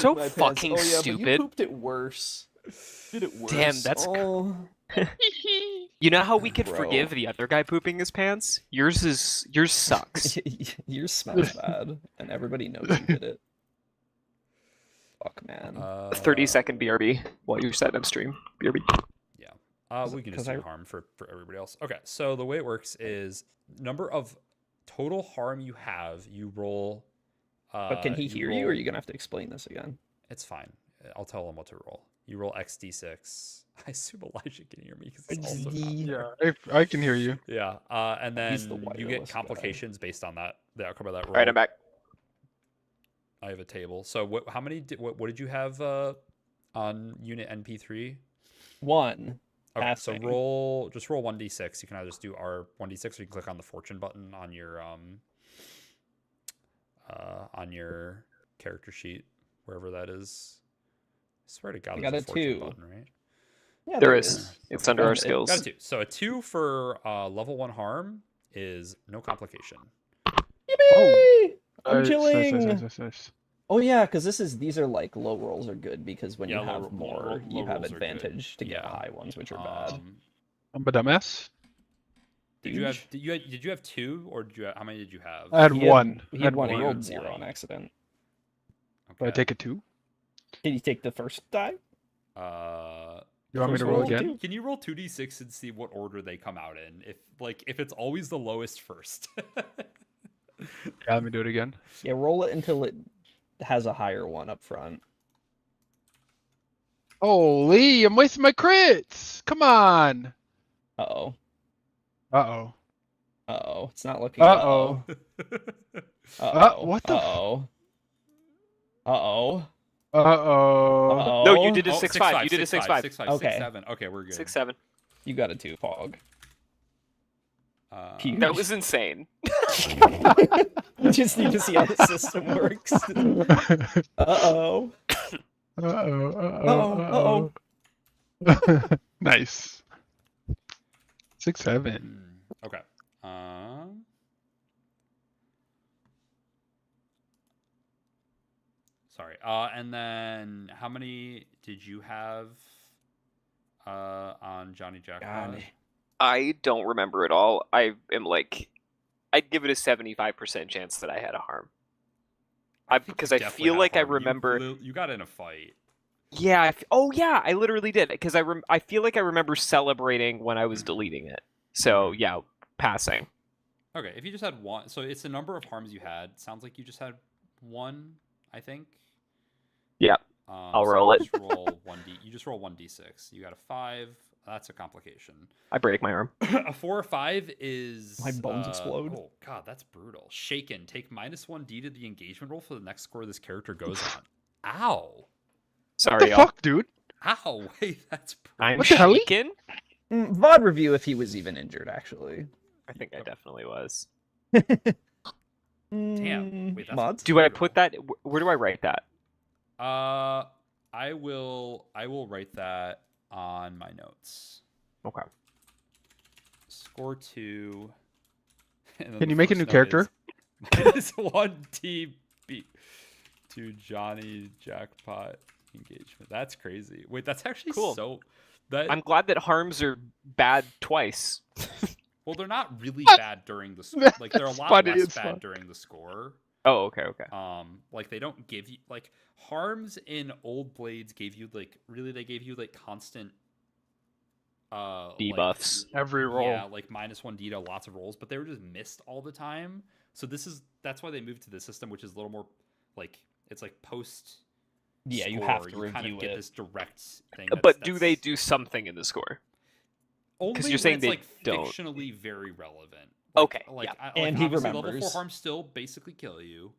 so my pants. fucking Oh yeah, but you stupid. pooped it worse. Did it worse? Damn, that's oh. You know how we could Bro. forgive the other guy pooping his pants? Yours sucks. Yours smells bad, and everybody knows you did it. Fuck, man. 30-second BRB while you're setting up stream. BRB. Yeah. We can just do harm for everybody else. Okay, so the way it works is number of total harm you have, you roll. But can he hear you, or are you gonna have to explain this again? It's fine. I'll tell him what to roll. You roll XD6. I assume Elijah can hear me because he's also not there. Yeah, I can hear you. Yeah, and then He's the you wireless get complications based on that, the outcome of that roll. All right, I'm back. I have a table. So how many? What did you have on unit NP3? 1. Okay, so Passing. just roll 1d6. You can either just do R 1d6 or you can click on the fortune button on your character sheet, wherever that is. I swear to God, I there's got a a fortune 2. button, right? Yeah, There is. It's under our Got skills. Got a 2. So a 2 for level 1 harm is no complication. Yippee! I'm Nice, chilling. Nice. Oh yeah, because these are like low rolls are good because when Yeah, you have low more, you have rolls are good. advantage to get Yeah. high ones, which are bad. I'm a dumbass. Did you have 2 or how many did you have? I had He one. He had one. He one. rolled 0 on accident. Do I take a 2? Did you take the first die? You want me to First roll roll, again? too. Can you roll 2d6 and see what order they come out in? If it's always the lowest first. Yeah, let me do it again. Yeah, roll it until it has a higher one up front. Holy, I'm wasting my crits. Come on. Uh-oh. Uh-oh. Uh-oh. It's not looking Uh-oh. Uh-oh. What the f- Uh-oh. Uh-oh. Uh-oh. Uh-oh. No, you did a Oh, 6-5. You did a 6-5. 6-5. Okay. 6-7. Okay, we're good. 6-7. You got a 2, Pog. Huge. That was insane. You just need to see how the system works. Uh-oh. Uh-oh. Uh-oh. Nice. 6-7. Okay. Sorry. And then how many did you have on Johnny Jackpot? God. I don't remember at all. I am like, I'd give it a 75% chance that I had a harm. Because I Definitely feel had like I harm. remember. You got in a fight. Yeah. Oh yeah, I literally did. Because I feel like I remember celebrating when I was deleting it. So yeah, passing. Okay, if you just had one, so it's the number of harms you had. Sounds like you just had one, I think. Yeah. I'll roll it. Just roll 1d. You just roll 1d6. You got a 5. That's a complication. I break my arm. A 4 or 5 is My bones explode. Oh god, that's brutal. Shaken. Take -1d to the engagement roll for the next score this character goes on. Ow. What Sorry, the y'all. fuck, dude? Ow. Wait, that's brutal. I'm What the hell? shaken. VOD review if he was even injured, actually. I think I definitely was. Damn. Wait, that's Mods? Do I brutal. put that? Where do I write that? I will write that on my notes. Okay. Score 2. And then Can the you make a first new note character? is -1 TB to Johnny Jackpot engagement. That's crazy. Wait, that's actually Cool. so. That I'm glad that harms are bad twice. well, they're not really bad during the score. Like they're a That's lot funny less as bad fuck. during the score. Oh, okay. Like they don't give you like harms in old blades gave you like really they gave you like constant Debuffs. Every roll. Yeah, like -1d to lots of rolls, but they were just missed all the time. So that's why they moved to this system, which is a little more like it's like post. Yeah, you score, have to kind review of get it. this direct thing. But do they do something in the score? Only you're saying when they it's, like, don't. fictionally very relevant. Okay, Like, yeah. And he obviously level 4 remembers. harms still basically kill you.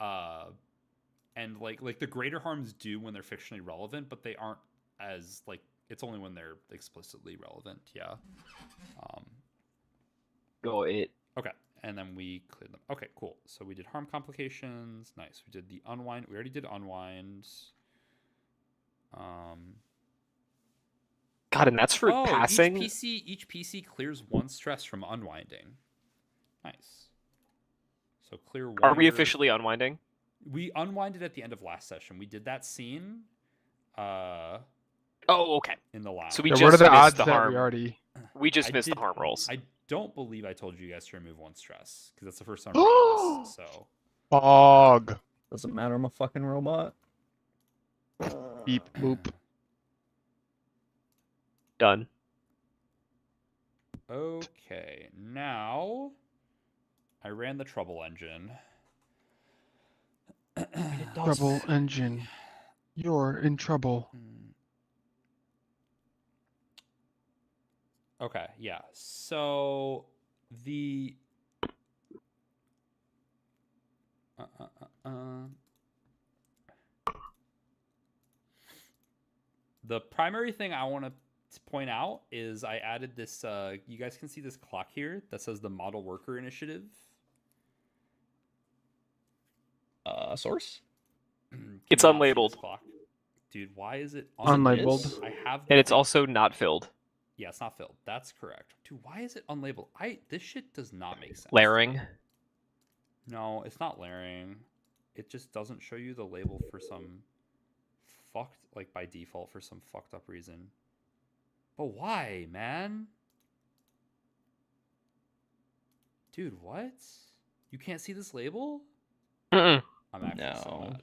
And like the greater harms do when they're fictionally relevant, but they aren't as like it's only when they're explicitly relevant. Yeah. Go it. Okay. And then we cleared them. Okay, cool. So we did harm complications. Nice. We did the unwind. We already did unwind. God, and that's for passing. Each PC clears 1 stress from unwinding. Nice. So clear 1. Are we officially unwinding? We unwinded at the end of last session. We did that scene Oh, okay. in the lab. So we Yeah, just what are the missed odds the that harm. we already? We just I missed did- the harm rolls. I don't believe I told you guys to remove 1 stress because that's the first time I'm reading this. So Fog. Doesn't matter. I'm a fucking robot. Beep boop. Done. okay, now I ran the trouble engine. Trouble engine. You're in trouble. Okay, yeah. So the the primary thing I want to point out is I added this. You guys can see this clock here that says the Model Worker Initiative. Source? Can It's you not see unlabeled. this clock? Dude, why is it Unlabeled. I have And it's also not filled. yeah, it's not filled. That's correct. Dude, why is it unlabeled? This shit does not make sense. Layering. No, it's not layering. It just doesn't show you the label for some fucked, like by default for some fucked up reason. But why, man? Dude, what? You can't see this label? Mm-mm. I'm actually so No. mad.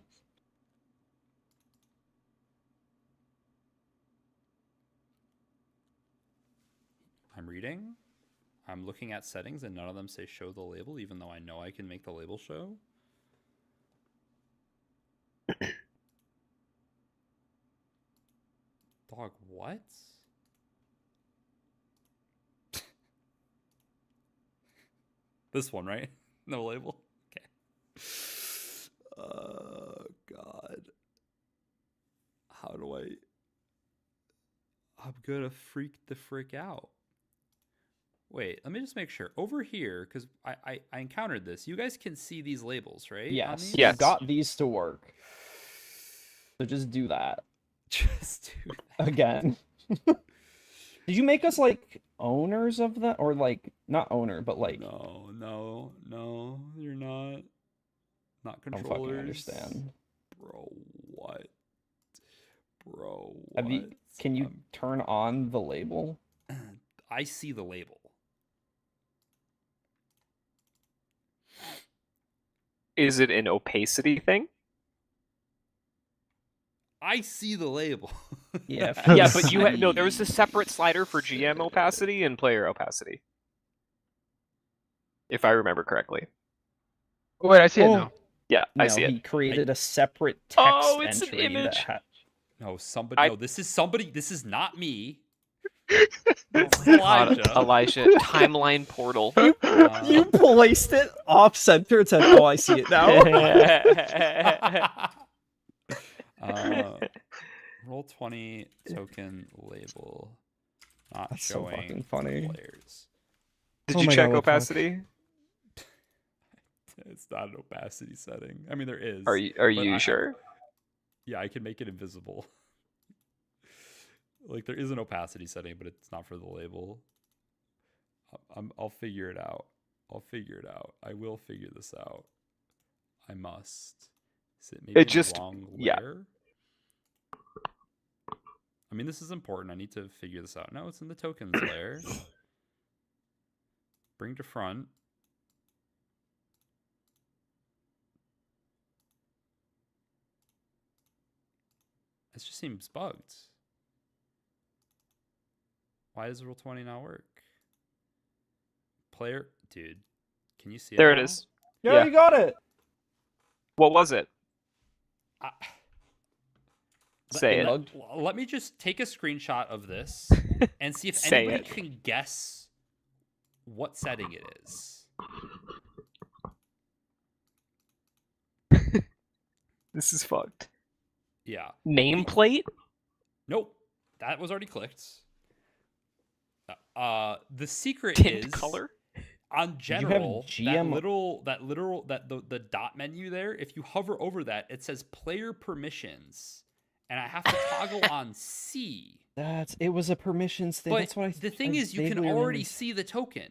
I'm reading. I'm looking at settings and none of them say show the label, even though I know I can make the label show. Dog, what? This one, right? No label? Okay. God. How do I... I'm gonna freak the frick out. Wait, let me just make sure. Over here, because I encountered this. You guys can see these labels, right? on Yes. these? Yes. You got these to work. So just do that Just do that. again. Did you make us like owners of that, or like not owner, but like No, you're not. Not I don't controllers. fucking understand. Bro, what? Bro, what? Have you? Can you turn on the label? I see the label. Is it an opacity thing? I see the label. Yeah. Yeah, but you no. There was a separate slider for GM opacity and player opacity, if I remember correctly. Wait, I see it Oh. now. Yeah, I No, see it. he created a separate text Oh, it's an entry that image. had. No, somebody. I- No, this is somebody. This is not me. God, Elijah. Elijah, timeline portal. You placed it off center and said, "Oh, I see it now." Roll 20 token label not That's so showing fucking funny. players. Did Oh you my check God, what the fuck? opacity? It's not an opacity setting. I mean, there is. Are you but sure? Yeah, I can make it invisible. Like there is an opacity setting, but it's not for the label. I'll figure it out. I will figure this out. I must. Is it maybe It the just- wrong yeah. layer? I mean, this is important. I need to figure this out. No, it's in the tokens layer. Bring to front. This just seems bugged. Why does Rule 20 not work? Player, dude, can you see it? There it now? is. Yeah, Yeah. you got it. What was it? I- Say it. Let me just take a screenshot of this and see if Say anybody it. can guess what setting it is. This is fucked. Yeah. Nameplate? Nope. That was already clicked. The secret Tint is color? on general GM the dot menu there. If you hover over that, it says player permissions, and I have to toggle on C. It was a permissions thing. But That's what the thing I is, you can vaguely already remembered. see the token.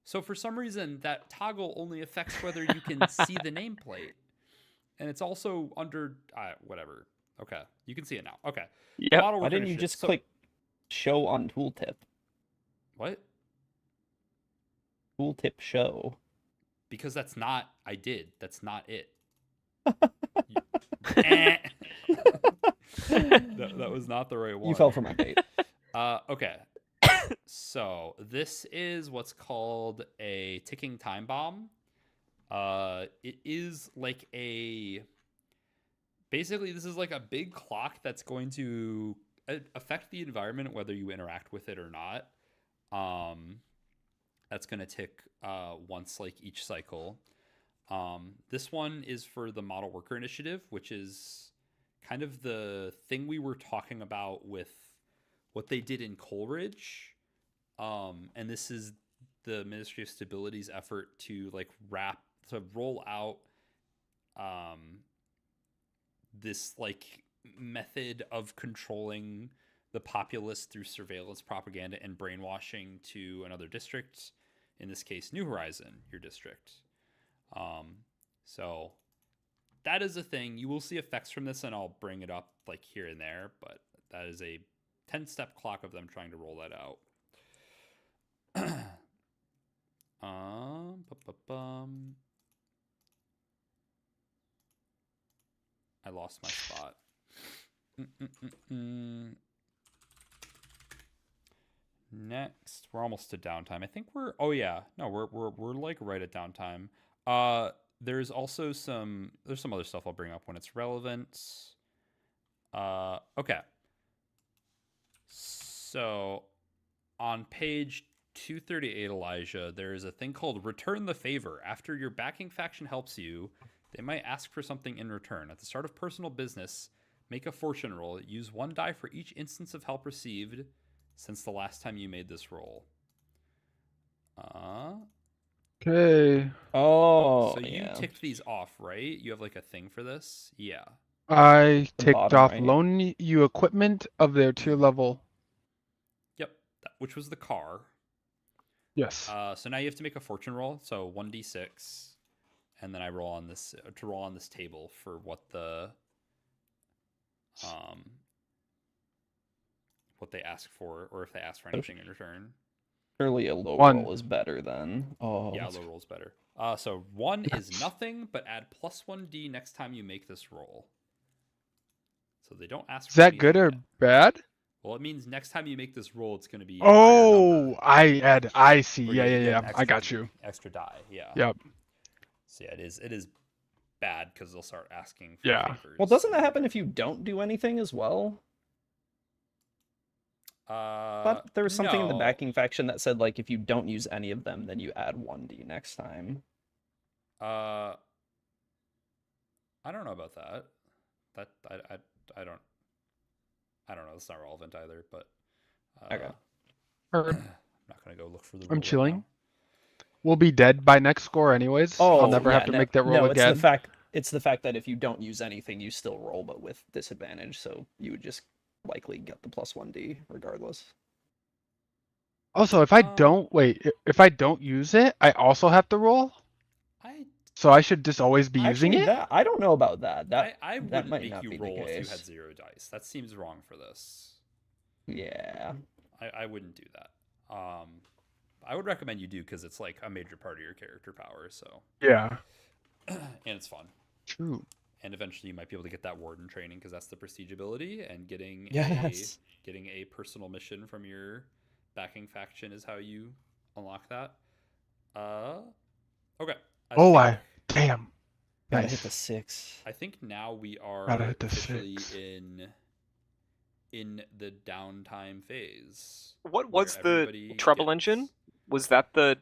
So for some reason, that toggle only affects whether you can see the nameplate. and it's also under whatever. Okay, you can see it now. Okay, the Yep. model Why worker didn't you initiative. just So- click show on tooltip? what? Tooltip show. Because that's not. I did. That's not it. Eh. that was not the right one. You fell for my bait. Okay. So this is what's called a ticking time bomb. It is like basically this is like a big clock that's going to affect the environment whether you interact with it or not. That's going to tick once like each cycle. This one is for the model worker initiative, which is kind of the thing we were talking about with what they did in Coleridge. And this is the Ministry of Stability's effort to roll out this like method of controlling the populace through surveillance, propaganda, and brainwashing to another district. In this case, New Horizon, your district. So that is a thing. You will see effects from this, and I'll bring it up like here and there, but that is a 10-step clock of them trying to roll that out. I lost my spot. Next, we're almost to downtime. I think we're. Oh yeah, no, we're like right at downtime. There's also some other stuff I'll bring up when it's relevant. Okay. So on page 238, Elijah, there is a thing called Return the Favor. After your backing faction helps you, they might ask for something in return. At the start of personal business, make a fortune roll. Use 1 die for each instance of help received since the last time you made this roll. Okay. Oh, So you yeah. ticked these off, right? You have like a thing for this? Yeah. I The ticked bottom off right. loan you equipment of their tier level. Yep. Which was the car. Yes. So now you have to make a fortune roll. So 1d6. And then I roll on this to roll on this table for what they ask for, or if they ask for anything in return. Surely a low 1. roll is better than. Oh, Yeah, that's- low roll's better. So 1 is nothing, but add +1d next time you make this roll. So they don't ask Is for that good or anything yet. bad? Well, it means next time you make this roll, it's going to be a higher number. Oh, I see. Or Yeah, you yeah, get yeah. an I extra- got you. Extra die, yeah. Yep. So yeah, it is bad because they'll start asking for Yeah. favors. Well, doesn't that happen if you don't do anything as well? But there was something in the No. backing faction that said like if you don't use any of them, then you add 1d next time. I don't know about that. I don't know. It's not relevant either. But Okay. Heard. I'm not gonna go look for the. I'm rule right chilling. now. We'll be dead by next score anyways. Oh, I'll never yeah, have to no, make that roll no, again. it's the fact that if you don't use anything, you still roll, but with disadvantage, so you would just likely get the +1d regardless. Also, if I don't use it, I also have to roll. So I should just always be using Actually, it. that I don't know about that. That I that wouldn't might make not you be the roll if you case. had 0 dice. That seems wrong for this. Yeah. I wouldn't do that. I would recommend you do because it's like a major part of your character power. So Yeah. and it's fun. True. And eventually you might be able to get that warden training because that's the prestige ability, and getting Yes. a personal mission from your backing faction is how you unlock that. Okay. Damn. Gotta Nice. hit the 6. I think now we are Gotta hit the officially 6. in the downtime phase. What where was the everybody trouble gets- engine? Was that the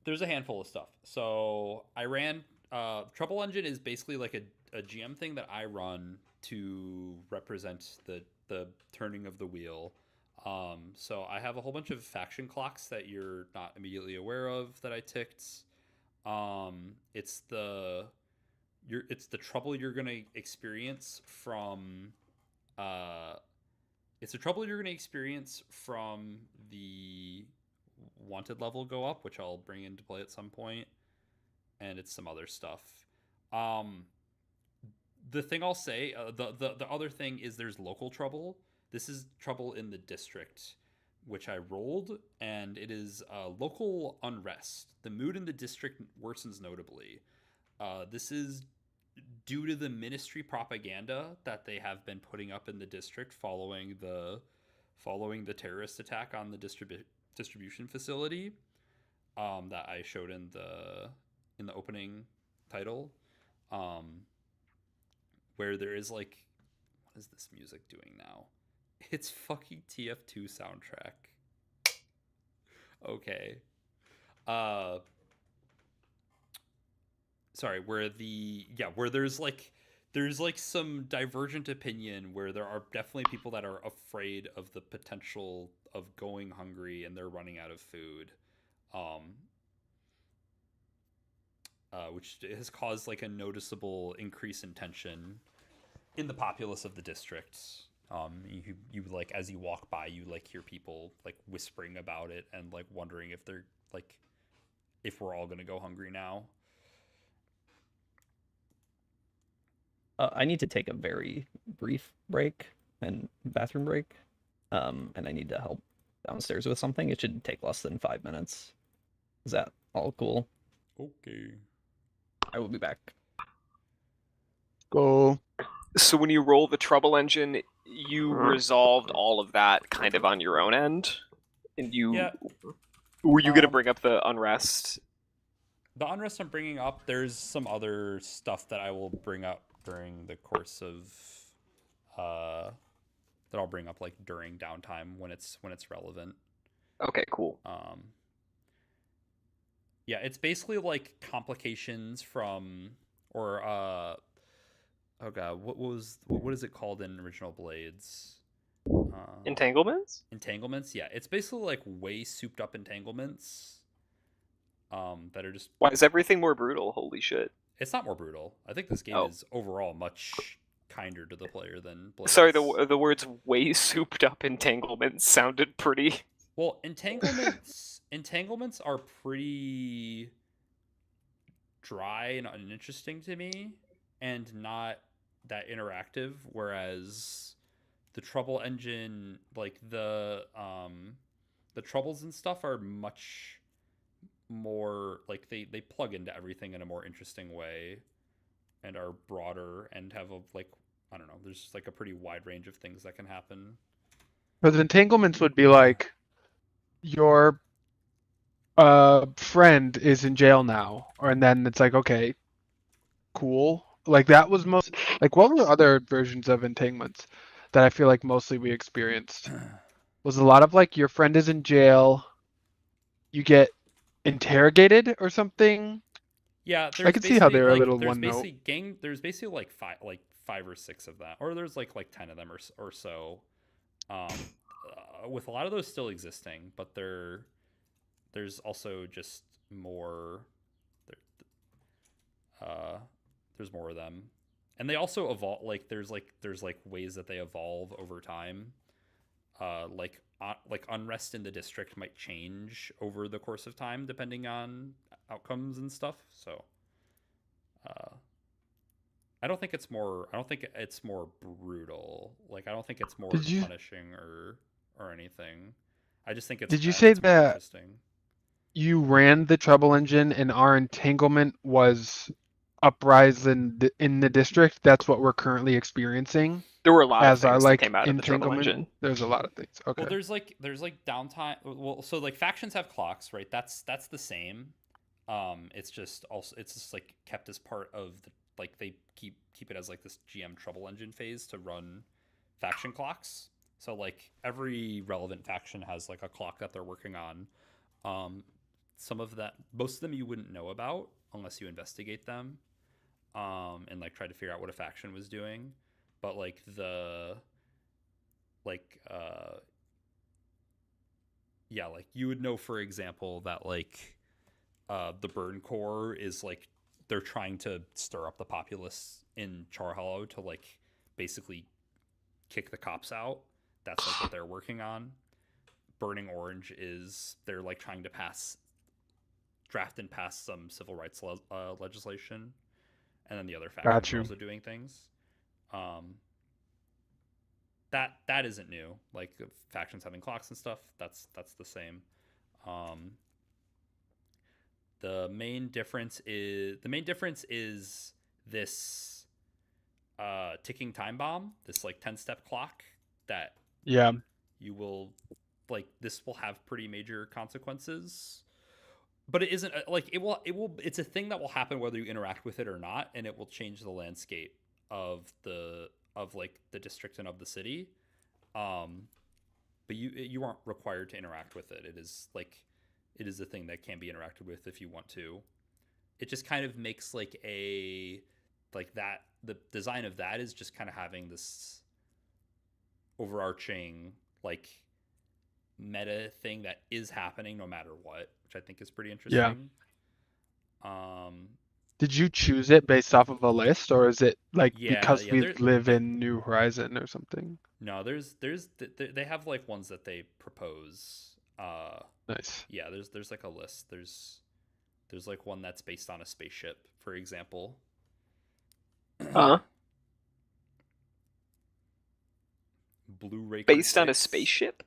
There's a handful of stuff. So I ran Trouble Engine is basically like a GM thing that I run to represent the turning of the wheel. So I have a whole bunch of faction clocks that you're not immediately aware of that I ticked. It's the trouble you're gonna experience from the wanted level go up, which I'll bring into play at some point, and it's some other stuff. The thing I'll say, the other thing is there's local trouble. This is trouble in the district, which I rolled, and it is local unrest. The mood in the district worsens notably. This is due to the ministry propaganda that they have been putting up in the district following the terrorist attack on the distribution facility that I showed in the opening title, where there is like, what is this music doing now? It's fucking TF2 soundtrack. Okay. Sorry, where there's like some divergent opinion where there are definitely people that are afraid of the potential of going hungry and they're running out of food, which has caused like a noticeable increase in tension in the populace of the district. You like, as you walk by, you like hear people like whispering about it and like wondering if they're like, if we're all gonna go hungry now. I need to take a very brief break and bathroom break. And I need to help downstairs with something. It should take less than 5 minutes. Is that all cool? Okay. I will be back. Go. So when you roll the trouble engine, you resolved all of that kind of on your own end, and were you gonna bring up the unrest? The unrest I'm bringing up, there's some other stuff that I will bring up during the course of that I'll bring up like during downtime when it's relevant. Okay, cool. Yeah, it's basically like complications from, or oh god, what is it called in original Blades? Entanglements? Entanglements, yeah. It's basically like way souped up entanglements that are just... Why is everything more brutal? Holy shit. It's not more brutal. I think this game is overall much kinder to the player than Blades. Sorry, the words way souped up entanglements sounded pretty... Well, entanglements are pretty dry and uninteresting to me and not that interactive, whereas the trouble engine, like the troubles and stuff, are much more like they plug into everything in a more interesting way and are broader and have a, like, I don't know, there's just like a pretty wide range of things that can happen. Because entanglements would be like your friend is in jail now, and then it's like, okay, cool. Like that was most like, what were other versions of entanglements that I feel like mostly we experienced? Was a lot of like, your friend is in jail, you get interrogated or something. Yeah, I could see how they were like, a little there's one note. basically there's basically like five or six of that, or there's like 10 of them or so. With a lot of those still existing, but there's also just more. There's more of them, and they also evolve. Like there's ways that they evolve over time. Like unrest in the district might change over the course of time depending on outcomes and stuff. So, I don't think it's more brutal. Like, I don't think it's more punishing or anything. I just think it's... Did you say that interesting. You ran the trouble engine and our entanglement was uprise in the district? That's what we're currently experiencing. There were a lot of as our things like that came out of the trouble entanglement. engine. There's a lot of things. Okay. Well, there's like downtime. Well, so like factions have clocks, right? That's the same. It's just like kept as part of the, like, they keep it as like this GM trouble engine phase to run faction clocks. So like every relevant faction has like a clock that they're working on. Most of them you wouldn't know about unless you investigate them, and like try to figure out what a faction was doing. But like like you would know, for example, that like the Burn Corps is like, they're trying to stir up the populace in Char Hollow to like basically kick the cops out. That's like what they're working on. Burning Orange is they're like trying to draft and pass some civil rights legislation. and then the other Got factions are you. also doing things. That isn't new. Like factions having clocks and stuff, that's the same. The main difference is this ticking time bomb, this like 10-step clock that Yeah. you will like this will have pretty major consequences. But it isn't like it's a thing that will happen whether you interact with it or not, and it will change the landscape of the district and of the city. But you aren't required to interact with it. It is a thing that can be interacted with if you want to. It just kind of makes like that the design of that is just kind of having this overarching like meta thing that is happening no matter what, which I think is pretty interesting. Did you choose it based off of a list, or is it like because we there- live in New Horizon or something? No, they have like ones that they propose. Nice. Yeah, there's like a list. There's like one that's based on a spaceship, for example. Blue Raker Based on a 6. spaceship?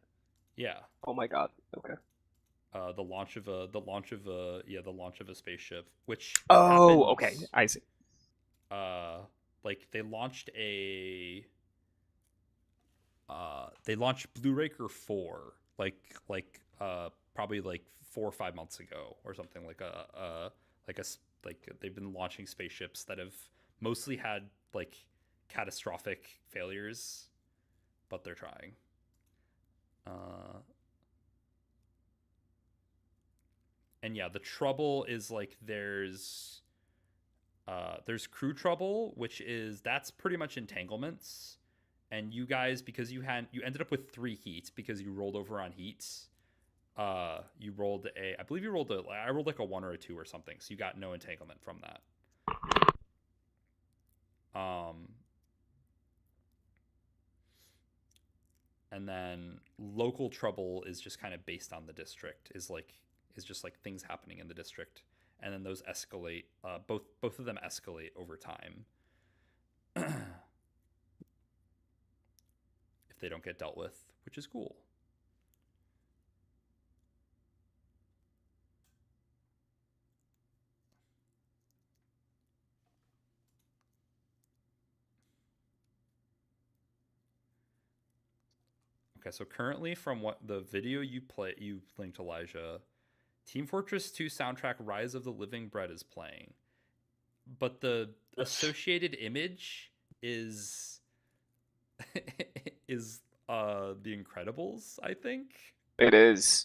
Yeah. Oh my god. Okay. The launch of a spaceship, which Oh, happens, okay. I see. Like they launched Blue Raker 4 probably like 4 or 5 months ago or something, like they've been launching spaceships that have mostly had like catastrophic failures, but they're trying. And yeah, the trouble is like there's crew trouble, which is that's pretty much entanglements. And you guys, because you ended up with 3 heats because you rolled over on heats. I believe you rolled I rolled like a 1 or a 2 or something, so you got no entanglement from that. And then local trouble is just kind of based on the district, is just like things happening in the district, and then those escalate. Both of them escalate over time if they don't get dealt with, which is cool. Okay, so currently from what the video you linked, Elijah, Team Fortress 2 soundtrack Rise of the Living Bread is playing. But the associated image is The Incredibles, I think. It is.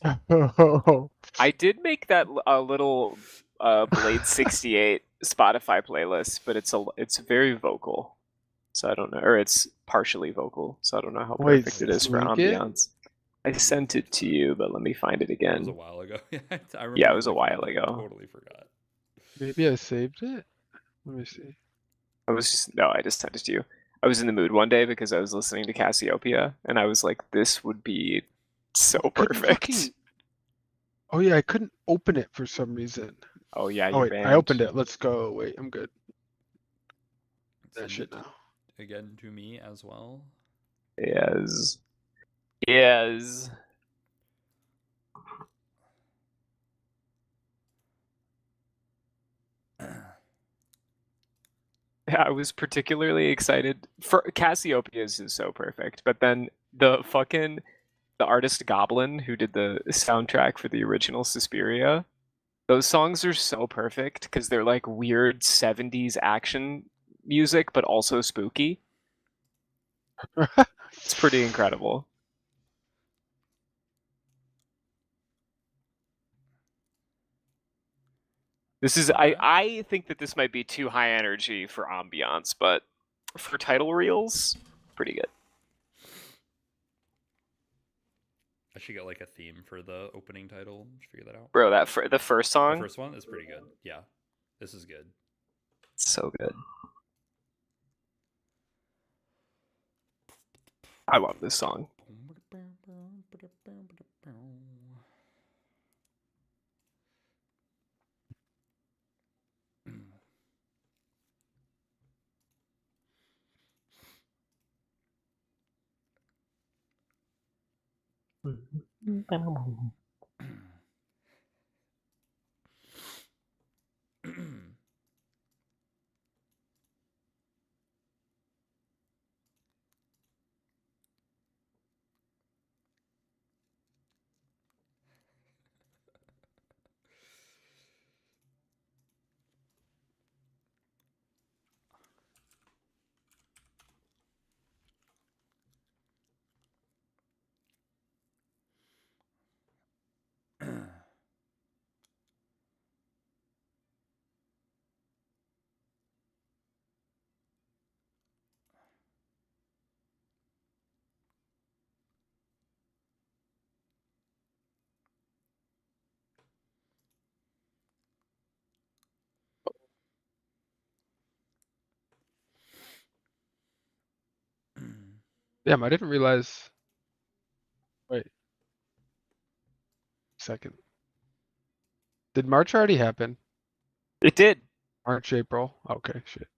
I did make that a little Blade 68 Spotify playlist, but it's very vocal. So I don't know, or it's partially vocal, so I don't know how perfect it is for ambiance. I sent it to you, but let me find it again. It was a while ago. I remember. Yeah, it was a while ago. I totally forgot. Maybe I saved it. Let me see. I just sent it to you. I was in the mood one day because I was listening to Cassiopeia, and I was like, this would be so perfect. Oh yeah, I couldn't open it for some reason. Oh yeah, wait, I opened it. Let's go. Wait, I'm good. That shit now. Again to me as well. Yes. Yeah, I was particularly excited for Cassiopeia is so perfect, but then the artist Goblin who did the soundtrack for the original Suspiria, those songs are so perfect because they're like weird 70s action music, but also spooky. It's pretty incredible. I think that this might be too high energy for ambiance, but for title reels, pretty good. I should get like a theme for the opening title. Should figure that out. Bro, the first song. The first one is pretty good. Yeah, this is good. It's so good. I love this song. Damn, I didn't realize. Wait, second. Did March already happen? It did. March, April. Okay, shit.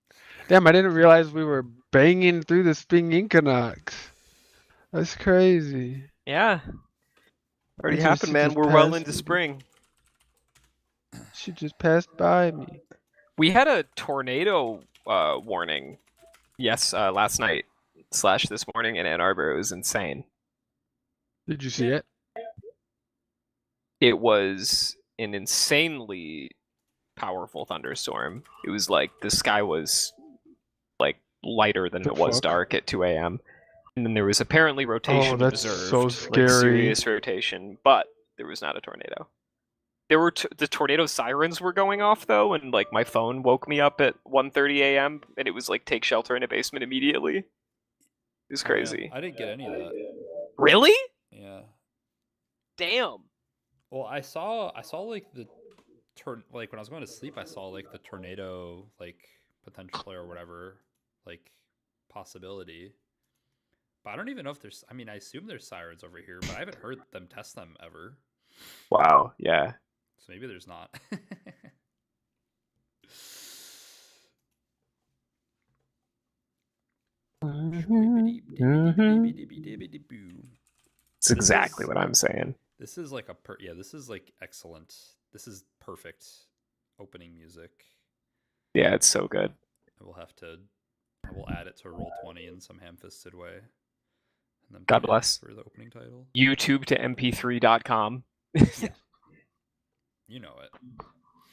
Damn, I didn't realize we were banging through the Spring Incanux. That's crazy. Yeah. Already Until happened, she man. just We're well passed into me. spring. She just passed by me. We had a tornado warning. Yes, last night / this morning in Ann Arbor. It was insane. Did you see it? It was an insanely powerful thunderstorm. It was like the sky was like lighter than The it was fuck? dark at 2 a.m. And then there was apparently rotation that's so observed, scary. like serious rotation, but there was not a tornado. There were the tornado sirens were going off though, and like my phone woke me up at 1:30 a.m. and it was like take shelter in a basement immediately. It was Oh, man, crazy. I didn't get any of that. Really? Yeah. Damn. Well, I saw like the like when I was going to sleep, I saw like the tornado like potential or whatever like possibility. But I don't even know if there's. I mean, I assume there's sirens over here, but I haven't heard them test them ever. Wow. Yeah. So maybe there's not. It's exactly what I'm saying. This is like this is like excellent. This is perfect opening music. Yeah, it's so good. I will add it to Roll20 in some ham-fisted way. And then God play it bless. for the opening title. YouTube to mp3.com. You know it.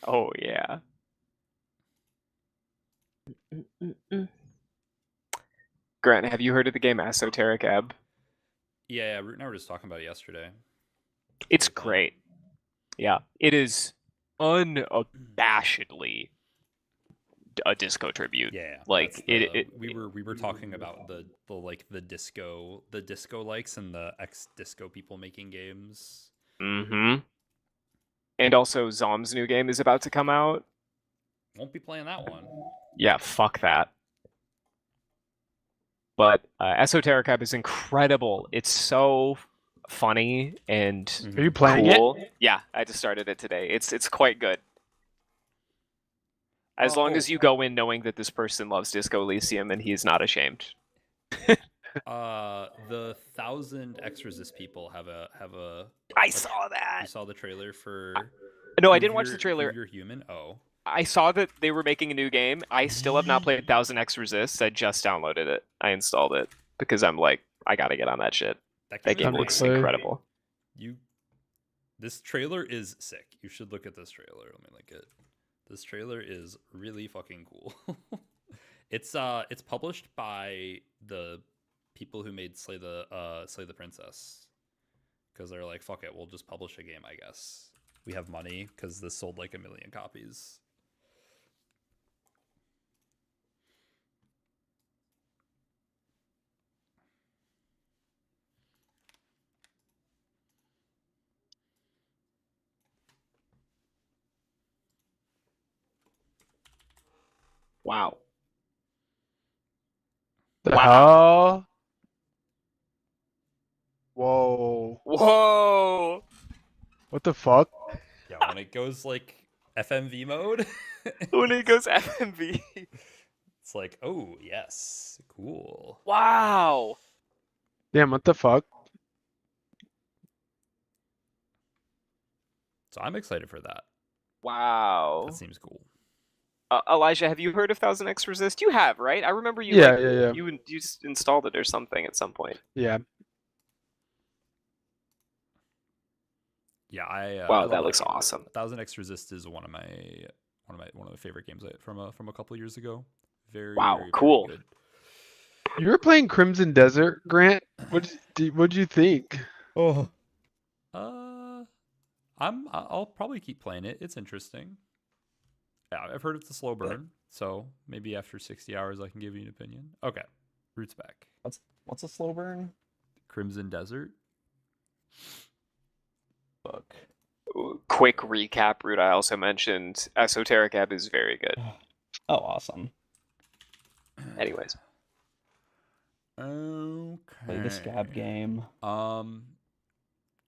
Oh yeah. Grant, have you heard of the game Esoteric Ebb? Yeah, Root and I were just talking about it yesterday. It's Like that. great. Yeah, it is unabashedly a disco tribute. Yeah, like that's we were talking about the disco likes and the ex-disco people making games. Mm-hmm. And also Zom's new game is about to come out. Won't be playing that one. Yeah, fuck that. But Esoteric Ebb is incredible. It's so funny and Are you playing cool. Yeah, I just started it today. It's quite good. As long as you go in knowing that this person loves Disco Elysium and he is not ashamed. The 1,000 X-Resist people have a. I saw that. You saw the trailer for? No, I didn't watch the trailer. You're human. Oh. I saw that they were making a new game. I still have not played 1000 X Resist. I just downloaded it. I installed it because I'm like, I gotta get on that shit. That game looks incredible. This trailer is sick. You should look at this trailer. Let me link it. This trailer is really fucking cool. It's published by the people who made Slay the Princess, because they're like, fuck it, we'll just publish a game. I guess we have money because this sold like 1 million copies. Wow. The hell? Whoa. Whoa. What the fuck? Yeah, when it goes like FMV mode. When it goes FMV. It's like, oh yes, cool. Wow. Damn, what the fuck? So I'm excited for that. Wow. That seems cool. Elijah, have you heard of Thousand X Resist? You have, right? I remember you Yeah, like yeah, yeah. you installed it or something at some point. Yeah. Yeah, I Wow, love that looks game. awesome. 1000 X Resist is one of my favorite games from a couple years ago. Very Wow, very, cool. Very good. You were playing Crimson Desert, Grant. What'd you think? Oh. I'll probably keep playing it. It's interesting. Yeah, I've heard it's a slow burn, so maybe after 60 hours I can give you an opinion. Okay, Root's back. What's a slow burn? Crimson Desert. Fuck. Quick recap, Root. I also mentioned Esoteric Ebb is very good. Oh, awesome. Anyways, Okay. Play the scab game.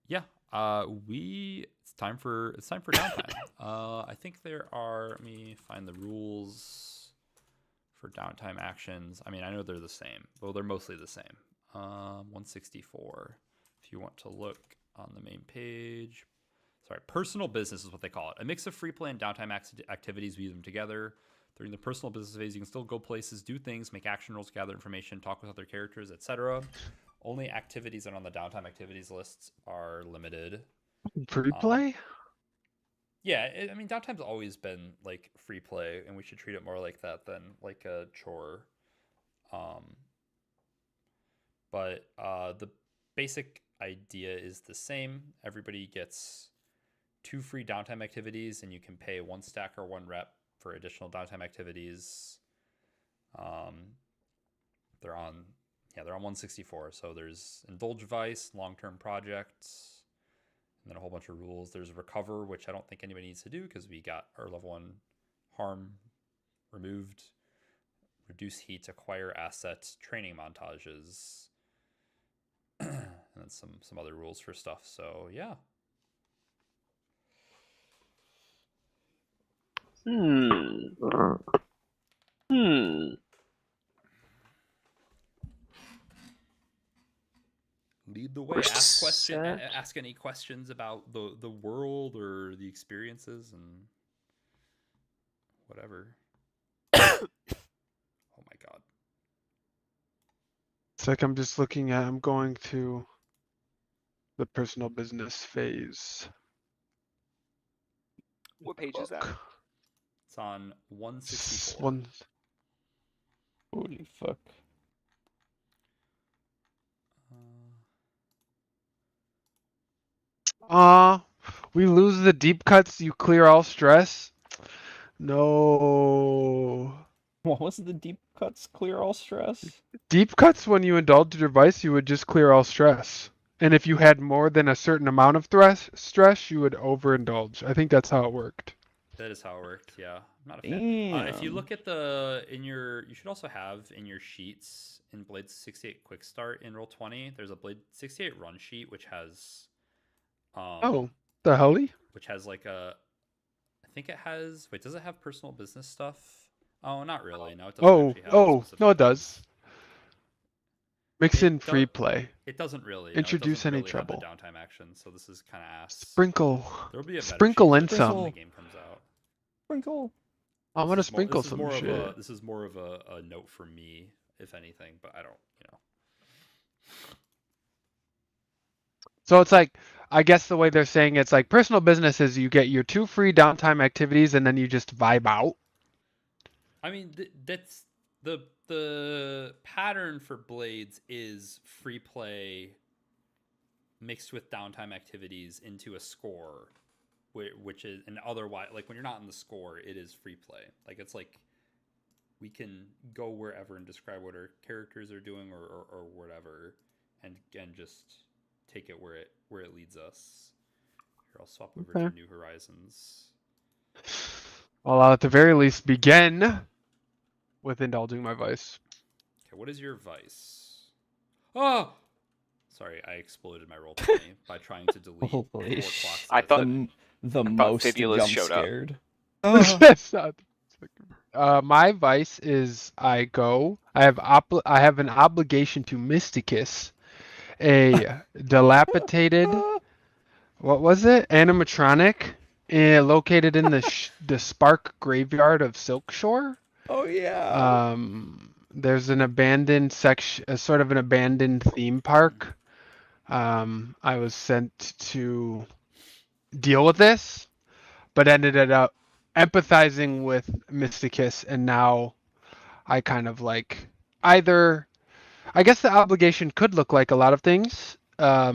Yeah. It's time for downtime. I think there are. Let me find the rules for downtime actions. I mean, I know they're the same. Well, they're mostly the same. 164. If you want to look on the main page. Sorry, personal business is what they call it. A mix of free play and downtime activities. We use them together. During the personal business phase, you can still go places, do things, make action rolls, gather information, talk with other characters, etc. Only activities that are on the downtime activities lists are limited. Free play? Yeah, I mean, downtime's always been like free play, and we should treat it more like that than like a chore. But the basic idea is the same. Everybody gets 2 free downtime activities, and you can pay 1 stack or 1 rep for additional downtime activities. They're on 164. So there's Indulge Vice, long-term projects, and then a whole bunch of rules. There's Recover, which I don't think anybody needs to do because we got our level 1 harm removed. Reduce heat, acquire assets, training montages, and then some other rules for stuff. So yeah. Lead the way. Ask any questions about the world or the experiences and whatever. Oh my god. It's like I'm going to the personal business phase. what page is that? It's on 164. Holy fuck. We lose the deep cuts, you clear all stress. No. What was the deep cuts clear all stress? Deep cuts, when you indulge your vice, you would just clear all stress. And if you had more than a certain amount of stress, you would overindulge. I think that's how it worked. That is how it worked. Yeah, I'm not a fan. If you look at you should also have in your sheets in Blade 68 Quick Start in Roll20. There's a Blade 68 Run sheet which has, the helly? Which has like I think it has. Wait, does it have personal business stuff? Oh, not really. No, it doesn't. Actually have No, it does. Mix in It free don't- play. It doesn't really. Introduce no, it doesn't any really have trouble. the downtime action, so this is kind of ass. Sprinkle. There'll be a better Sprinkle sheet in for this some. when the game comes out. Sprinkle. I'm gonna sprinkle This is some more shit. this is more of a note for me, if anything, but I don't, So it's like, I guess the way they're saying it's like personal business is you get your 2 free downtime activities and then you just vibe out. I mean, that's the pattern for Blades is free play mixed with downtime activities into a score, which is, and otherwise, like when you're not in the score, it is free play. Like it's like we can go wherever and describe what our characters are doing or whatever, and just take it where it leads us. Here, I'll swap over to New Horizons. Well, I'll at the very least begin with indulging my vice. Okay, what is your vice? Oh! Sorry, I exploded my roll 20 by trying to delete 4 Holy clocks. I thought- the most Fibulous jump showed up. scared. That's not- my vice is I have an obligation to Mysticus, a dilapidated, what was it? Animatronic located in the Spark Graveyard of Silkshore. Oh yeah. There's an abandoned section, a sort of an abandoned theme park. I was sent to deal with this, but ended up empathizing with Mysticus, and now I kind of like either. I guess the obligation could look like a lot of things. I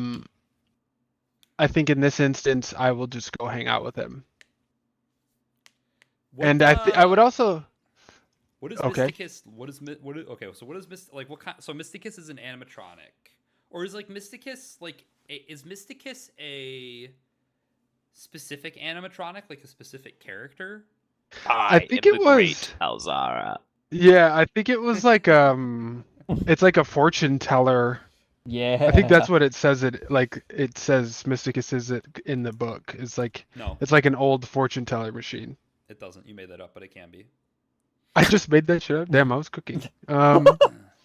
think in this instance, I will just go hang out with him. What, And I would also. What is Okay. Mysticus? Okay? So what is like what kind? So Mysticus is an animatronic, or is like Mysticus like is Mysticus a specific animatronic, like a specific character? I think it was. Alzara. Yeah, I think it was like it's like a fortune teller. Yeah. I think that's what it says. It says Mysticus is it in the book. It's like No, it's like an old fortune teller machine. it doesn't. You made that up, but it can be. I just made that shit up. Damn, I was cooking.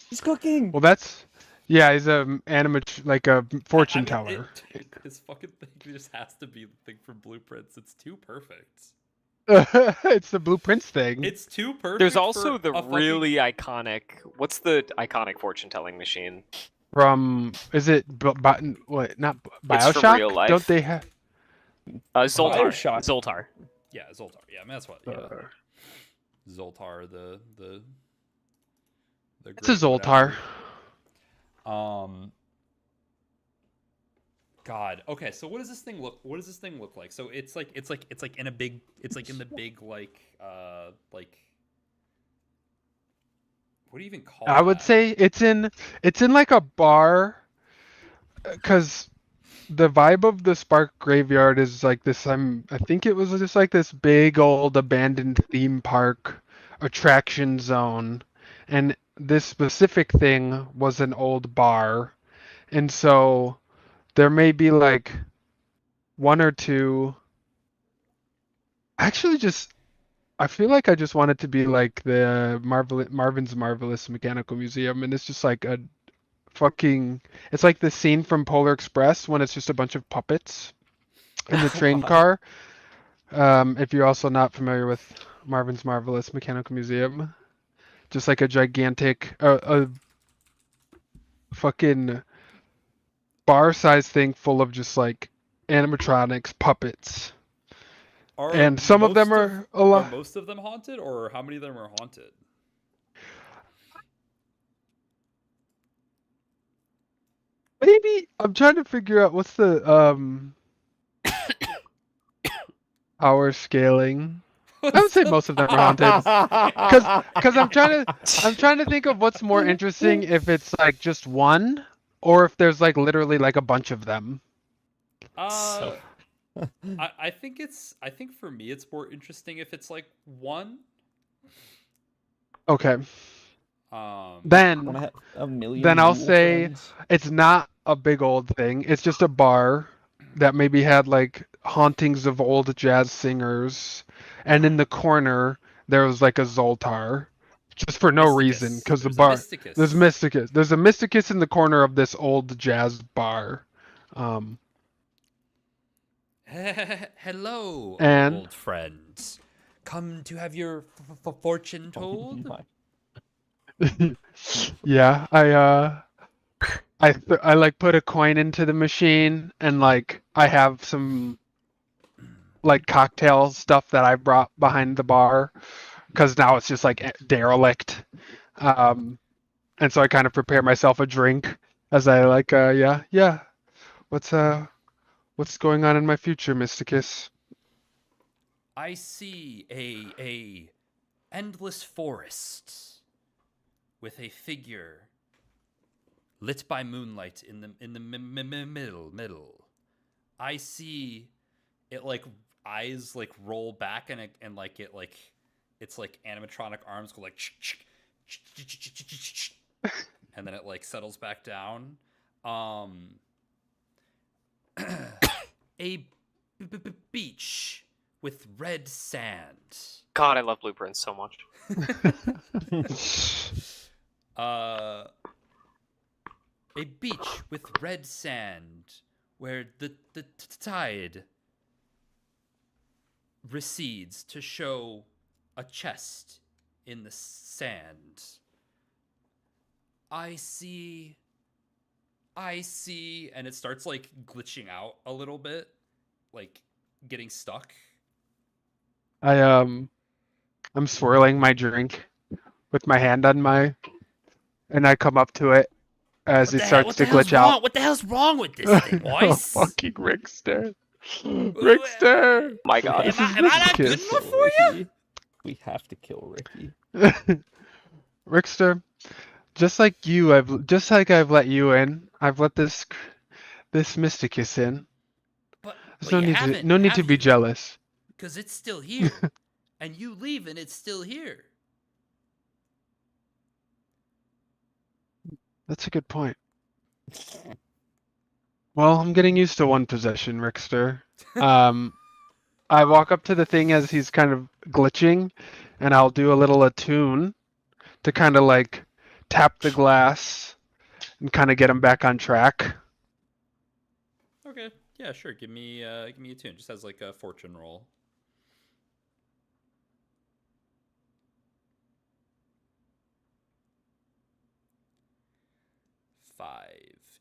He's cooking. Well, yeah, he's a like a fortune teller. His fucking thing just has to be the thing from Blueprints. It's too perfect. It's the blueprints thing. It's too perfect. There's also for the a fucking- really iconic. What's the iconic fortune telling machine? From is it what not It's from Bioshock? real life. Don't they have? Zoltar. Bioshock. Zoltar. Yeah, Zoltar. Yeah, I mean, that's what. Yeah. Zoltar, the It's a great Zoltar. whatever. God. Okay, so what does this thing look? What does this thing look like? So it's like in a big. It's like in the big like. What do you even call? I would that? say it's in like a bar, because the vibe of the Spark Graveyard is like this. I think it was just like this big old abandoned theme park attraction zone, and this specific thing was an old bar, and so there may be like one or two. Actually, I feel like I just want it to be like the Marvin's Marvelous Mechanical Museum, and it's just like a fucking. It's like the scene from Polar Express when it's just a bunch of puppets in the train car. If you're also not familiar with Marvin's Marvelous Mechanical Museum, just like a gigantic, a fucking bar-sized thing full of just like animatronics, puppets. And some of them are a Are lot. most of them haunted, or how many of them are haunted? Maybe I'm trying to figure out what's the hour scaling. I would say most of them are haunted. Cause I'm trying to think of what's more interesting, if it's like just one or if there's like literally like a bunch of them. I think for me it's more interesting if it's like one. Okay. Wanna Then have a million Then I'll ghoul say friends? it's not a big old thing. It's just a bar that maybe had like hauntings of old jazz singers, and in the corner there was like a Zoltar, just for no reason, Mysticus. because the There's a bar. Mysticus. There's Mysticus. There's a Mysticus in the corner of this old jazz bar. Hello, And- old friends. Come to have your fortune Oh told. my. Yeah, I like put a coin into the machine, and like I have some like cocktail stuff that I brought behind the bar, because now it's just like derelict. And so I kind of prepare myself a drink as I like yeah. What's going on in my future, Mysticus? I see a endless forest with a figure lit by moonlight in the middle. I see it like eyes like roll back and like it's like animatronic arms go like and then it like settles back down. A beach with red sand. God, I love Blueprints so much. A beach with red sand where the tide recedes to show a chest in the sand. I see, and it starts like glitching out a little bit, like getting stuck. I'm swirling my drink with my hand on my, and I come up to it as it starts to glitch out. What the hell's wrong with this thing, Oh, boys? fucking Rickster. Rickster! My God. This is Am I not good Mysticus. enough for you? Ricky. We have to kill Ricky. Rickster, just like I've let you in, I've let this Mysticus in. But There's you haven't, no need have to be you? jealous. Because it's still here. And you leave and it's still here. That's a good point. Well, I'm getting used to one possession, Rickster. I walk up to the thing as he's kind of glitching, and I'll do a little attune to kind of like tap the glass and kind of get him back on track. Okay. Yeah, sure. Give me a tune. Just as like a fortune roll. 5.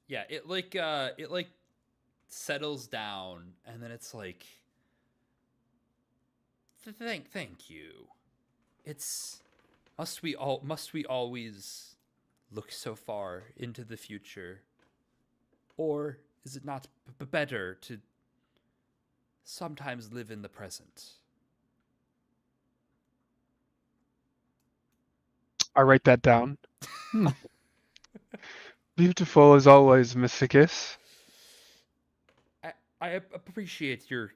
Yeah, it like settles down, and then it's like, thank you. It's must we always look so far into the future, or is it not better to sometimes live in the present? I write that down. Beautiful as always, Mysticus. I appreciate your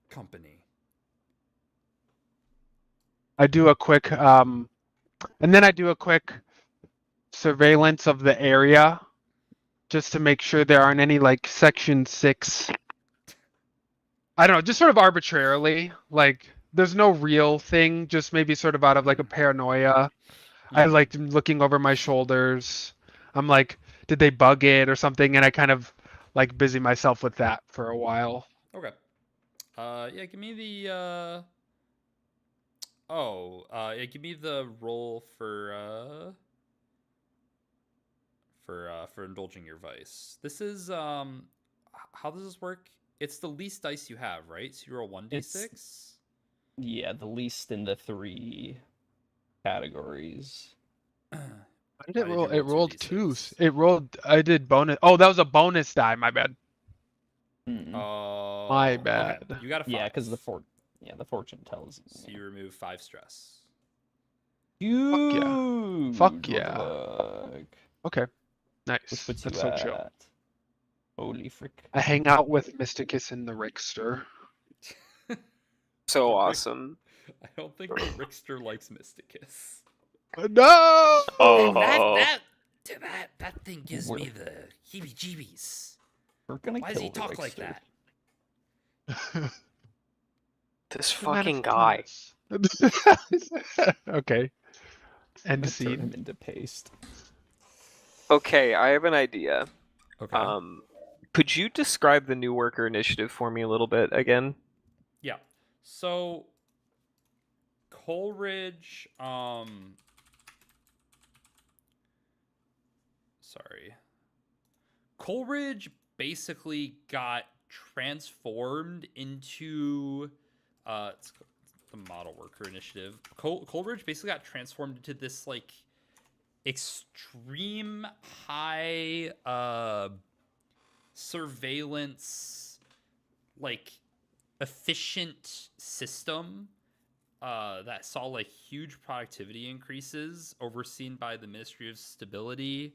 company. I do a quick and then I do a quick surveillance of the area just to make sure there aren't any like section 6. I don't know, just sort of arbitrarily, like there's no real thing, just maybe sort of out of like a paranoia. I like looking over my shoulders. I'm like, did they bug it or something? And I kind of like busy myself with that for a while. Okay. Yeah, give me the yeah, give me the roll for indulging your vice. This is how does this work? It's the least dice you have, right? So you roll 1d6. Yeah, the least in the 3 categories. Why did Why it did roll? you It rolled 2d6? 2s. It rolled. I did bonus. Oh, that was a bonus die. My bad. Mm. Oh, My okay. bad. You got a 5. Yeah, because the fortune tells. So you remove 5 stress. Huge. Fuck yeah. Luck. Okay. Nice. Which puts That's you so at. chill. Holy frick. I hang out with Mysticus in the Rickster. So The Rick- awesome. I don't think the Rickster likes Mysticus. No. Oh. That thing gives me the heebie-jeebies. We're gonna Why kill does he talk like Rickster. that? This The man fucking of guy. peace. Okay. I'm End gonna turn him scene. into paste. Okay, I have an idea. Okay. Could you describe the new worker initiative for me a little bit again? Yeah. So Coleridge, sorry. Coleridge basically got transformed into it's the model worker initiative. Coleridge basically got transformed into this like extreme high surveillance, like efficient system that saw like huge productivity increases overseen by the Ministry of Stability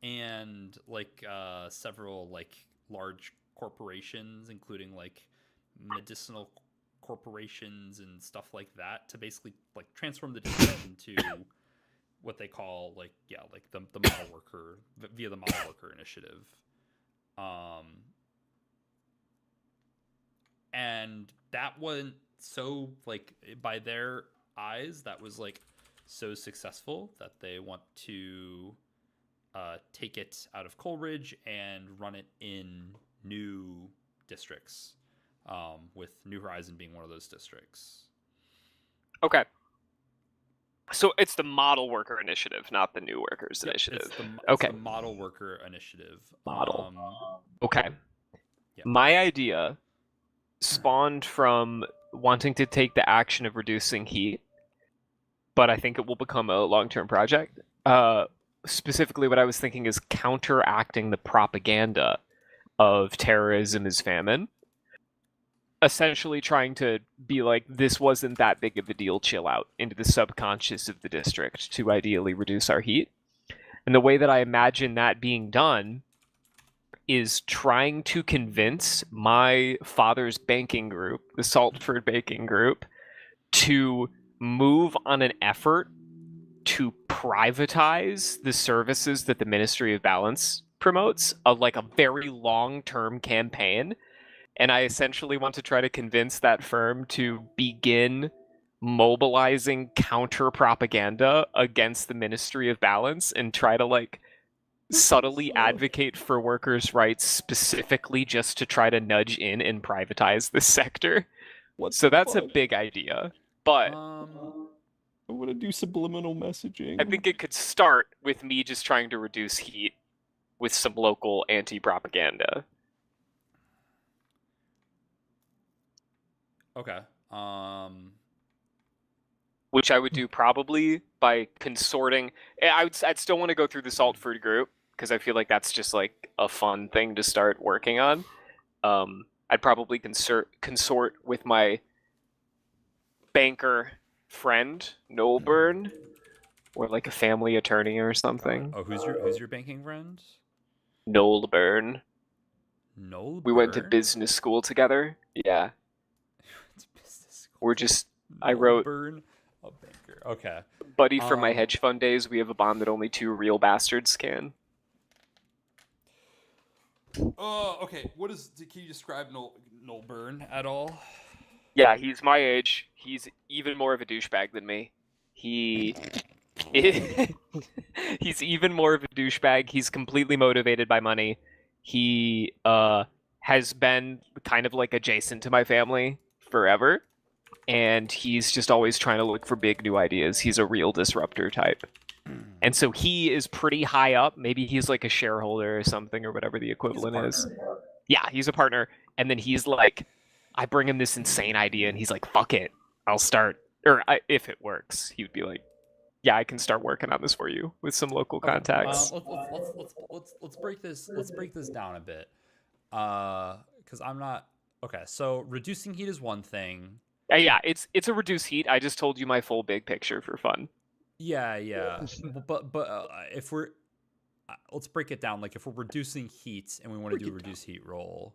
and like several like large corporations, including like medicinal corporations and stuff like that, to basically like transform the district into what they call like the model worker via the model worker initiative. And that wasn't so like by their eyes that was like so successful that they want to take it out of Coleridge and run it in new districts. with New Horizon being one of those districts. Okay. So it's the model worker initiative, not the new workers Yep, initiative. It's Okay. the model worker initiative. Model. Okay. Yeah. My idea spawned from wanting to take the action of reducing heat, but I think it will become a long-term project. Specifically, what I was thinking is counteracting the propaganda of terrorism is famine. Essentially trying to be like, this wasn't that big of a deal, chill out, into the subconscious of the district to ideally reduce our heat. And the way that I imagine that being done is trying to convince my father's banking group, the Saltford Banking Group, to move on an effort to privatize the services that the Ministry of Balance promotes, of like a very long-term campaign. And I essentially want to try to convince that firm to begin mobilizing counter propaganda against the Ministry of Balance and try to like subtly advocate for workers' rights specifically just to try to nudge in and privatize this sector. So that's a big idea. But I want to do subliminal messaging. I think it could start with me just trying to reduce heat with some local anti-propaganda. Okay. Which I would do probably by consorting. I'd still want to go through the Saltford group because I feel like that's just like a fun thing to start working on. I'd probably consort with my banker friend Noel Byrne, or like a family attorney or something. Oh, who's your banking friend? Noel Byrne. Noel. We went to business school together. Yeah. It's business school. We're just. I Noel wrote. Byrne, a banker. Okay. Buddy from my hedge fund days. We have a bond that only two real bastards can. Oh, okay. Can you describe Noel Byrne at all? Yeah, he's my age. He's even more of a douchebag than me. He's even more of a douchebag. He's completely motivated by money. He has been kind of like adjacent to my family forever, and he's just always trying to look for big new ideas. He's a real disruptor type. And so he is pretty high up. Maybe he's like a shareholder or something, or whatever the equivalent is. Yeah, he's a partner. And then he's like, I bring him this insane idea, and he's like, fuck it, I'll start. Or if it works, he would be like, yeah, I can start working on this for you with some local contacts. Let's break this down a bit. Because I'm not okay. So reducing heat is one thing. Yeah, it's a reduced heat. I just told you my full big picture for fun. Yeah. but if we're let's break it down. Like if we're reducing heat and we want to do a reduced heat roll,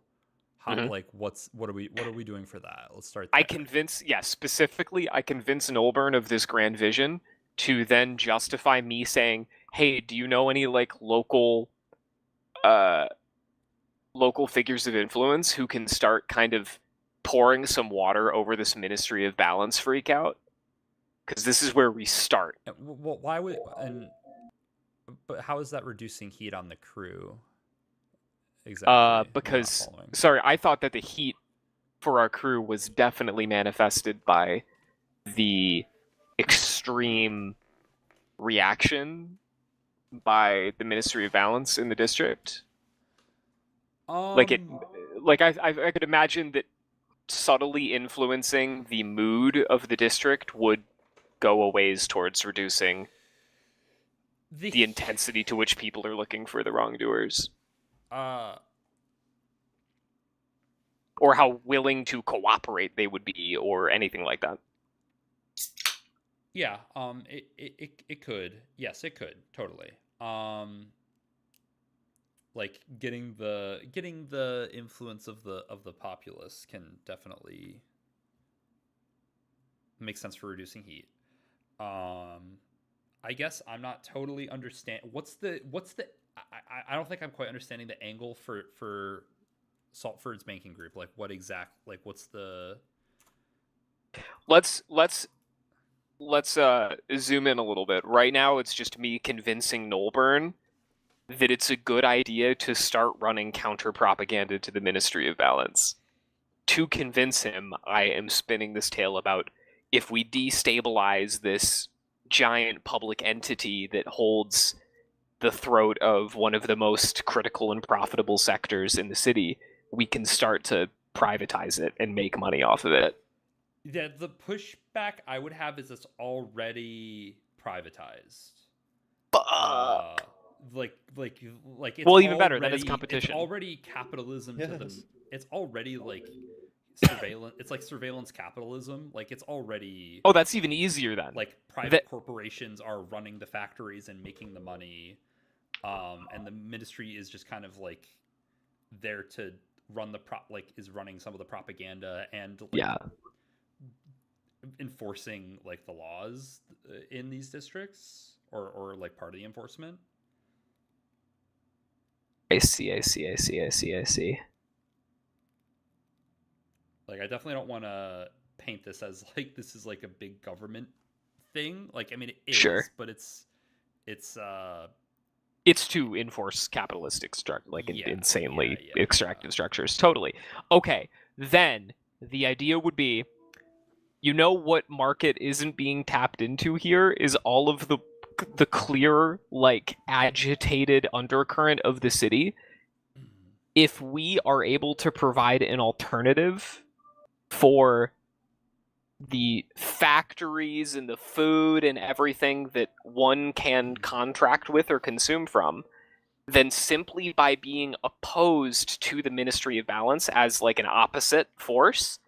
how like what are we doing for that? Let's start there. Specifically I convince Nolburn of this grand vision to then justify me saying, hey, do you know any like local figures of influence who can start kind of pouring some water over this Ministry of Balance freak out? Because this is where we start. Well, but how is that reducing heat on the crew? Exactly. Because sorry, I thought that the heat for our crew was definitely manifested by the extreme reaction by the Ministry of Balance in the district. I could imagine that subtly influencing the mood of the district would go a ways towards reducing the intensity to which people are looking for the wrongdoers. Or how willing to cooperate they would be, or anything like that. Yeah, it could. Yes, it could. Totally. Like getting the influence of the populace can definitely make sense for reducing heat. I guess I'm not totally understand what's the I don't think I'm quite understanding the angle for Saltford's banking group. Like what's the Let's zoom in a little bit. Right now it's just me convincing Nolburn that it's a good idea to start running counter propaganda to the Ministry of Balance. to convince him, I am spinning this tale about if we destabilize this giant public entity that holds the throat of one of the most critical and profitable sectors in the city, we can start to privatize it and make money off of it. Yeah, the pushback I would have is it's already privatized. Like it's well, even better. Then it's already- competition. It's already capitalism to them. Yes. It's already like surveillance. It's like surveillance capitalism. Like it's already Oh, that's even easier then. like private corporations are running the factories and making the money, and the ministry is just kind of like there to run the is running some of the propaganda and like, yeah. enforcing like the laws in these districts or like part of the enforcement. I see. Like I definitely don't want to paint this as like this is like a big government thing. Like I mean it is, Sure. but it's It's to enforce capitalistic Yeah, insanely yeah. extractive structures. Totally. Okay, then the idea would be, you know what market isn't being tapped into here is all of the clear, like, agitated undercurrent of the city. If we are able to provide an alternative for the factories and the food and everything that one can contract with or consume from, then simply by being opposed to the Ministry of Balance as like an opposite force,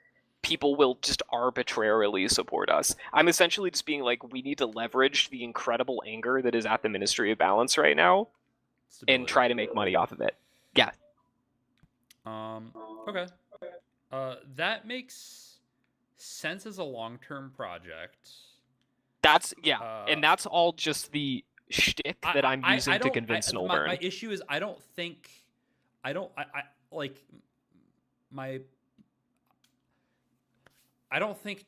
people will just arbitrarily support us. I'm essentially just being like, we need to leverage the incredible anger that is at the Ministry of Balance right now Stability. and try to make money off of it. Yeah. Okay. That makes sense as a long-term project. That's and that's all just the shtick that I'm using I to convince Nolburn. My issue is I don't like my I don't think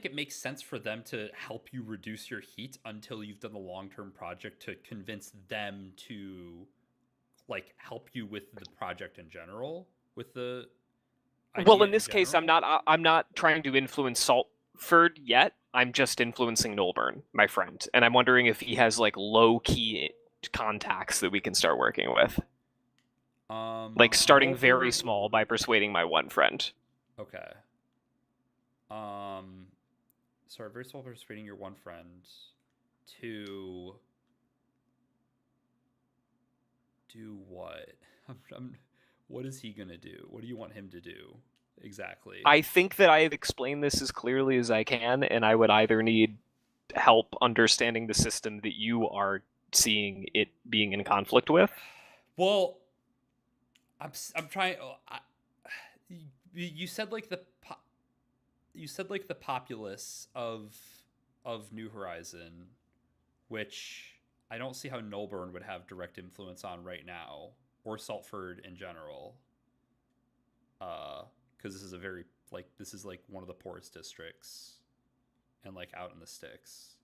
it makes sense for them to help you reduce your heat until you've done the long-term project to convince them to like help you with the project in general, with the well, in this case, I'm not trying to influence Saltford yet. I'm just influencing Nolburn, my friend, and I'm wondering if he has like low-key contacts that we can start working with. Like starting very small by persuading my one friend. Okay. Sorry, very small persuading your one friend to do what? What is he gonna do? What do you want him to do exactly? I think that I have explained this as clearly as I can, and I would either need help understanding the system that you are seeing it being in conflict with. Well, I'm trying. You said like the populace of New Horizon, which I don't see how Nolburn would have direct influence on right now, or Saltford in general. Because this is this is like one of the poorest districts, and like out in the sticks.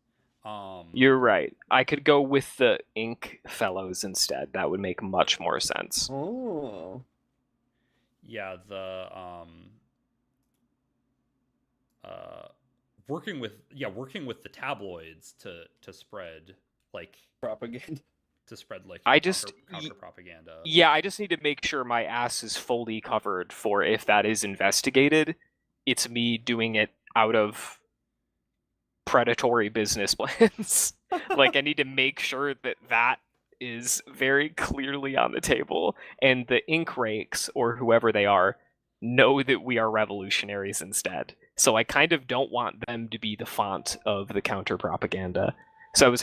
You're right. I could go with the Ink Fellows instead. That would make much more sense. Oh. Yeah, the working with the tabloids to spread like Propaganda. to spread like counter propaganda. Yeah, I just need to make sure my ass is fully covered for if that is investigated, it's me doing it out of predatory business plans. Like I need to make sure that that is very clearly on the table, and the ink rakes or whoever they are know that we are revolutionaries instead. So I kind of don't want them to be the font of the counter propaganda. So I was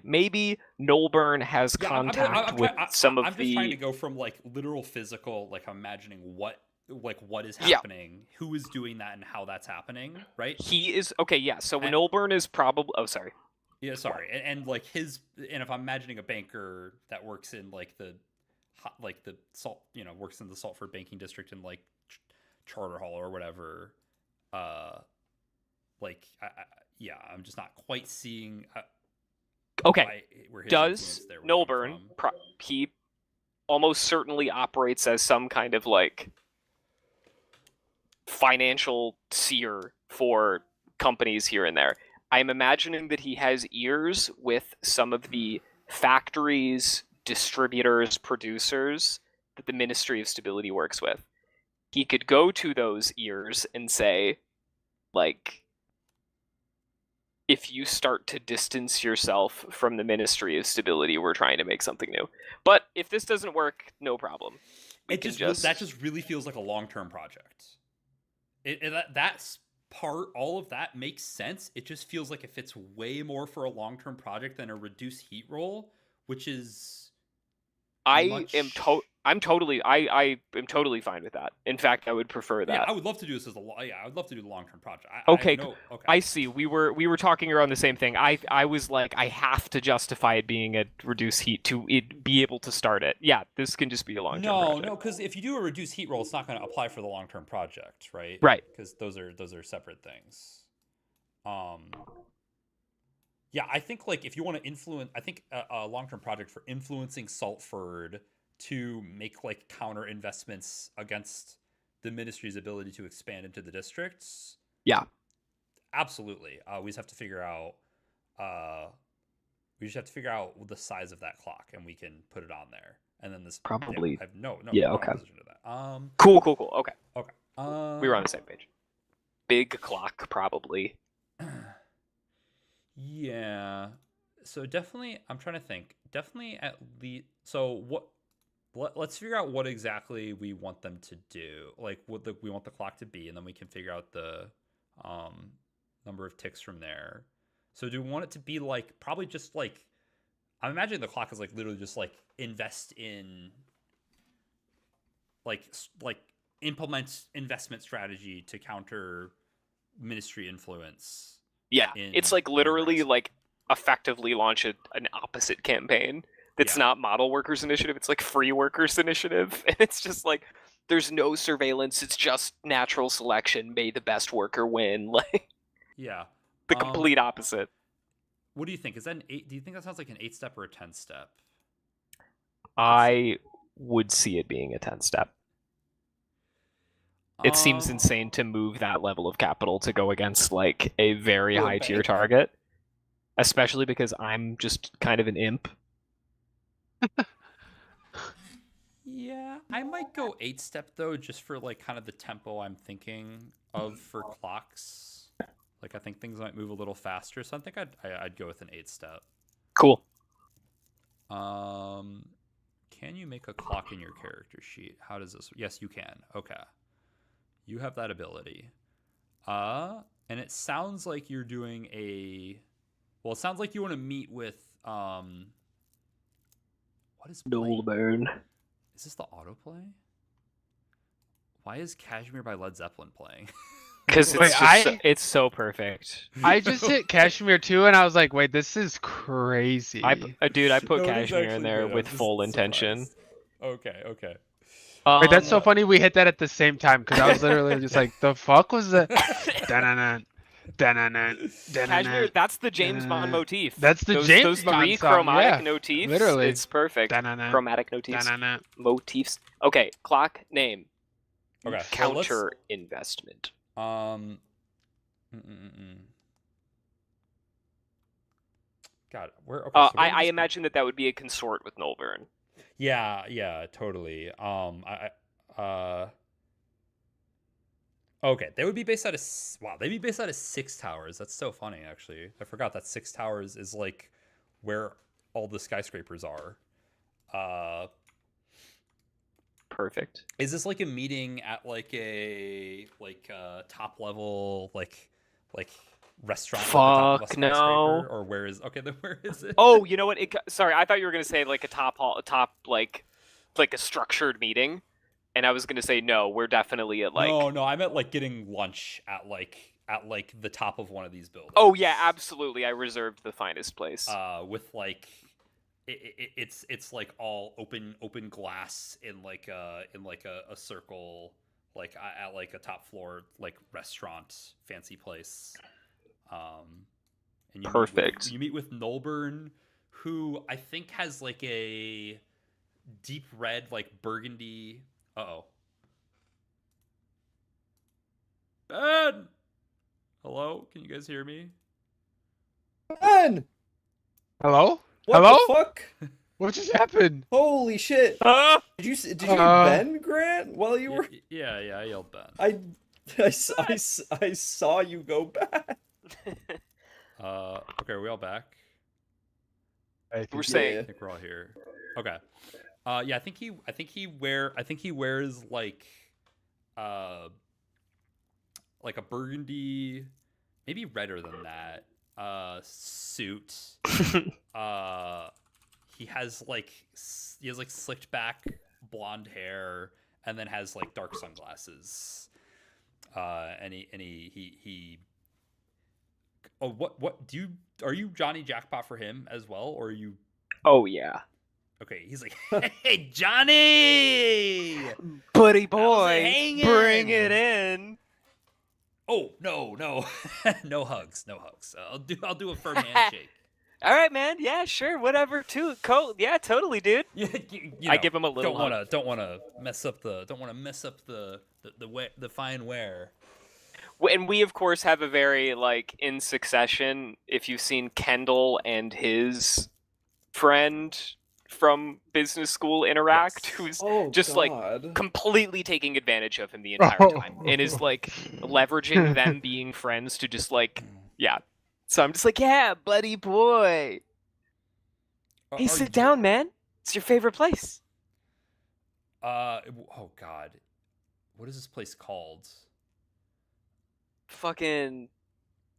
maybe Nolburn has contact with some of the... I'm just trying to go from like literal physical, like imagining what is happening, who is doing that, and how that's happening, right? He is so Nolburn is probably Yeah, sorry, and like and if I'm imagining a banker that works in like the salt, works in the Saltford banking district in like Charter Hall or whatever, I'm just not quite seeing. Does Nolburn he almost certainly operates as some kind of like financial seer for companies here and there. I'm imagining that he has ears with some of the factories, distributors, producers that the Ministry of Stability works with. He could go to those ears and say, like, if you start to distance yourself from the Ministry of Stability, we're trying to make something new. But if this doesn't work, no problem. That just really feels like a long-term project. That's part, all of that makes sense. It just feels like it fits way more for a long-term project than a reduced heat roll, which is I'm totally fine with that. In fact, I would prefer that. Yeah, I would love to do this as I would love to do the long-term project. Okay, I see. We were talking around the same thing. I was like, I have to justify it being a reduced heat to be able to start it. Yeah, this can just be a long-term project. No, because if you do a reduced heat roll, it's not going to apply for the long-term project, right? Right. Because those are separate things. Yeah, I think like if you want to influence, I think a long-term project for influencing Saltford to make like counter investments against the ministry's ability to expand into the districts. Yeah, absolutely. We just have to figure out. We just have to figure out the size of that clock, and we can put it on there. And then this probably. I have no okay. opposition to that. Cool. Okay. Okay. We were on the same page. Big clock, probably. Yeah. So definitely, I'm trying to think. Definitely at least. So what? Let's figure out what exactly we want them to do. Like what we want the clock to be, and then we can figure out the number of ticks from there. So do we want it to be like probably just like I'm imagining the clock is like literally just like invest in like implement investment strategy to counter ministry influence. Yeah, it's like literally like effectively launch an opposite campaign. It's not model workers initiative. It's like free workers initiative. And it's just like, there's no surveillance. It's just natural selection. May the best worker win. Like, yeah, the complete opposite. What do you think? Is that an 8? Do you think that sounds like an 8-step or a 10-step? I would see it being a 10-step. It seems insane to move that level of capital to go against like a very high tier target, especially because I'm just kind of an imp. Yeah, I might go 8-step though, just for like kind of the tempo I'm thinking of for clocks. Like I think things might move a little faster, so I think I'd go with an 8-step. Cool. Can you make a clock in your character sheet? How does this? Yes, you can. Okay, you have that ability. And it sounds like you're doing a. Well, it sounds like you want to meet with What is Noelburn? Is this the autoplay? Why is Kashmir by Led Zeppelin playing? Because it's so perfect. I just hit Kashmir too, and I was like, wait, this is crazy. I put No, Kashmir in there with full intention. Okay. Wait, that's so funny. We hit that at the same time because I was literally just like, the fuck was that? Kashmir, that's the James Bond motif. That's the James Bond three song, chromatic yeah, motifs. literally. It's perfect. Chromatic motifs. Okay, clock name. Okay. Counter investment. God, where? Okay, so I imagine that would be a consort with Noelburn. Yeah, totally. Okay, they would be based out of they'd be based out of 6 towers. That's so funny, actually. I forgot that 6 towers is like where all the skyscrapers are. Perfect. Is this like a meeting at like a top level like restaurant? Fuck no. Or where is then where is it? Oh, you know what? Sorry, I thought you were gonna say like a top like a structured meeting. And I was gonna say no, we're definitely at like. No, I meant like getting lunch at the top of one of these buildings. Oh yeah, absolutely. I reserved the finest place. With like, it's like all open glass in like a circle, like at like a top floor like restaurant fancy place. And perfect. You meet with Noelburn, who I think has like a deep red like burgundy. Ben! Hello? Can you guys hear me? Ben! Hello? What Hello? the fuck? What just happened? Holy shit! Ah! Did you hear Uh, Ben, Grant, while you were? Yeah, I yelled Ben. I saw you go back. Okay, are we all back? I think We're Yeah. saying I think we're all here. Okay. Yeah, I think he wears like a burgundy, maybe redder than that, suit. He has like slicked back blonde hair, and then has like dark sunglasses. And he. Oh, what are you Johnny Jackpot for him as well, or are you? oh yeah, Okay, he's like, hey Johnny, buddy How's it boy, hanging? bring it in. oh no no hugs. I'll do a firm handshake. All right, man. Yeah, sure, whatever. Too cool. Yeah, totally, dude. Yeah, I give him a little Don't wanna mess up the fine wear. And we, of course, have a very like in succession. If you've seen Kendall and his friend from business school interact, Yes. who's Oh, just like God. completely taking advantage of him the entire time, and is like leveraging them being friends to just like, yeah. So I'm just like, yeah, buddy boy. Hey, sit down, man. It's your favorite place. Oh God, what is this place called? Fucking,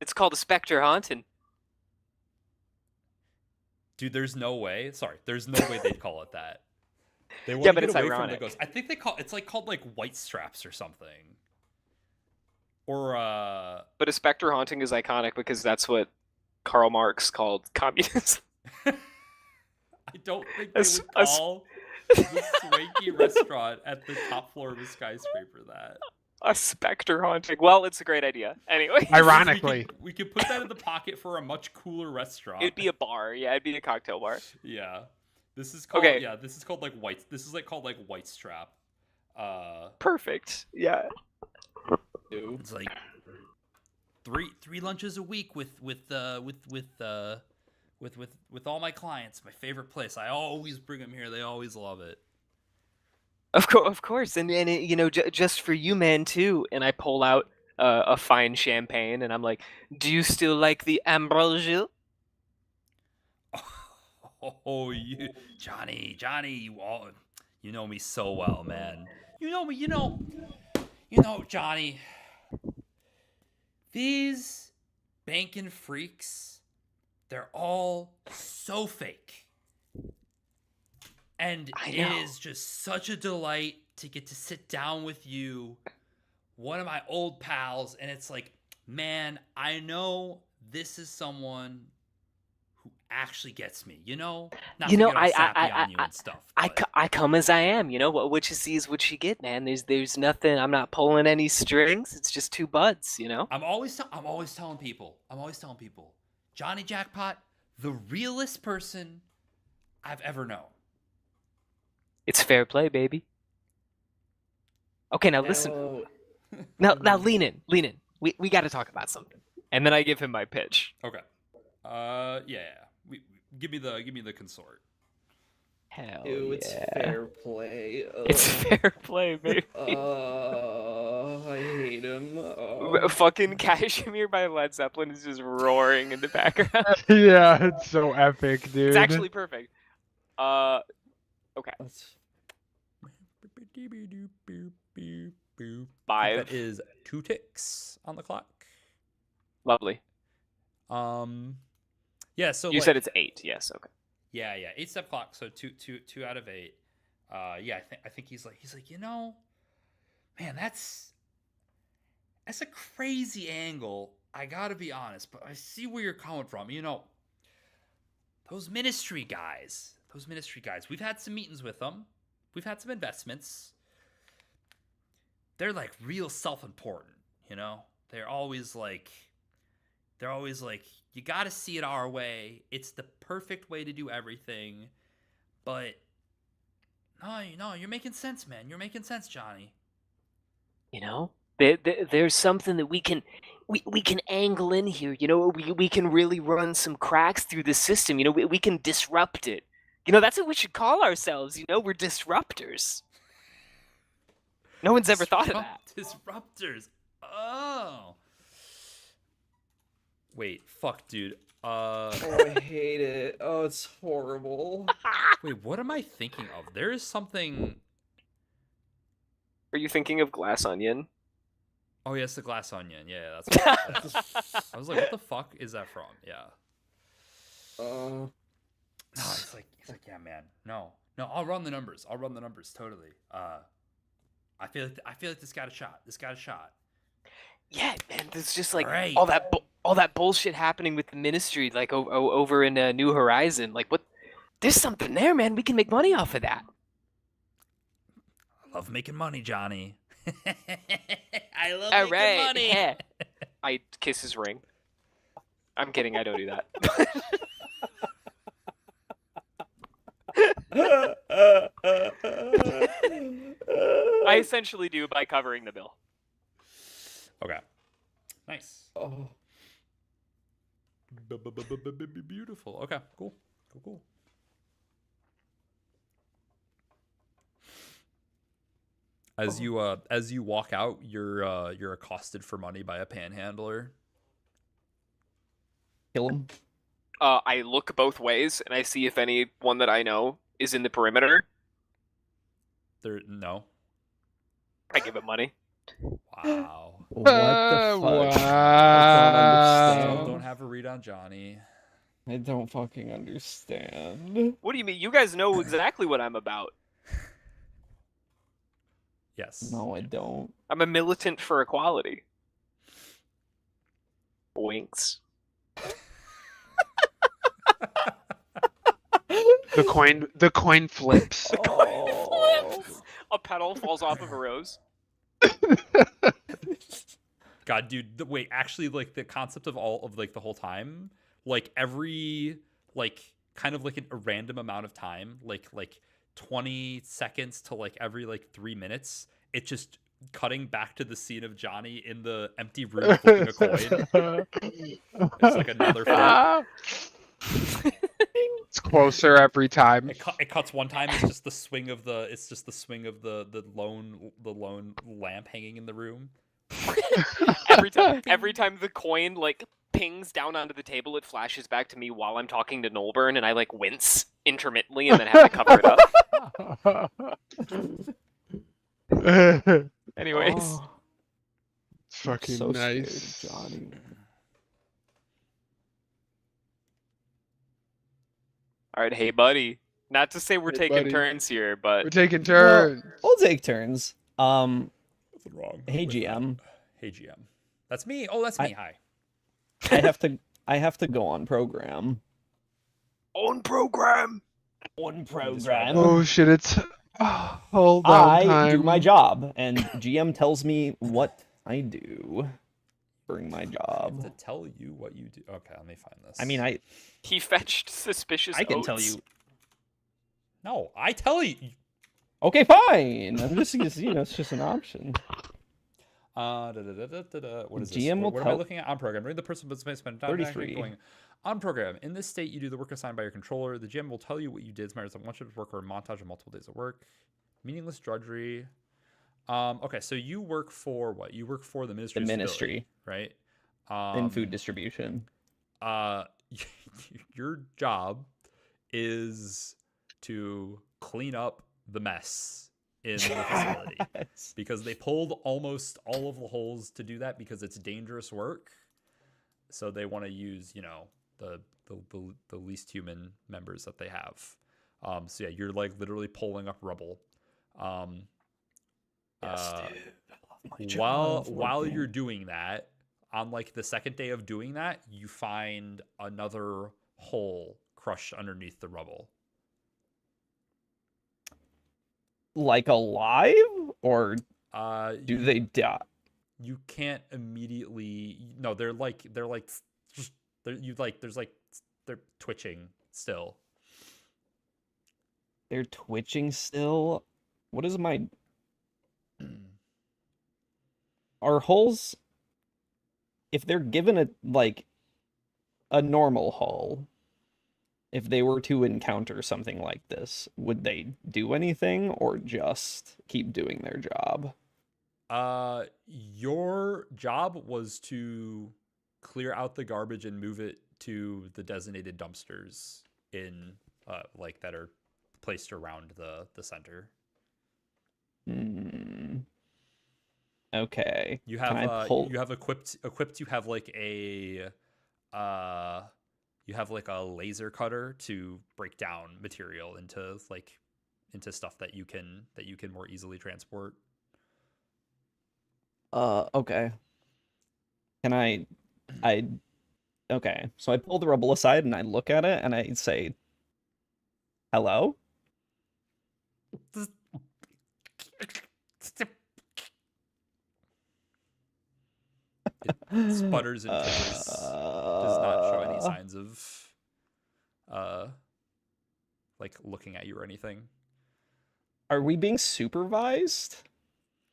it's called a Spectre Haunting. Dude, there's no way. Sorry, there's no way they'd call it that. They want Yeah, to but get it's away from the ironic. ghost. I think it's like called like White Straps or something. Or But a Spectre Haunting is iconic because that's what Karl Marx called communism. I don't think A they s- would a s- call the swanky restaurant at the top floor of a skyscraper that. A Spectre Haunting. Well, it's a great idea. Anyway, Ironically. We could put that in the pocket for a much cooler restaurant. it'd be a bar. Yeah, it'd be a cocktail bar. Yeah. This is called Okay. Yeah, this is called like White. This is like called like White Strap. Perfect. Yeah. It's like three lunches a week with all my clients. My favorite place. I always bring them here. They always love it. Of course, and it, just for you, man, too. And I pull out a fine champagne, and I'm like, "Do you still like the Ambrosial?" Oh, Johnny, you know me so well, man. You know me, you know, Johnny. These banking freaks, they're all so fake. And I it know. is just such a delight to get to sit down with you, one of my old pals, and it's like, man, I know this is someone who actually gets me, Not to get all sappy on you and stuff. but- I come as I am. What you see is what you get, man. There's nothing. I'm not pulling any strings. It's just two buds. I'm always telling people, Johnny Jackpot, the realest person I've ever known. It's fair play, baby. Okay, now listen. Now lean in. We got to talk about something. And then I give him my pitch. Okay. Yeah. Give me the consort. Hell Ew, it's yeah. fair play. It's fair play, baby. I hate him. Fucking Kashmir by Led Zeppelin is just roaring in the background. Yeah, it's so epic, dude. It's actually perfect. That's- 5. That is 2 ticks on the clock. Lovely. Yeah. So You said it's 8. Yes. Okay. Yeah. 8-step clock. So two out of 8. Yeah. I think he's like man, that's a crazy angle. I gotta be honest, but I see where you're coming from. Those ministry guys. We've had some meetings with them. We've had some investments. They're like real self-important, They're always like, you got to see it our way. It's the perfect way to do everything. But no, you're making sense, man. You're making sense, Johnny. there's something that we can angle in here. You know, we can really run some cracks through the system. You know, we can disrupt it. You know, that's what we should call ourselves. You know, we're disruptors. No one's ever thought of that. Disruptors. Oh. Wait, fuck, dude. Oh, I hate it. Oh, it's horrible. Wait, what am I thinking of? There is something. Are you thinking of Glass Onion? Oh, yes, the glass onion. Yeah, that's what it is. I was like, what the fuck is that from? Yeah. No, he's like, yeah, man. No, I'll run the numbers. Totally. I feel like this got a shot. Yeah, man. There's just like Right. all that bullshit happening with the ministry, like over in New Horizon. Like, what? There's something there, man. We can make money off of that. I love making money, Johnny. I love All making right, money. yeah. I kiss his ring. I'm kidding. I don't do that. I essentially do by covering the bill. Okay. Nice. Oh. Beautiful. Okay. Cool. As you walk out, you're accosted for money by a panhandler. Kill him. I look both ways and I see if anyone that I know is in the perimeter. No. I give him money. Wow. What the fuck? Wow. Don't have a read on Johnny. I don't fucking understand. What do you mean? You guys know exactly what I'm about. Yes. No, I don't. I'm a militant for equality. Winks. The coin flips. Oh. A petal falls off of a rose. God, dude. Wait, actually, like the concept of all of like the whole time, like every like kind of like a random amount of time, like 20 seconds to like every like 3 minutes, it just cutting back to the scene of Johnny in the empty room flipping a coin. It's like another flip. It's closer every time. It cuts one time. It's just the swing of the lone lamp hanging in the room. Every time the coin like pings down onto the table, it flashes back to me while I'm talking to Nolburn, and I like wince intermittently and then have to cover it up. Anyways, Oh, Fucking so scared of nice. Johnny. all right, hey buddy. Not to say we're Hey, taking buddy. turns here, but We're taking turns. We'll take turns. Nothing wrong. Hey with that. GM, Hey GM. That's me. Oh, that's me. Hi. I have to go on program. on program. On program. Oh shit! It's hold on I time. do my job, and GM tells me what I do during my I have job. to tell you what you do. Okay, let me find this. I mean, He fetched suspicious I can oats. tell you. No, I tell you. Okay, fine. I'm just it's just an option. What is this? GM will what am I tell- looking at? On program. Read the person but spend time 33. going on program. In this state, you do the work assigned by your controller. The GM will tell you what you did. Matters of one shift of work or a montage of multiple days of work. Meaningless drudgery. Okay, so you work for what? You work for the The ministry. of ministry Stability, right? in food distribution. Your job is to clean up the mess in the facility Yes. because they pulled almost all of the holes to do that because it's dangerous work. So they want to use, the least human members that they have. So yeah, you're like literally pulling up rubble. Yes, dude. I love my job. While you're doing that, on like the second day of doing that, you find another hole crushed underneath the rubble. Like alive, or do they die? You can't immediately. No, they're twitching still. They're twitching still. What is my? are holes, if they're given a normal hull, if they were to encounter something like this, would they do anything or just keep doing their job? Your job was to clear out the garbage and move it to the designated dumpsters in like that are placed around the center. Okay. You Can I have pull? you have equipped you have like a you have like a laser cutter to break down material into stuff that you can more easily transport. Okay. Can I okay. So I pull the rubble aside and I look at it and I say, "Hello?" It sputters and titters. Does not show any signs of like looking at you or anything. Are we being supervised?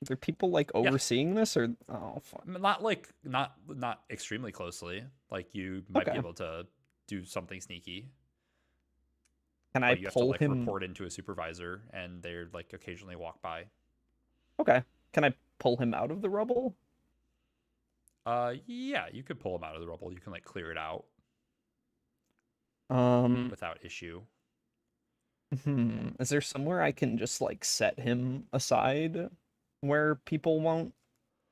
Are there people like Yeah. overseeing this or oh fuck. Not extremely closely. Like you might be Okay. able to do something sneaky. Can I But you have to pull like him? report into a supervisor and they're like occasionally walk by. Okay. Can I pull him out of the rubble? Yeah, you could pull him out of the rubble. You can like clear it out Um, without issue. Is there somewhere I can just like set him aside where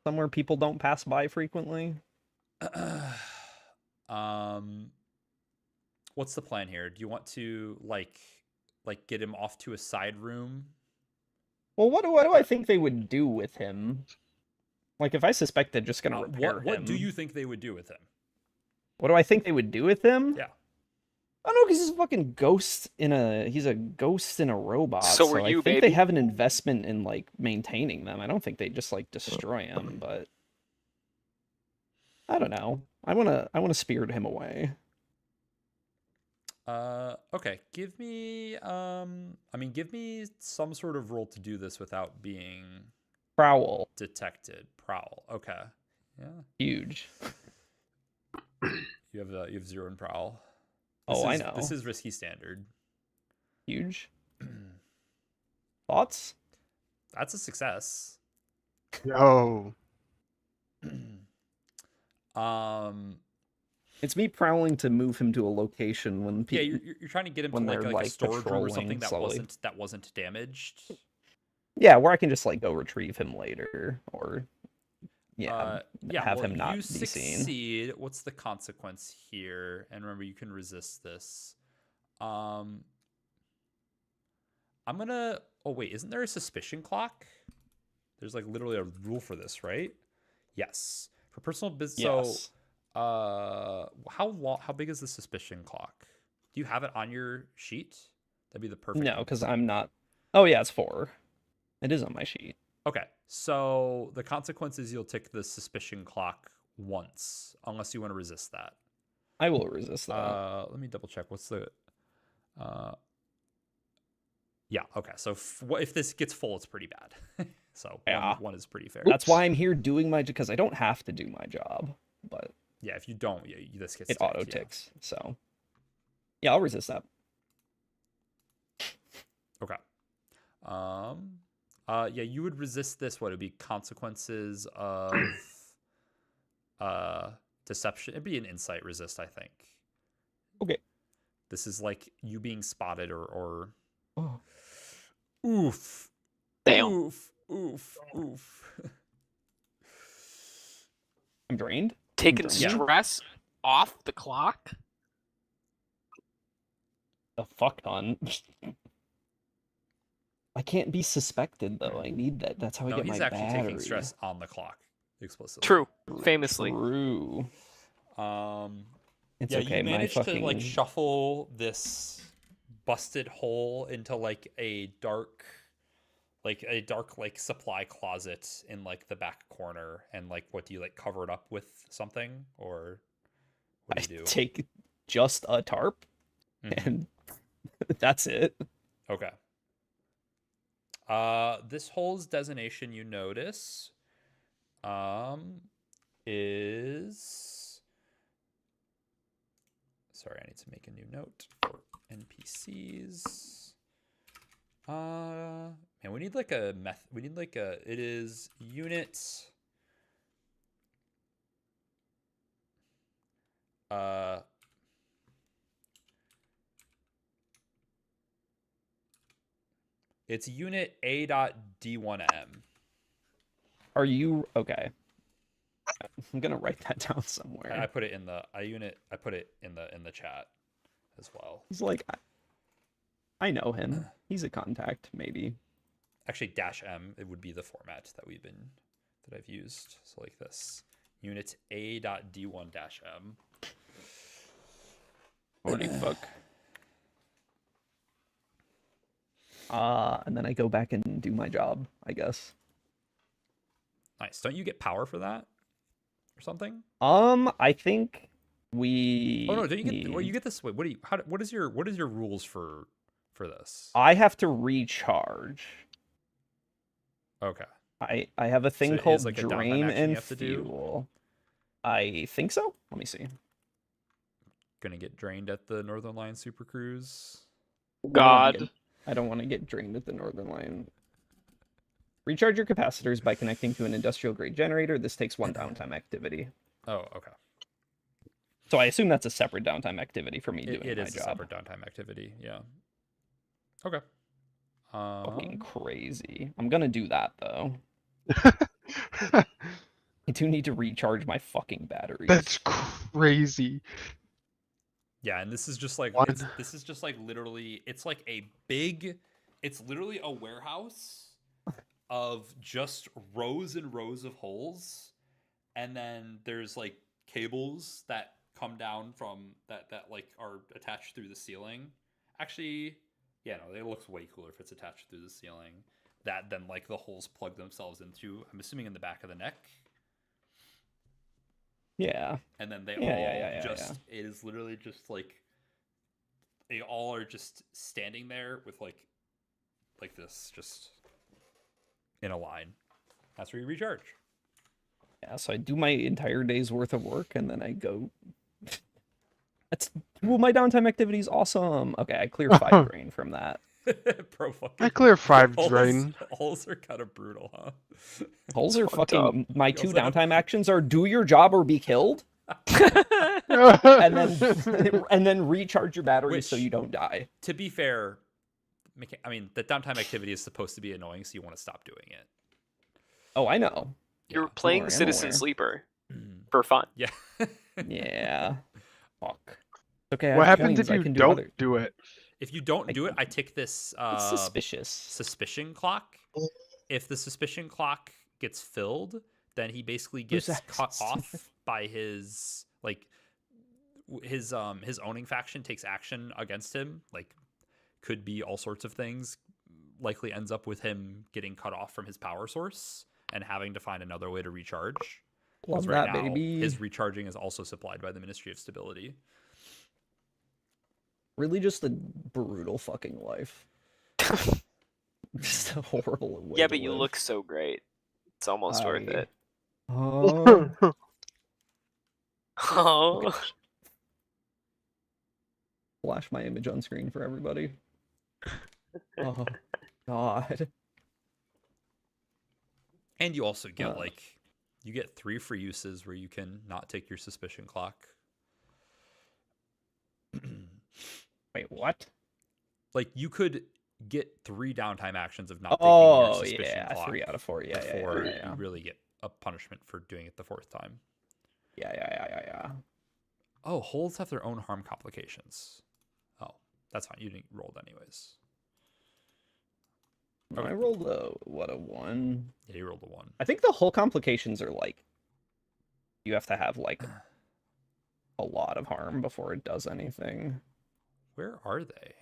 somewhere people don't pass by frequently? What's the plan here? Do you want to like get him off to a side room? Well, what do I think they would do with him? Like, if I suspect they're just gonna repair What him, do you think they would do with him? what do I think they would do with him? Yeah. I don't know, because he's a fucking ghost he's a ghost in a robot. So were I you, think they baby? have an investment in like maintaining them. I don't think they just like destroy him, but I don't know. I wanna spirit him away. Okay. Give me give me some sort of roll to do this without being Prowl. detected. Prowl. Okay. Yeah. Huge. You have 0 in prowl. I know. This is risky standard. Huge. Thoughts? That's a success. Yo. It's me prowling to move him to a location when Yeah, people. you're trying to get him to when like they're, a like, storage room or something patrolling that wasn't damaged. Yeah, where I can just like go retrieve him later, or have well, him not you be seen. succeed. What's the consequence here? And remember, you can resist this. I'm gonna. Oh wait, isn't there a suspicion clock? There's like literally a rule for this, right? Yes. For personal business. Yes. So, how big is the suspicion clock? Do you have it on your sheet? That'd be the perfect. No, because I'm not. Oh yeah, it's 4. It is on my sheet. Okay, so the consequence is you'll tick the suspicion clock once, unless you want to resist that. I will resist that. Let me double check. What's the? Yeah. Okay. So if this gets full, it's pretty bad. So Yeah. one is pretty fair. That's why I'm here doing because I don't have to do my job, but Yeah. If you don't, this gets it ticked, auto ticks. So yeah, I'll resist that. Okay. Yeah, you would resist this. What would be consequences of deception? It'd be an insight resist, I think. Okay. This is like you being spotted or Oh. oof. Damn. Oof. I'm drained. Taking Yeah. stress off the clock? A fuck ton. I can't be suspected though. I need that. That's how I No, get he's my actually battery. taking stress on the clock explicitly. True. Famously. True. It's Yeah, okay. you My managed fucking to like shuffle this busted hole into like a dark like supply closet in like the back corner. And like, what do you like, cover it up with something, or what do you do? take just a tarp, and that's it. Okay. This hole's designation, you notice, is sorry, I need to make a new note for NPCs. Man, we need like a we need like a it is unit it's unit A.D1M. Are you okay? I'm gonna write that down somewhere. I put it in the I put it in the chat as well. He's like, I know him. He's a contact, maybe. Actually, -M, it would be the format that I've used. So like this. Unit A.D1-M. Holy fuck. And then I go back and do my job, I guess. Nice. Don't you get power for that? Or something? I think we Oh no, don't you get need... well you get this way. What is your rules for this? I have to recharge. Okay. I have a thing it is called like a downtime drain action you and have to do? fuel. I think so. Let me see. Gonna get drained at the Northern Line Super Cruise. God. I don't want to get drained at the Northern Line. Recharge your capacitors by connecting to an industrial grade generator. This takes 1 downtime activity. Oh, okay. So I assume that's a separate downtime activity for me doing It my is a job. separate downtime activity, yeah. Okay. Fucking crazy. I'm gonna do that though. I do need to recharge my fucking batteries. That's crazy. Yeah, and this is just like One. this is just like literally it's like it's literally a warehouse of just rows and rows of holes, and then there's like cables that come down from that like are attached through the ceiling. Actually, yeah, no, it looks way cooler if it's attached through the ceiling. That then like the holes plug themselves into, I'm assuming, in the back of the neck. Yeah. And then they it is literally just like they all are just standing there with like this, just in a line. That's where you recharge. Yeah, so I do my entire day's worth of work and then I go. That's well, my downtime activity is awesome. Okay, I clear 5 drain from that. Bro, fucking I clear 5 holes, drain. Holes are kind of brutal, huh? Holes are fucked fucking. My You 2 also have- downtime actions are do your job or be killed, and then recharge your batteries so Which- you don't die. To be fair, I mean, the downtime activity is supposed to be annoying, so you want to stop doing it. Oh, I know. You're Yeah. playing I'm Citizen aware. Sleeper for fun. Yeah. Yeah. Fuck. Okay. I What have happens coins, if I you can don't other... do it? If you don't do it, I take this It's suspicious. suspicion clock. If the suspicion clock gets filled, then he basically gets cut access? off by his his owning faction takes action against him. Like, could be all sorts of things. Likely ends up with him getting cut off from his power source and having to find another way to recharge. Love 'Cause that, baby. his recharging is also supplied by the Ministry of Stability. Really, just a brutal fucking life. Just a horrible way Yeah, to but you live. look so great. It's almost worth it. Oh, Oh. flash my image on screen for everybody. Oh, God. And you also get Uh. you get 3 free uses where you can not take your suspicion clock. Wait, what? Like, you could get 3 downtime actions of not taking Oh, your suspicion yeah, clock 3 out of 4. Yeah, before yeah. you really get a punishment for doing it the 4th time. Yeah. Oh, holes have their own harm complications. Oh, that's fine. You didn't roll it anyways. I rolled a 1. Yeah, you rolled a 1. I think the whole complications are like you have to have like a lot of harm before it does anything. Where are they?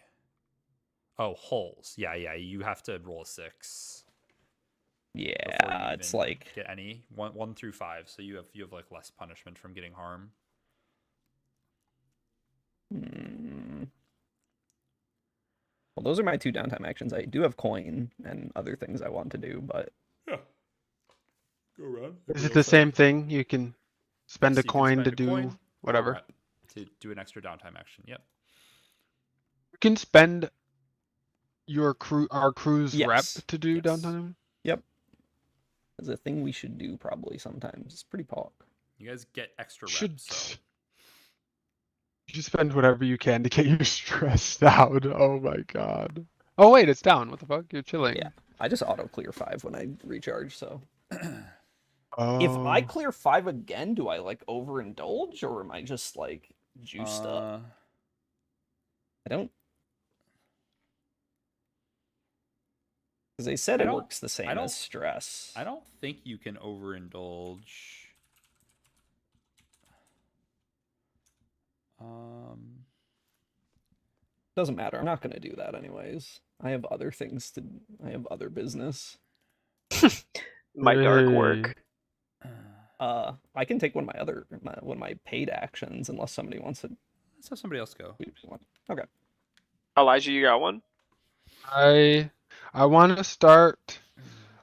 Oh, holes. Yeah. You have to roll a 6. before you Yeah, it's even like get any 1 through 5. So you have like less punishment from getting harm. Well, those are my 2 downtime actions. I do have coin and other things I want to do, but Yeah. Go around. on. Is Everybody it the else set? same thing? You can spend Yes, a you can coin spend to a do coin. whatever. Alright, to do an extra downtime action. Yep. You can spend our crew's rep Yes. to do Yes. downtime. Yep. It's a thing we should do probably sometimes. It's pretty pog. You guys get extra Should reps. So. you spend whatever you can to get you stressed out? Oh my god. Oh wait, it's down. What the fuck? You're chilling. Yeah. I just auto clear 5 when I recharge, so. Oh. If I clear 5 again, do I like overindulge or am I just like juiced up? I don't. Because they said I it don't- works the same don't- as stress. I don't think you can overindulge. Doesn't matter. I'm not going to do that anyways. I have other things to. I have other business. My dark Hey. work. I can take one of my paid actions unless somebody wants to. Let's have somebody else go. Okay. Elijah, you got one? I want to start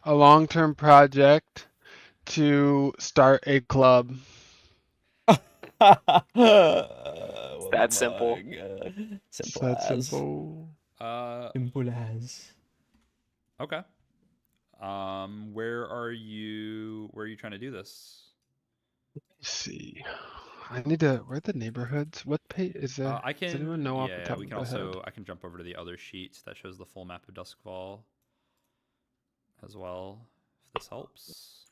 a long-term project to start a club. that simple. Simple That's as. simple. Simple as. Okay. Where are you trying to do this? Let's see. I need to. Where are the neighborhoods? What page is there? I can. Does anyone know off the Yeah, top we of can their head? also. I can jump over to the other sheet that shows the full map of Duskfall as well, if this helps.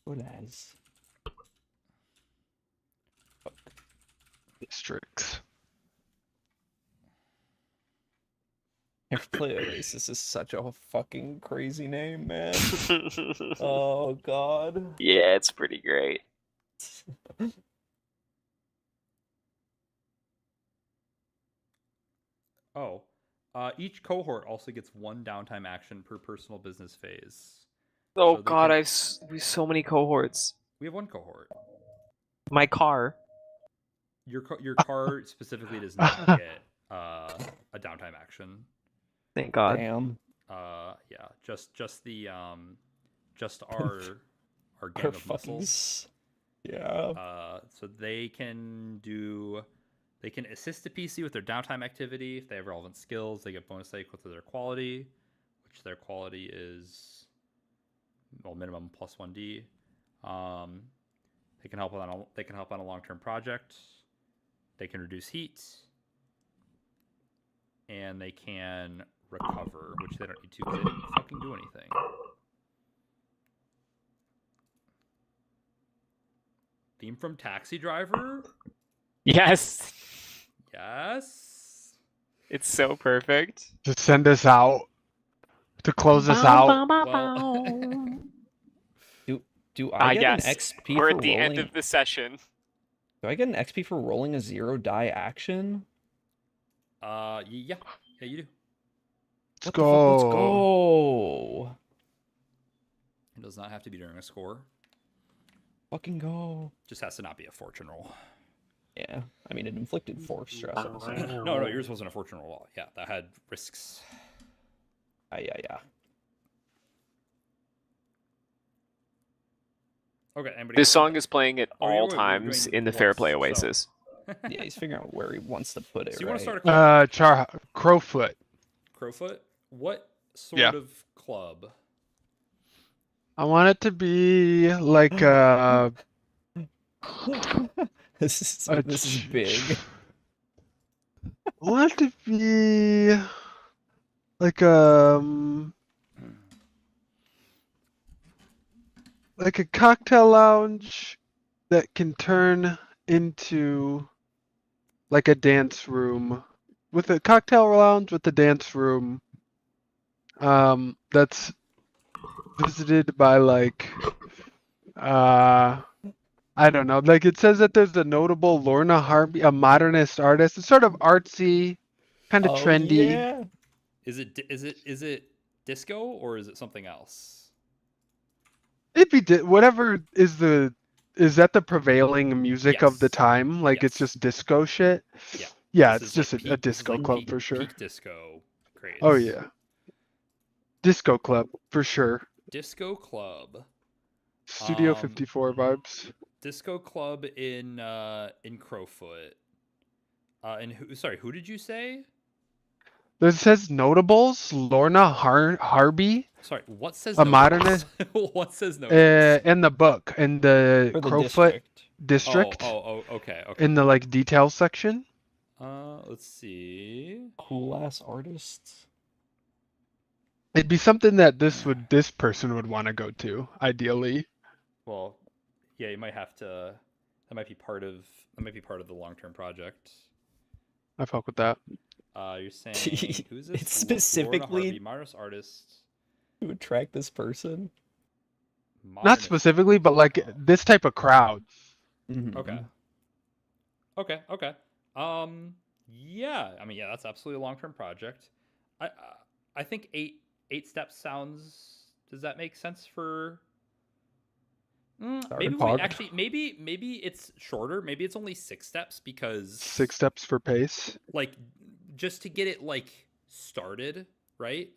Simple as. Districts. Airplay Oasis is such a fucking crazy name, man. Oh god. Yeah, it's pretty great. Oh, each cohort also gets 1 downtime action per personal business phase. Oh So they god, can- we have so many cohorts. We have 1 cohort. My car. Your car specifically does not get a downtime action. Thank god. Damn. Yeah, just just our gang Our of muscles. Yeah. So they can assist the PC with their downtime activity. If they have relevant skills, they get bonus equal to their quality, which their quality is minimum plus 1d. They can help on a long-term project. They can reduce heat, and they can recover, which they don't need to because they didn't fucking do anything. Theme from Taxi Driver? Yes. Yes. It's so perfect. To send us out. To close us out. Well, Do I get yes. an XP We're for at the rolling? end of the session. Do I get an XP for rolling a 0 die action? yeah, you do. Let's What go. the fuck? Let's go. It does not have to be during a score. Fucking go. Just has to not be a fortune roll. Yeah. I mean, it inflicted 4 stress. No, yours wasn't a fortune roll. Yeah, that had risks. Yeah. Okay, anybody This else? song is playing at Oh, all we're times doing in the Fair looks, Play so- Oasis. Yeah, he's figuring out where he wants to put it. So you right? want to start a club? Crowfoot. Crowfoot? What sort Yeah. of club? I want it to be like a. this is a big. I want it to be like like a cocktail lounge that can turn into like a dance room with a cocktail lounge with a dance room that's visited by like I don't know, like it says that there's a notable Lorna Harvey, a modernist artist. It's sort of artsy, kind of trendy. Yeah. Is it disco or is it something else? It'd be whatever is that the prevailing music of the Yes. time? Like it's Yes. just disco shit. Yeah. Yeah, This it's is just like a this is disco like club peak- for sure. Peak disco Great. Oh yeah. Disco Club for sure. Disco Club. Studio Um, 54 vibes. Disco Club in Crowfoot. And who did you say? It says notables. Lorna Harby, Sorry, what says a notables? modernist, What says notables? in the book in the For the Crowfoot district. district Okay. in the like details section. Let's see. Cool ass artists. It'd be something that this person would want to go to, ideally. Well, yeah, you might have to. That might be part of the long-term project. I fuck with that. You're saying who's this? It's Lorna specifically- Harvey, modernist artist. To attract this person. Not modernist- specifically, but like this type of crowd. Mhm. Okay. Yeah. I mean, yeah, that's absolutely a long-term project. I think eight steps sounds. Does that make sense for? Maybe Pod. maybe it's shorter. Maybe it's only 6 steps because 6 steps for pace. like just to get it like started, right?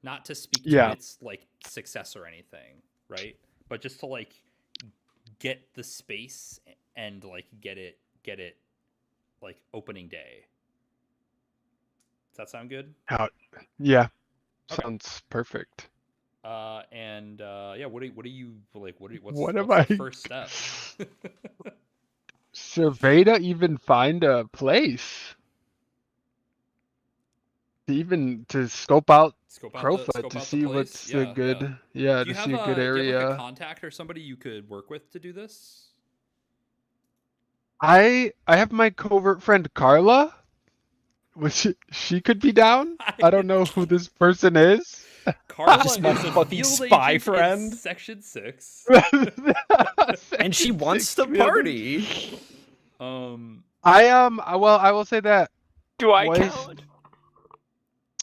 Not to speak to Yeah. its like success or anything, right? But just to like get the space and like get it like opening day. Does that sound good? Yeah. Okay. Sounds perfect. Yeah, what do you like? What's What am the I- first step? Survey to even find a place. To scope out Crowfoot to see what's the good, yeah, Do you to have see a good do you have like a area. contact or somebody you could work with to do this? I have my covert friend Carla, which she could be down. I don't know who this person is. Carla Just is my a fucking field spy agent in friend. Section 6. And she wants to Section 6 party. I will say that. Do I Voice- count?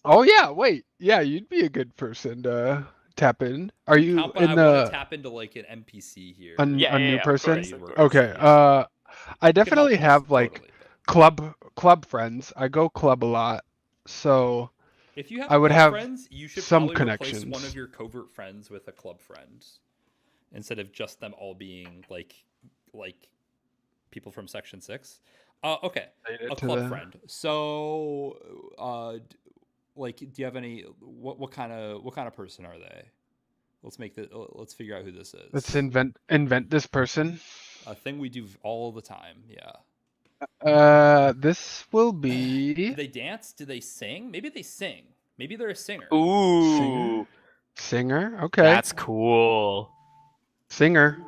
Oh yeah, wait. Yeah, you'd be a good person to tap in. Are you But I in want to the tap into like an NPC here. a Yeah, new of person? course, of course. Okay. Yeah. I You can help definitely us, have like totally, but club friends. I go club a lot. So if you have I would club have friends, you should some probably replace one connections. of your covert friends with a club friend instead of just them all being like people from Section 6. Okay. A club friend. So, like, do you have any? What kind of person are they? Let's figure out who this is. Let's invent this person. A thing we do all the time. Yeah. This will Do be they dance? Do they sing? Maybe they sing. Maybe they're a singer. Ooh, singer. Okay. that's cool. Singer.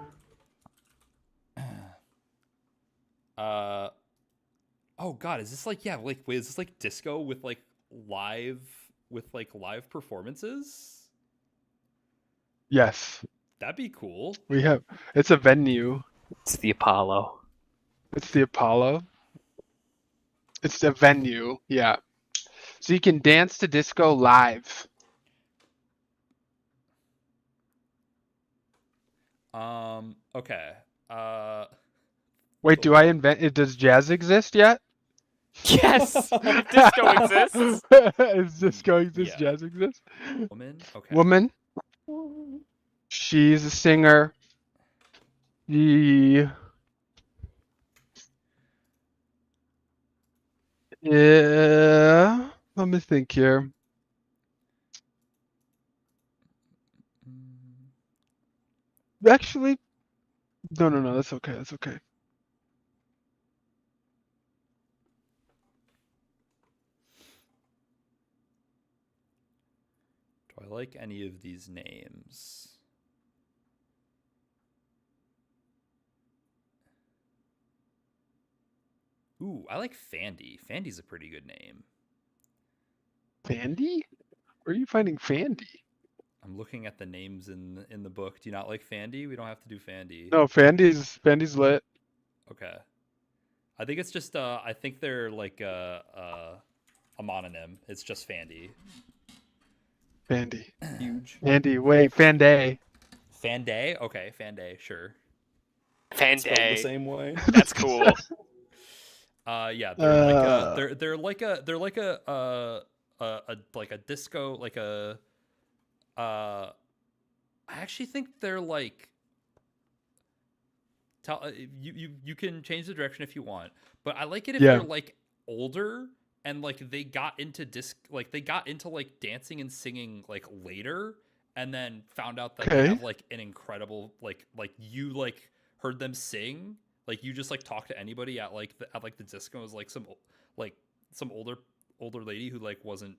Oh God, is this like wait, is this like disco with like live performances? Yes. That'd be cool. It's a venue. It's the Apollo. It's the Apollo. It's a venue. Yeah. So you can dance to disco live. Okay. Wait, do I invent it? Does jazz exist yet? Yes, if disco exists. Is disco exist? Yeah. Jazz exist? Woman. Okay. Woman. She's a singer. Yeah. Let me think here. Actually, no. That's okay. That's okay. Do I like any of these names? Ooh, I like Fandy. Fandy's a pretty good name. Fandy? Where are you finding Fandy? I'm looking at the names in the book. Do you not like Fandy? We don't have to do Fandy. No, Fandy's lit. Okay. I think it's just I think they're like a mononym. It's just Fandy. Fandy. Huge. Fandy. Wait, Fanday. Fanday? Okay, Fanday, sure. Spelled the Fanday. same way. That's cool. Yeah, they're like like a disco, like a I actually think they're like you can change the direction if you want, but I like it if Yeah. they're like older and like they got into like dancing and singing like later, and then found out that they Okay. have like an incredible like you like heard them sing, like you just like talk to anybody at like the disco, was like some older lady who like wasn't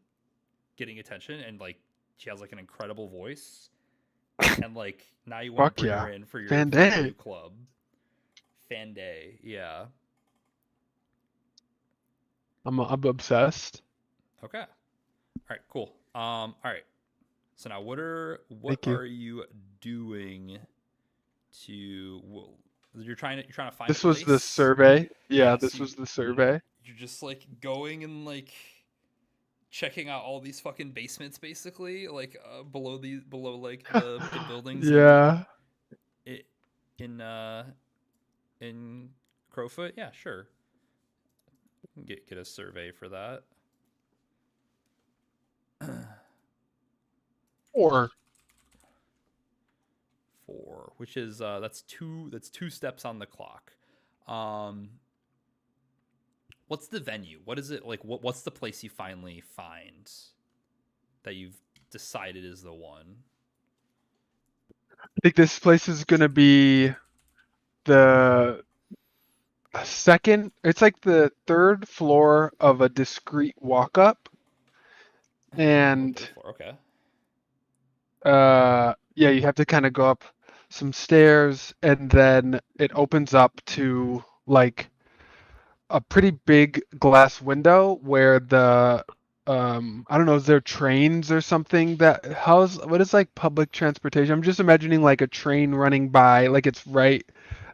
getting attention, and like she has like an incredible voice, and like now you want Fuck to bring yeah. her in for your Fan for your day. new club. Fan day, yeah. I'm obsessed. Okay. All right, cool. All right. So now what Thank you. are you doing to you're trying to find This a was the place? survey. Yeah, So this was the survey. you're just like going and like checking out all these fucking basements basically, like below like the buildings Yeah. in Crowfoot. Yeah, sure. Get a survey for that. Or 4, which is that's two steps on the clock. What's the venue? What is it like? What's the place you finally find that you've decided is the one? I think this place is gonna be the second. It's like the third floor of a discrete walk up, and Third floor. Okay. yeah, you have to kind of go up some stairs, and then it opens up to like a pretty big glass window where the I don't know, is there trains or something that what is like public transportation? I'm just imagining like a train running by, like it's right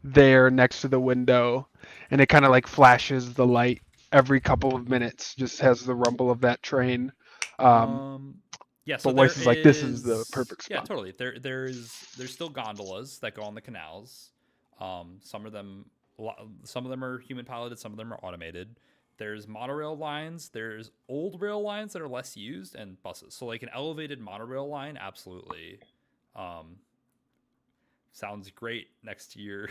there next to the window, and it kind of like flashes the light every couple of minutes, just has the rumble of that train. Yeah, so But there Weiss is like, this is the is perfect yeah, spot. totally. There's still gondolas that go on the canals. Some of them are human piloted, some of them are automated. There's monorail lines, there's old rail lines that are less used, and buses. So like an elevated monorail line, absolutely. Sounds great next to your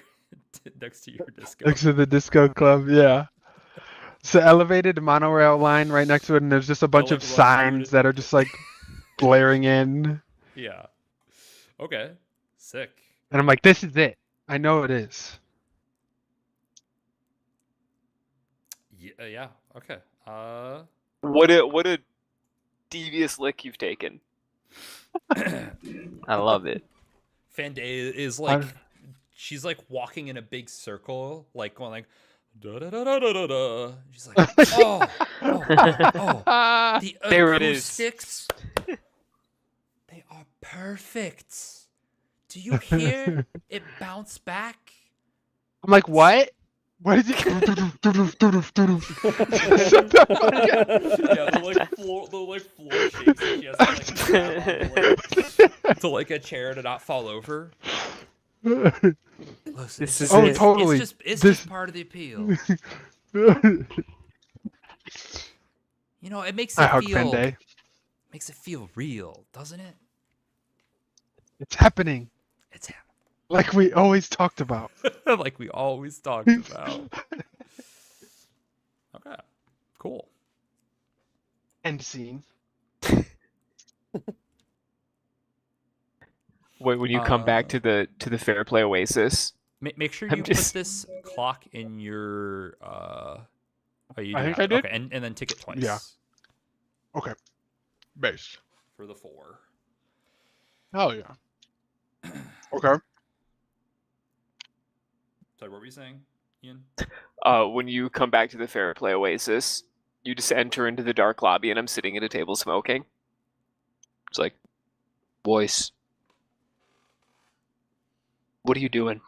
disco. Next to the disco club, yeah. It's an elevated monorail line right next to it, and there's just a bunch like, of run through signs it. that are just like blaring in. Yeah. Okay. Sick. And I'm like, this is it. I know it is. Yeah. Okay. What a devious lick you've taken. I love it. Fanday is like she's like walking in a big circle, like going like da da da da da da da. She's like, oh, the There it is. acoustics, they are perfect. Do you hear it bounce back? I'm like, what? What did you? Shut the fuck up. Yeah, the floor shakes, and she has to like grab onto like a chair to not fall over. Listen, This is Oh, it. totally. It's This- just part of the appeal. You know, it makes I it hug feel Fanday. real, doesn't it? It's happening, It's happening. like we always talked about. Like we always talked about. Okay, cool. End scene. Wait, when you come back to the Fair Play Oasis, Make sure I'm you just- put this clock in your. Oh, you I do think have I it. did. Okay, and then tick it twice. Yeah. Okay. Base. For the 4. Hell yeah. Okay. Sorry, what were you saying, Ian? when you come back to the Fair Play Oasis, you just enter into the dark lobby, and I'm sitting at a table smoking. It's like, voice, what are you doing?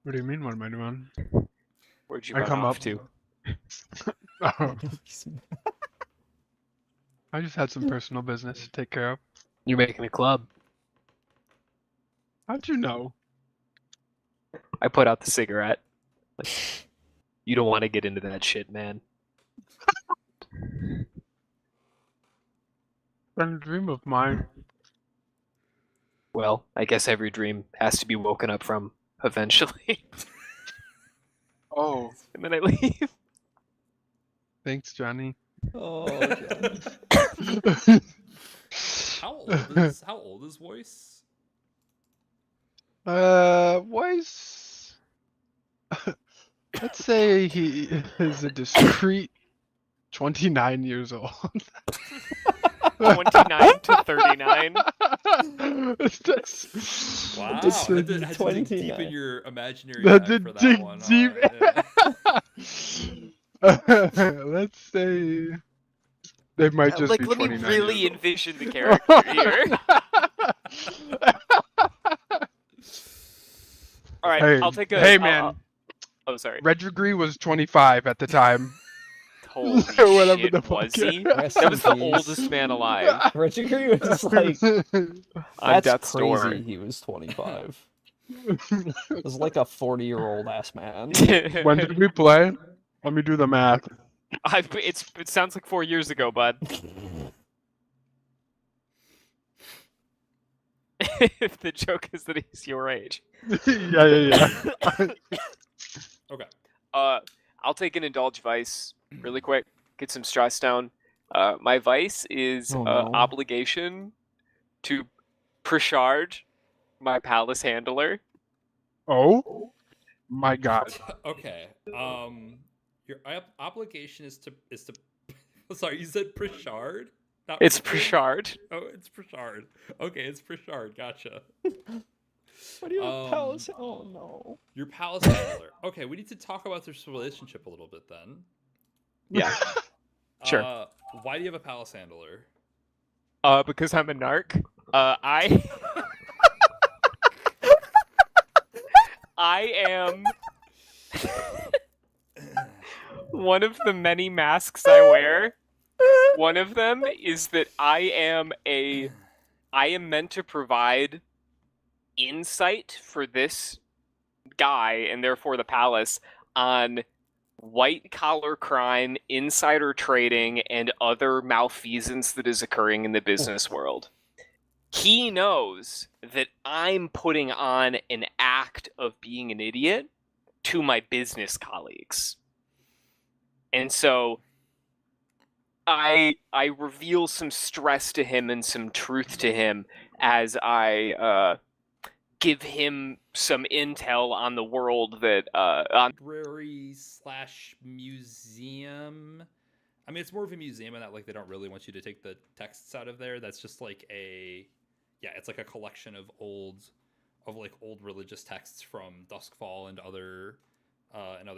What do you mean? What am I doing? Where'd you I run come off up. to? I just had some personal business to take care of. You're making a club. How'd you know? I put out the cigarette. Like, you don't want to get into that shit, man. been a dream of mine. Well, I guess every dream has to be woken up from eventually. Oh, And then I leave. thanks, Johnny. Oh, Johnny. How old is Voice? Voice. Let's say he is a discreet 29 years old. 29 to 39. That's- Wow, that's had to dig 29. deep in your imaginary Had eye to for that dig one. deep. Yeah. Let's say they might just Like, be let me 29 really years old. envision the character here. All right, Hey, I'll take a. hey, I'll- man. oh, sorry. Retrograde was 25 at the time. Holy Whatever shit, the fuck. was he? Rest That in was the peace. oldest man alive Reggie was like, on that's death's crazy. door. He was 25. It was like a 40-year-old ass man. When did we play? Let me do the math. It sounds like 4 years ago, bud. If the joke is that he's your age. Yeah. Okay. I'll take an indulge vice really quick. Get some stress down. My vice is Oh, no. obligation to Prashard, my palace handler. Oh my god. Okay. Your obligation is to. Sorry, you said Prashard? Not It's Prashard? Prashard. Oh, it's Prashard. Okay, it's Prashard. Gotcha. What do you have, Um, palace? Oh no. Your palace handler. Okay, we need to talk about this relationship a little bit then. Yeah. Sure. Why do you have a palace handler? Because I'm a narc. I I am one of the many masks I wear. One of them is that I am meant to provide insight for this guy and therefore the palace on white collar crime, insider trading, and other malfeasance that is occurring in the business world. He knows that I'm putting on an act of being an idiot to my business colleagues. And so I reveal some stress to him and some truth to him as I give him some intel on the world that on Library / museum. I mean, it's more of a museum in that like they don't really want you to take the texts out of there. That's just like it's like a collection of old religious texts from Duskfall and other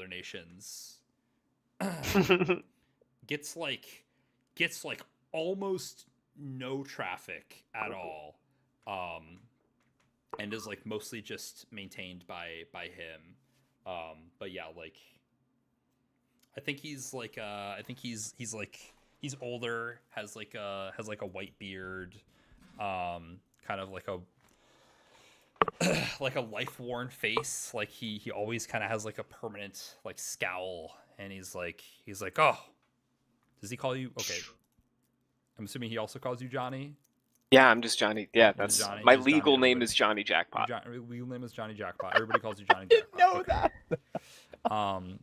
nations. Gets like almost no traffic at all. And is like mostly just maintained by him. But yeah, like I think he's like he's older, has like a white beard, kind of like a like a life-worn face. Like he always kind of has like a permanent like scowl, and he's like, oh, does he call you? Okay, I'm assuming he also calls you Johnny. Yeah, I'm just Johnny. Yeah, Just that's Johnny- my just Johnny, legal name everybody. is Johnny Jackpot. Your legal name is Johnny Jackpot. Everybody calls you Johnny Didn't Jackpot. know Okay. that.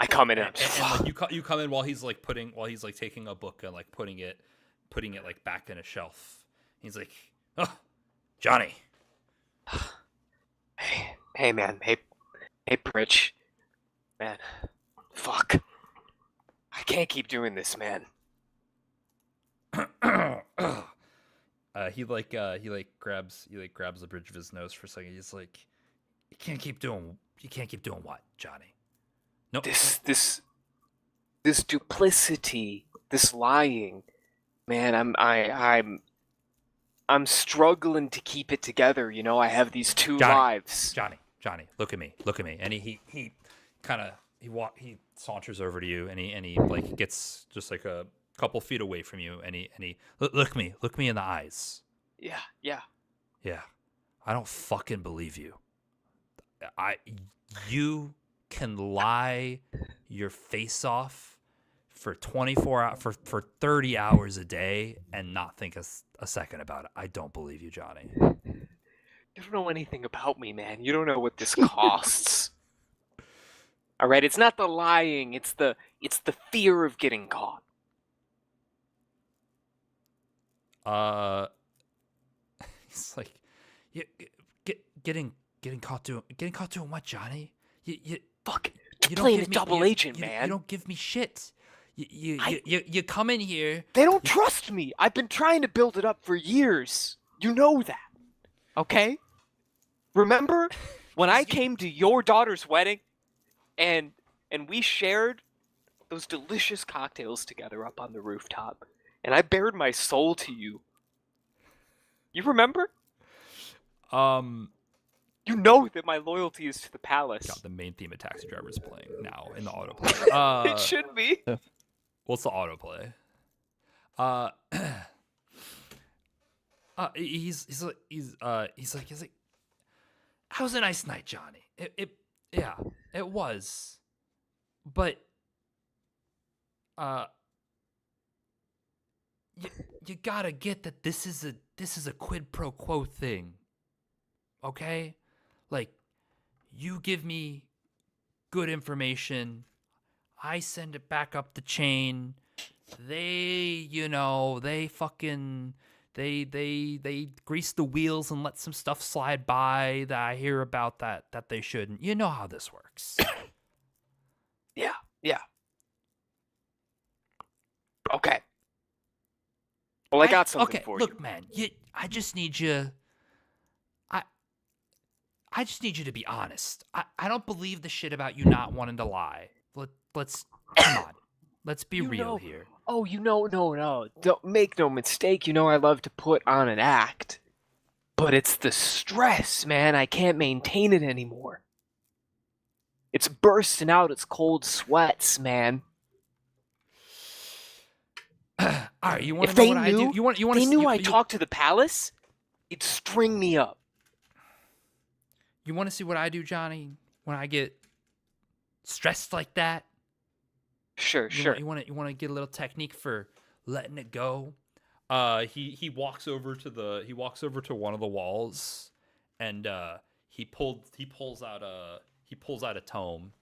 I come in And and like you come in while he's like taking a book and like putting it like back in a shelf. He's like, oh, Johnny. hey man, hey Pritch. Man. Fuck. I can't keep doing this, man. He grabs the bridge of his nose for a second. He's like, you can't keep doing what, Johnny? No, This duplicity, this lying. Man, I'm struggling to keep it together, you know. I have these two lives. Johnny, look at me, and he kind of he saunters over to you, and he like gets just like a couple feet away from you, and he look me in the eyes. Yeah. I don't fucking believe you. You can lie your face off for 24 hours, for 30 hours a day and not think a second about it. I don't believe you, Johnny. You don't know anything about me, man. You don't know what this costs. All right, it's not the lying, it's the fear of getting caught. He's like, getting caught doing what, Johnny? You Fuck, you don't playing give a me- double you- agent, you, man. You don't give me shit. You come in here. They don't trust me. I've been trying to build it up for years. You know that. Okay? Remember when I came to your daughter's wedding and we shared those delicious cocktails together up on the rooftop and I bared my soul to you. You remember? You know that my loyalty is to the palace. God, the main theme of Taxi Driver is playing now in the autoplay. It should be. What's the autoplay? He's like, that was a nice night, Johnny. Yeah, it was. But you gotta get that this is a quid pro quo thing. Okay? Like, you give me good information, I send it back up the chain. They grease the wheels and let some stuff slide by that I hear about that they shouldn't. You know how this works. Yeah. Okay. Well, I got something for look, you. man, I just need you. I just need you to be honest. I don't believe the shit about you not wanting to lie. Let's come on. Let's be real here. Oh, no. Don't make no mistake. You know I love to put on an act. But it's the stress, man. I can't maintain it anymore. It's bursting out its cold sweats, man. All right, you want If to know they what I knew, do? You want they to knew I talked to the palace, it'd string me up. You want to see what I do, Johnny? When I get stressed like that? Sure. You want to get a little technique for letting it go? He walks over to one of the walls, and he pulls out a tome.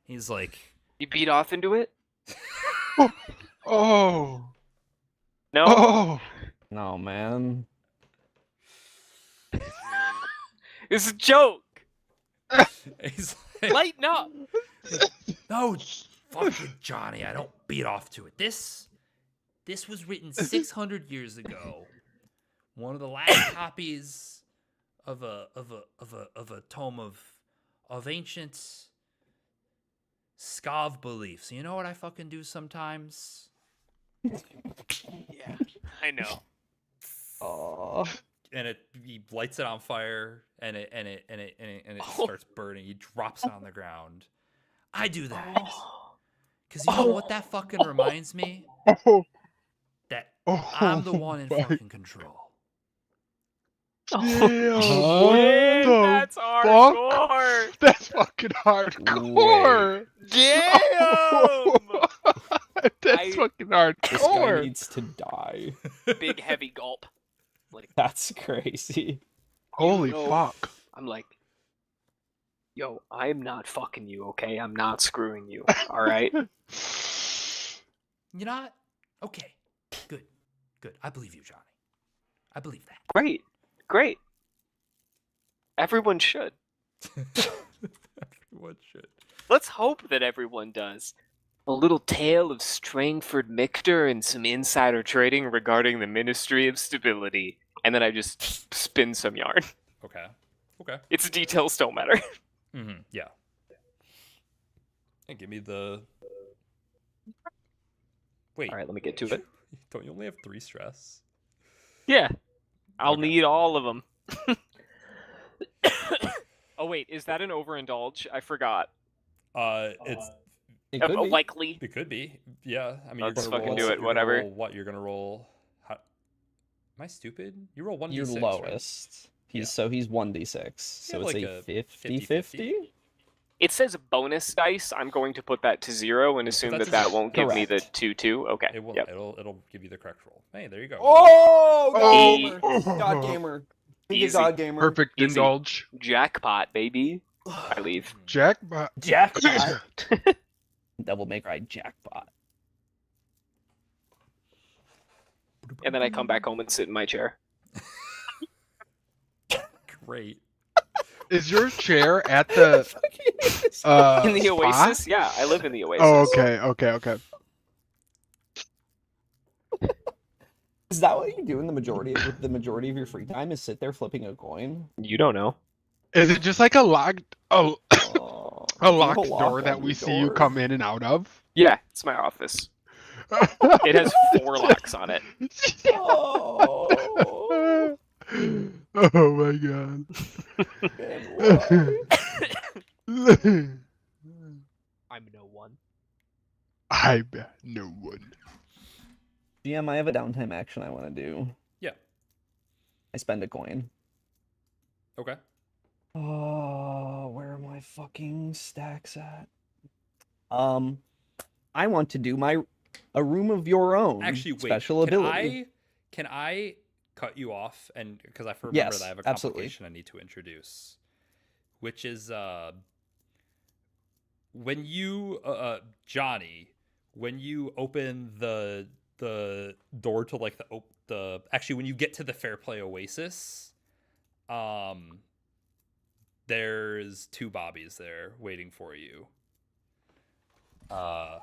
He's like, You beat off into it? Oh. No? Oh. No, man. It's a joke. he's like, Lighten up. no, fucking Johnny, I don't beat off to it. This was written 600 years ago. One of the last copies of a tome of ancient Skav beliefs. You know what I fucking do sometimes? Yeah, I know. Oh. And he lights it on fire, and it starts burning. He drops it on the ground. I do that because you know what that fucking reminds me? Oh. That Oh. I'm the one in my- fucking control. Yeah, what That's the hardcore. fuck? That's fucking hardcore. Damn. That's fucking This guy hardcore. needs to die. Big heavy gulp. Like, That's crazy. Holy know- fuck. I'm like, yo, I'm not fucking you, okay? I'm not screwing you, all right? You're not? Okay. Good. I believe you, Johnny. I believe that. Great. Everyone should. What should? Let's hope that everyone does. A little tale of Strangford Mictor and some insider trading regarding the Ministry of Stability. And then I just spin some yarn. Okay. Its details don't matter. Mm-hmm. Yeah. And give me the. Wait. All right, let me get to it. Don't you only have 3 stress? Yeah. I'll Okay. need all of them. Oh, wait, is that an overindulge? I forgot. It's It could be. Likely. it could be. Yeah. I mean, Let's you're gonna fucking roll, do it, you're whatever. Gonna roll what you're gonna roll? How... Am I stupid? You roll 1d6. You're right? lowest. He's 1d6. So Yeah, it's like a a 50-50? It says bonus dice. I'm going to put that to 0 and assume that's that a- won't give me the Correct. 2-2. Okay. It will. Yep. It'll give you the correct roll. Hey, there you go. Oh, God E- gamer. God gamer. Big Easy. God gamer. Perfect Easy. indulge. Jackpot, baby. I leave. Jackpot. Jackpot. Devil May Cry jackpot. And then I come back home and sit in my chair. Great. Is your chair at the In the spa? Oasis? Yeah, I live in the Oasis. Oh, okay. Is that what you do in the majority of your free time? Is sit there flipping a coin? You don't know. Is it just like a locked Oh, a do you have locked lock door on that your we see you door? come in and out of? Yeah, it's my office. It has 4 locks on it. Oh, Oh my god. man, why? I'm no one. I bet no one. GM, I have a downtime action I want to do. Yeah. I spend a coin. Okay. Oh, where are my fucking stacks at? I want to do a room of your own. Actually, wait. Special ability. Can I cut you off? And because I remember Yes, that I have a absolutely. complication I need to introduce, which is when you Johnny, when you open the door to like the actually when you get to the Fair Play Oasis, there's 2 Bobbies there waiting for you. Sorry,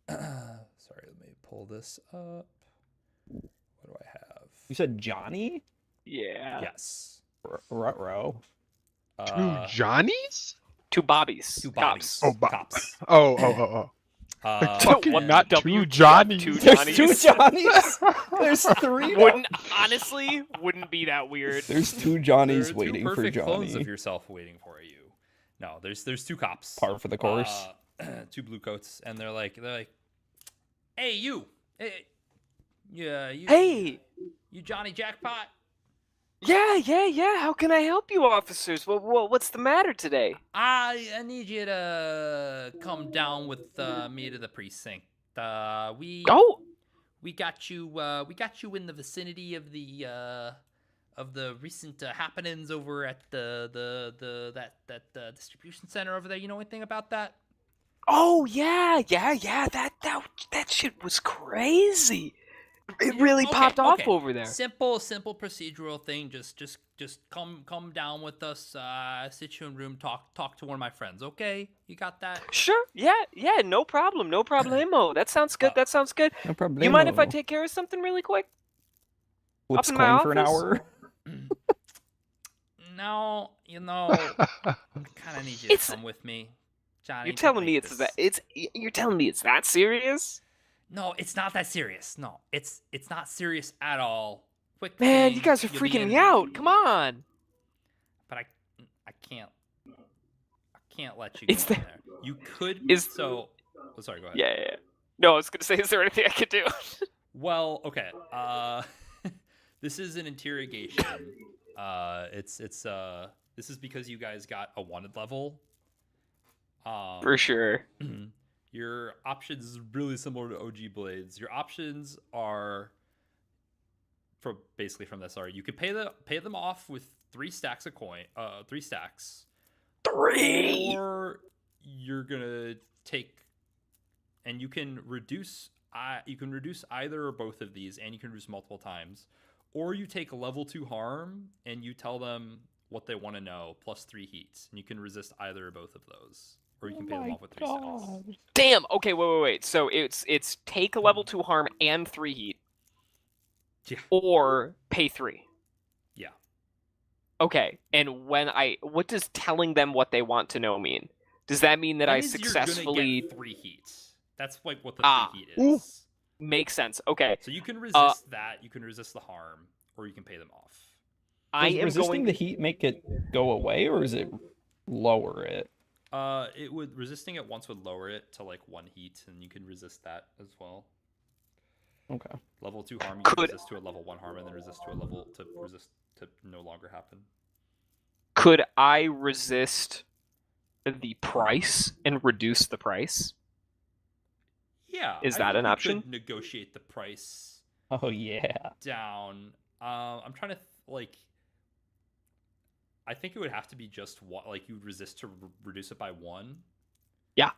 let me pull this up. What do I have? You said Johnny? Yeah. Yes. Ruh-roh. Two Johnnies? 2 Bobbies. 2 Cops. Bobbies. Oh, Cops. Oh. Fucking What, not W- two yeah, Johnnies. 2 There's Johnnies. 2 Johnnies? There's 3 now. Wouldn't be that weird. There's 2 There Johnnies are 2 waiting for perfect clones Johnny. of yourself waiting for you. No, there's 2 cops. Par for the course. 2 blue coats, and they're like, hey you, hey, yeah, you, Hey! you Johnny Jackpot. Yeah. How can I help you, officers? What's the matter today? I need you to come down with me to the precinct. We got you in the vicinity of the recent happenings over at that distribution center over there. You know anything about that? Oh yeah. That shit was crazy. It really popped off over there. Simple procedural thing. Just come down with us. Sit you in room. Talk to one of my friends. Okay, you got that? Sure. Yeah. No problem. No problemo. That sounds good. No problem. You mind if I take care of something really quick? Flips up in my coin for an office? hour? No, I kind of need you to come with me, Johnny. You're telling me you're telling me it's that serious? No, it's not that serious. No, it's not serious at all. Quick Man, thing, you guys are you'll be freaking in. me out. Come on. But I can't let you It's go the- in there. You could. Oh, sorry. Go ahead. Yeah. No, I was gonna say, is there anything I could do? Well, okay. This is an interrogation. This is because you guys got a wanted level. For sure. Your options is really similar to OG Blades. Your options are from this are you can pay them off with 3 stacks of coin, 3 stacks. 3. Or you're gonna take, and you can reduce either or both of these, and you can reduce multiple times. Or you take level 2 harm and you tell them what they want to know plus 3 heats, and you can resist either or both of those. Or you can pay them off with 3 stacks. Damn. Okay. Wait. So it's take a level 2 harm and 3 heat. Yeah. Or pay 3. Yeah. Okay. And what does telling them what they want to know mean? Does that mean that I means you're successfully gonna get 3 heats? That's like what the 3 heat Ooh. is. Makes sense? Okay. So you can resist that. You can resist the harm, or you can pay them off. I Does am resisting going the heat make it go away, or is it lower it? It would resisting it once would lower it to like 1 heat, and you can resist that as well. Okay. Level 2 harm, you can Could- resist to a level 1 harm, and then resist to no longer happen. Could I resist the price and reduce the price? Yeah, Is I that think an we option? could negotiate the price Oh yeah. down. I'm trying to like. I think it would have to be just one. Like you would resist to reduce it by one. Yeah.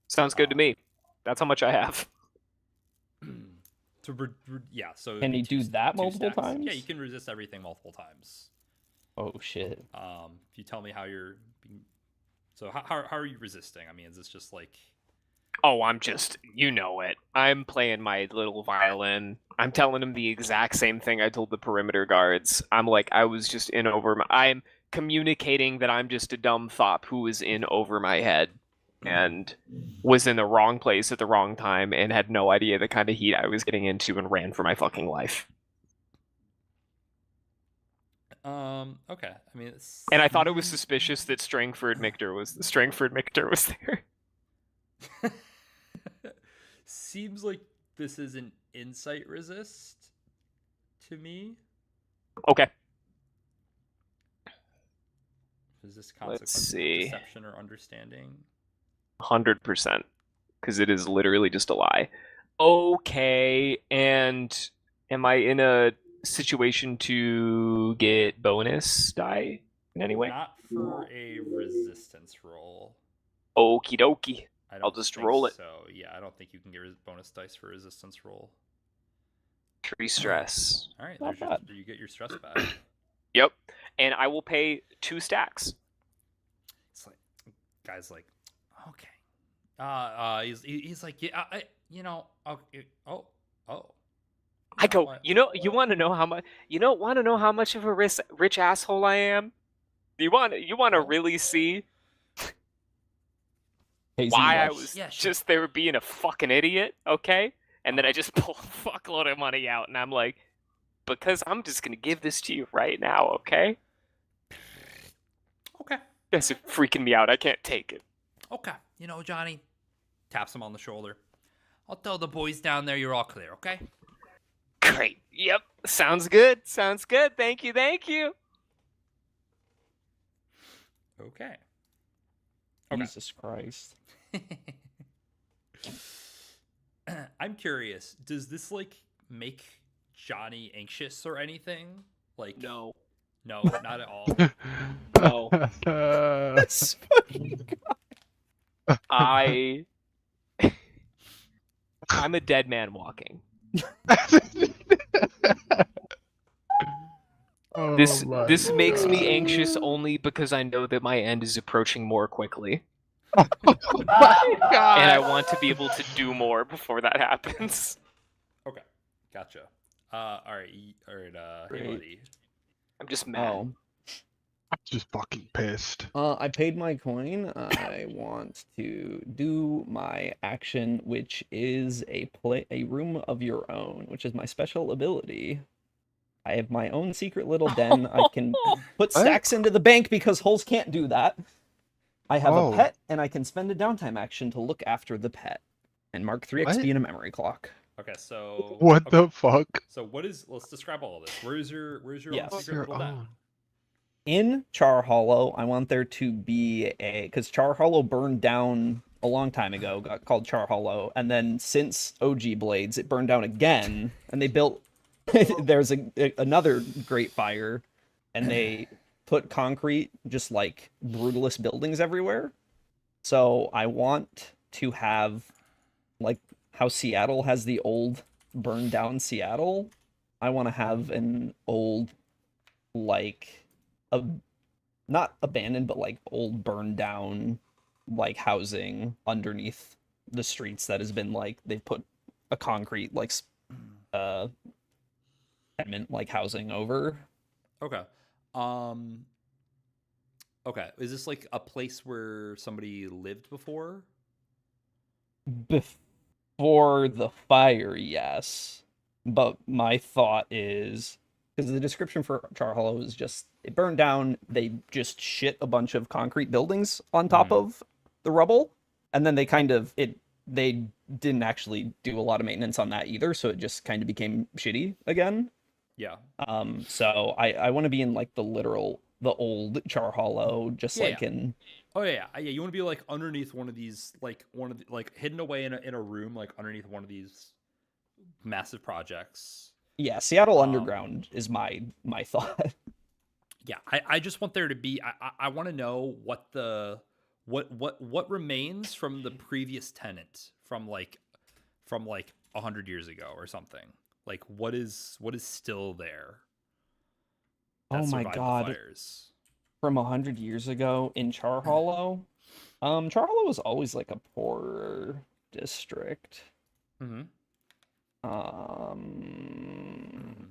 Sounds good to me. That's how much I have. Yeah, so it'd Can be you do that two multiple stacks. Yeah, times? you can resist everything multiple times. Oh shit. If you tell me how you're being... So how are you resisting? I mean, is this just like... Oh, I'm just, you know it. I'm playing my little violin. I'm telling him the exact same thing I told the perimeter guards. I'm like, I was just in over my... I'm communicating that I'm just a dumb fop who was in over my head and was in the wrong place at the wrong time and had no idea the kind of heat I was getting into and ran for my fucking life. Okay. I mean, it's... And I thought it was suspicious that Strangford Mictor was there. Seems like this is an insight resist to me. Okay. Is this Let's consequence of see. deception or understanding? 100%. Because it is literally just a lie. Okay, and am I in a situation to get bonus die in any way? Not for a resistance roll. Okie dokie. I I'll don't just think roll it. So yeah, I don't think you can get bonus dice for resistance roll. Tree stress. All right, Not there's you get your stress back. Yep. And I will pay 2 stacks. It's like, guy's like, okay. He's like, yeah, okay, oh. I go, What? you want to know how much, want to know how much of a rich asshole I am? You want to Well, really see Hazy, why I yes. was Yeah, sure. just there being a fucking idiot, okay? And then I Uh-huh. just pull a fuckload of money out and I'm like, because I'm just going to give this to you right now, okay? Okay. This is freaking me out. I can't take it. Okay. You know, Johnny taps him on the shoulder. I'll tell the boys down there you're all clear, okay? Great. Yep. Sounds good. Sounds good. Thank you. Thank you. Okay. Jesus Christ. I'm curious, does this like make Johnny anxious or anything? Like No. no, not at all. No. This fucking I'm a dead man walking. Oh This my makes me God. anxious only because I know that my end is approaching more quickly. Oh my God. And I want to be able to do more before that happens. Okay. Gotcha. All right, hey Great. buddy. I'm just mad. Oh. I'm just fucking pissed. I paid my coin. I want to do my action, which is a room of your own, which is my special ability. I have my own secret little den. I can put What? stacks into the bank because holes can't do that. I have Oh. a pet, and I can spend a downtime action to look after the pet, and mark 3 XP What? in a memory clock. Okay, so What okay, the fuck? So let's describe all of this. Where's your Yes. own secret Your little den? own. In Char Hollow, I want there to be because Char Hollow burned down a long time ago, got called Char Hollow, and then since OG Blades, it burned down again, and they built. There's another Great Fire, and they put concrete, just like brutalist buildings everywhere. So I want to have, like how Seattle has the old burned down Seattle. I want to have an old, like, not abandoned, but like old burned down, like housing underneath the streets that has been like they've put a concrete like tenement like housing over. Okay. Okay. Is this like a place where somebody lived before? Before the fire, yes. But my thought is because the description for Char Hollow is just it burned down, they just shit a bunch of concrete buildings on top Mhm. of the rubble, and then they didn't actually do a lot of maintenance on that either, so it just kind of became shitty again. Yeah. So I want to be in like the literal the old Char Hollow, just Yeah, like yeah. in Oh yeah, yeah. You want to be like underneath one of these, like hidden away in a room, like underneath one of these massive projects. yeah, Seattle Um, Underground is my thought. Yeah, I just want there to be. I want to know what the what remains from the previous tenant from like 100 years ago or something. Like what is still there that Oh my survived the god, fires? from 100 years ago in Char Hollow. Char Hollow was always like a poorer district. Mm-hmm. Um,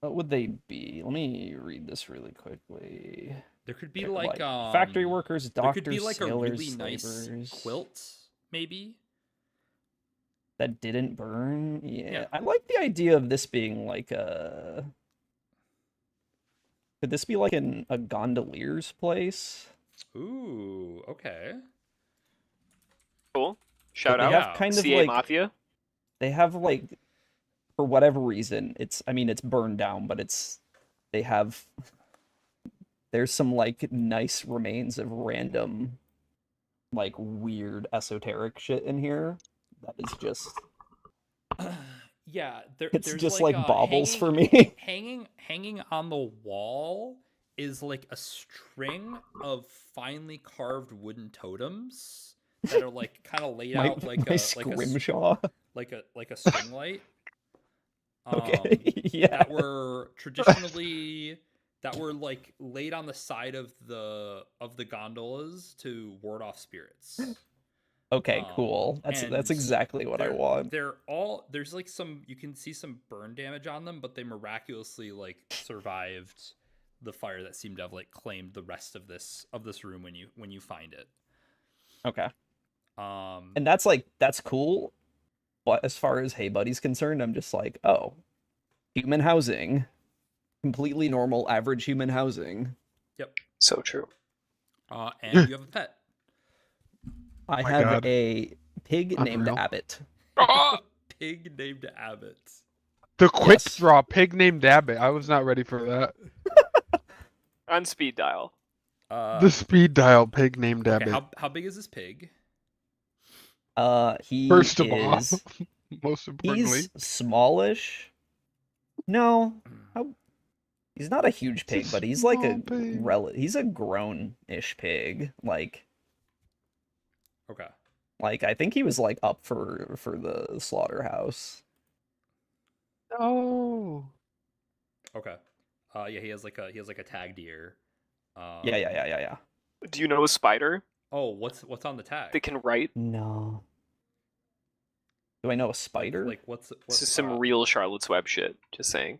what would they be? Let me read this really quickly. There could be They're like factory workers, there could be doctors, like a really sailors, nice slavers quilt, maybe. that didn't burn. Yeah. Yeah, I like the idea of this being like a. Could this be like a gondolier's place? Ooh, okay. Cool. But Shout they out. have Yeah. kind of CA like Mafia. they have like for whatever reason it's I mean it's burned down, but they have there's some like nice remains of random like weird esoteric shit in here that is just Yeah, it's there's just like like baubles hanging for me. hanging on the wall is like a string of finely carved wooden totems that are like kind of laid my out my scrimshaw. like a string light. Okay. Yeah. That were like laid on the side of the gondolas to ward off spirits. Okay, cool. That's And exactly what I want. there's like some, you can see some burn damage on them, but they miraculously like survived the fire that seemed to have like claimed the rest of this room when you find it. Okay. Um And that's cool. But as far as Hey Buddy's concerned, I'm just like, oh, human housing. Completely normal, average human housing. yep. So true. And you have a pet. I my have God. a pig named Unreal. Abbott. Pig named Abbott. The quick Yes. draw pig named Abbott. I was not ready for that. On speed dial. The speed dial pig named Okay, Abbott. how big is this pig? He First of all, is most importantly, he's smallish. No, how, he's not a huge It's a pig, but he's like a small pig. he's a grown-ish pig. Okay. Like I think he was like up for the slaughterhouse. no. Okay. Yeah, he has like a tag deer. Yeah. Do you know a spider Oh, what's on the tag? that can write? No. Do I know a spider? Like This is some real Charlotte's Web shit. Just saying.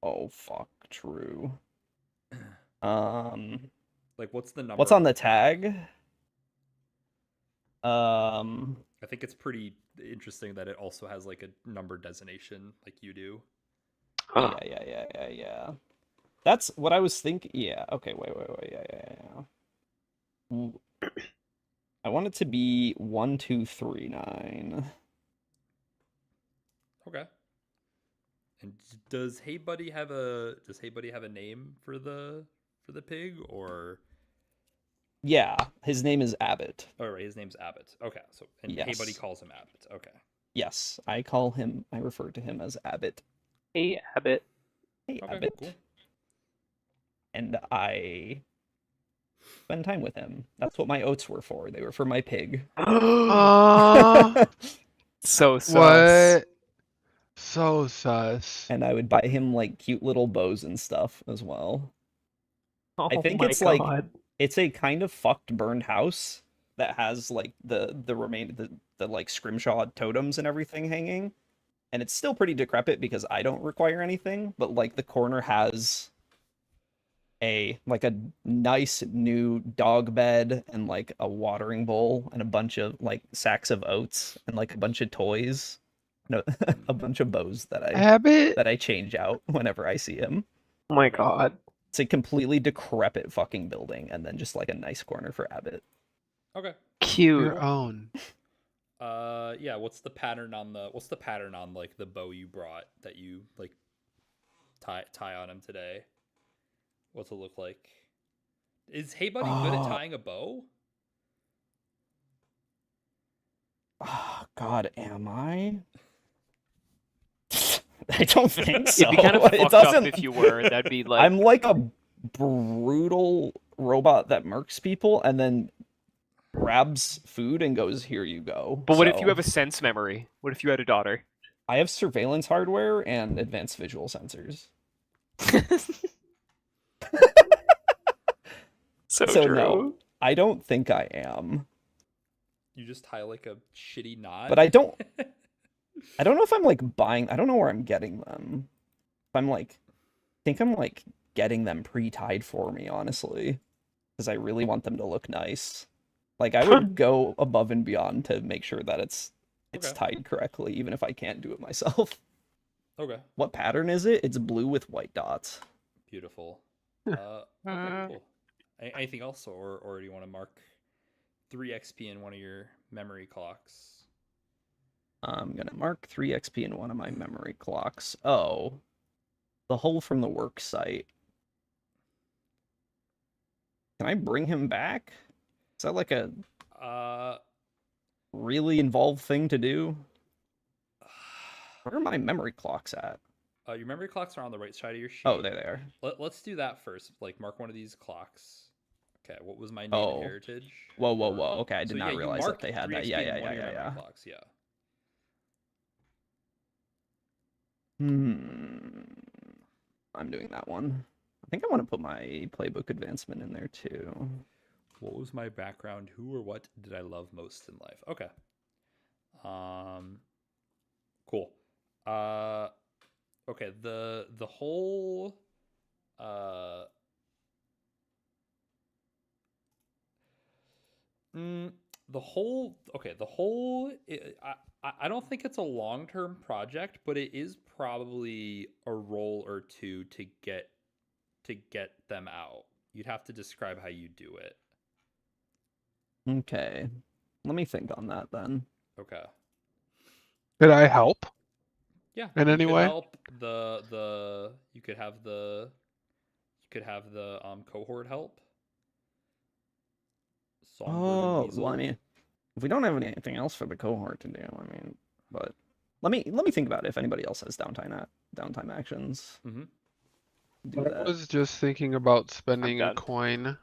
Oh fuck, true. like what's the number? What's on the tag? Um, I think it's pretty interesting that it also has like a number designation like you do. Huh. yeah. That's what I was thinking. Yeah. Okay. Wait. Yeah. Ooh. I want it to be 1239. Okay. And does Hey Buddy have a name for the pig, or Yeah, his name is Abbott. oh right, his name's Abbott. Okay, so and Hey Buddy Yes. calls him Abbott. Okay. Yes, I refer to him as Abbott. Hey, Abbott. Hey, Okay, Abbott. cool. And I spend time with him. That's what my oats were for. They were for my pig. So sus. What? So sus. And I would buy him like cute little bows and stuff as well. Oh I think my it's like God. it's a kind of fucked burned house that has like the like scrimshaw totems and everything hanging. And it's still pretty decrepit because I don't require anything, but like the corner has a nice new dog bed and like a watering bowl and a bunch of like sacks of oats and like a bunch of toys. No, a bunch of bows that Abbott? I change out whenever I see him. Oh my God. It's a completely decrepit fucking building and then just like a nice corner for Abbott. Okay. Cute. Your own. Yeah, what's the pattern on like the bow you brought that you like tie on him today? What's it look like? Is Hey Buddy good at tying a bow? Oh, God, am I? I don't think so. It'd be kind of It fucked up doesn't- if you were. That'd be like I'm like a brutal robot that murks people and then grabs food and goes, "Here you go." But what if you So, have a sense memory? What if you had a daughter? I have surveillance hardware and advanced visual sensors. So So true. no, I don't think I am. You just tie like a shitty knot. But I don't know if I'm like buying, I don't know where I'm getting them. If I'm like, I think I'm like getting them pre-tied for me, honestly. Because I really want them to look nice. Like I would go above and beyond to make sure that it's Okay. tied correctly, even if I can't do it myself. Okay. What pattern is it? It's blue with white dots. Beautiful. Okay, cool. Anything else, or do you want to mark 3 XP in one of your memory clocks? I'm gonna mark 3 XP in one of my memory clocks. Oh, the hole from the work site. Can I bring him back? Is that like a really involved thing to do? Where are my memory clocks at? Your memory clocks are on the right side of your sheet. Oh, there they are. Let's do that first. Like, mark one of these clocks. Okay, what was my name Oh. and heritage? Whoa, whoa, Or- whoa. Okay, I did So, not you realize that marked they had 3 that. XP Yeah, in yeah, one yeah, of your yeah, memory yeah. clocks, yeah. I'm doing that one. I think I want to put my playbook advancement in there too. What was my background? Who or what did I love most in life? Okay. Cool. Okay, the whole the whole I don't think it's a long-term project, but it is probably a roll or two to get them out. You'd have to describe how you do it. Okay. Let me think on that then. Okay. Could I help Yeah. in you any could way? help you could have the cohort help. Songbird and Oh, Weasel. well, I mean, if we don't have anything else for the cohort to do, I mean, but let me think about it if anybody else has downtime actions. Mhm. Do I that. was just thinking about spending a done. coin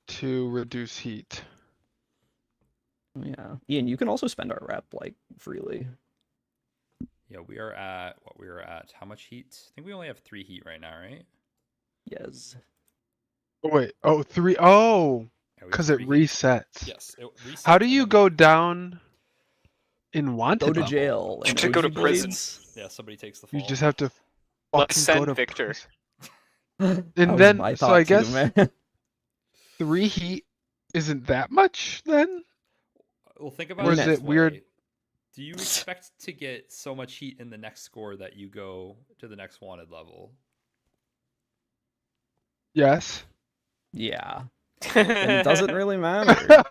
to reduce heat. Yeah. Ian, you can also spend our rep like freely. Yeah, we are at what we are at. How much heat? I think we only have 3 heat right now, right? Yes. Oh, wait. Oh, 3. Oh, Yeah, we have because it 3 heat. resets. Yes. It resets, How do and you then go down in wanted Go to level? jail and To go to OG prison. blades. Yeah, somebody takes the fall. You just have to Let's fucking go send to Victor. prison. That And was then, my so thought I too, guess man. 3 heat isn't that much then? Well, think about Or it is this it weird? way. Do you expect to get so much heat in the next score that you go to the next wanted level? Yes. Yeah. And it doesn't really matter.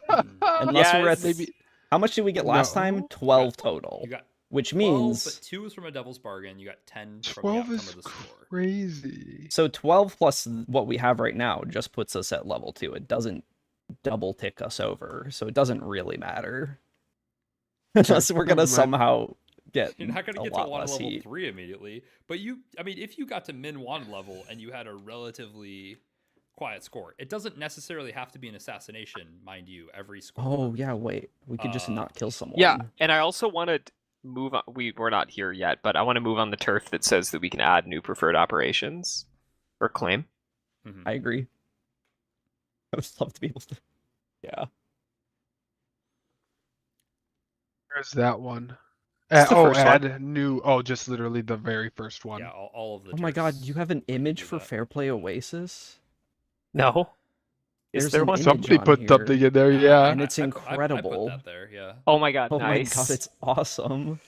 Unless we're at Yes. Maybe. how much did we get last time? No. 12 total. You got Which 12, means but 2 is from a devil's bargain. You got 10 from the 12 outcome is of the score. crazy. so 12 plus what we have right now just puts us at level 2. It doesn't double tick us over, so it doesn't really matter. Unless we're gonna Never mind. somehow get You're not going to a get to lot wanted less level heat. 3 immediately. But I mean, if you got to min wanted level and you had a relatively quiet score, it doesn't necessarily have to be an assassination, mind you, every score. Oh yeah, wait. We could just not kill someone. Yeah, and I also want to move on. We're not here yet, but I want to move on the turf that says that we can add new preferred operations or claim. Mhm. I agree. I would love to be able to. Yeah. Where's that one? It's the Oh, first one. add new. Oh, just literally the very first one. Yeah, all of the Oh my god, turfs you have an image do for that. Fair Play Oasis? No. Is There's there an one? image Somebody on put here. something in there, yeah. And it's I incredible. put that there, yeah. Oh my god, Oh nice. my god, it's awesome.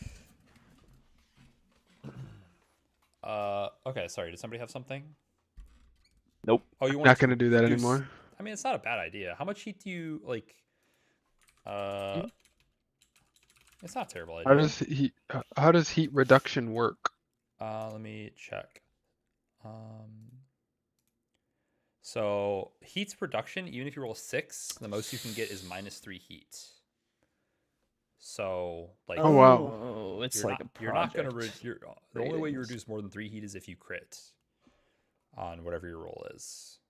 Okay, sorry. Did somebody have something? Nope. Oh, you want Not gonna do that reduce- anymore. I mean, it's not a bad idea. How much heat do you like? It's not a terrible idea. How does heat reduction work? Let me check. So heat's production, even if you roll 6, the most you can get is -3 heat. So like, Oh, wow. Oh, it's you're like not, a you're not gonna project. the only way you ratings. reduce more than 3 heat is if you crit on whatever your roll is.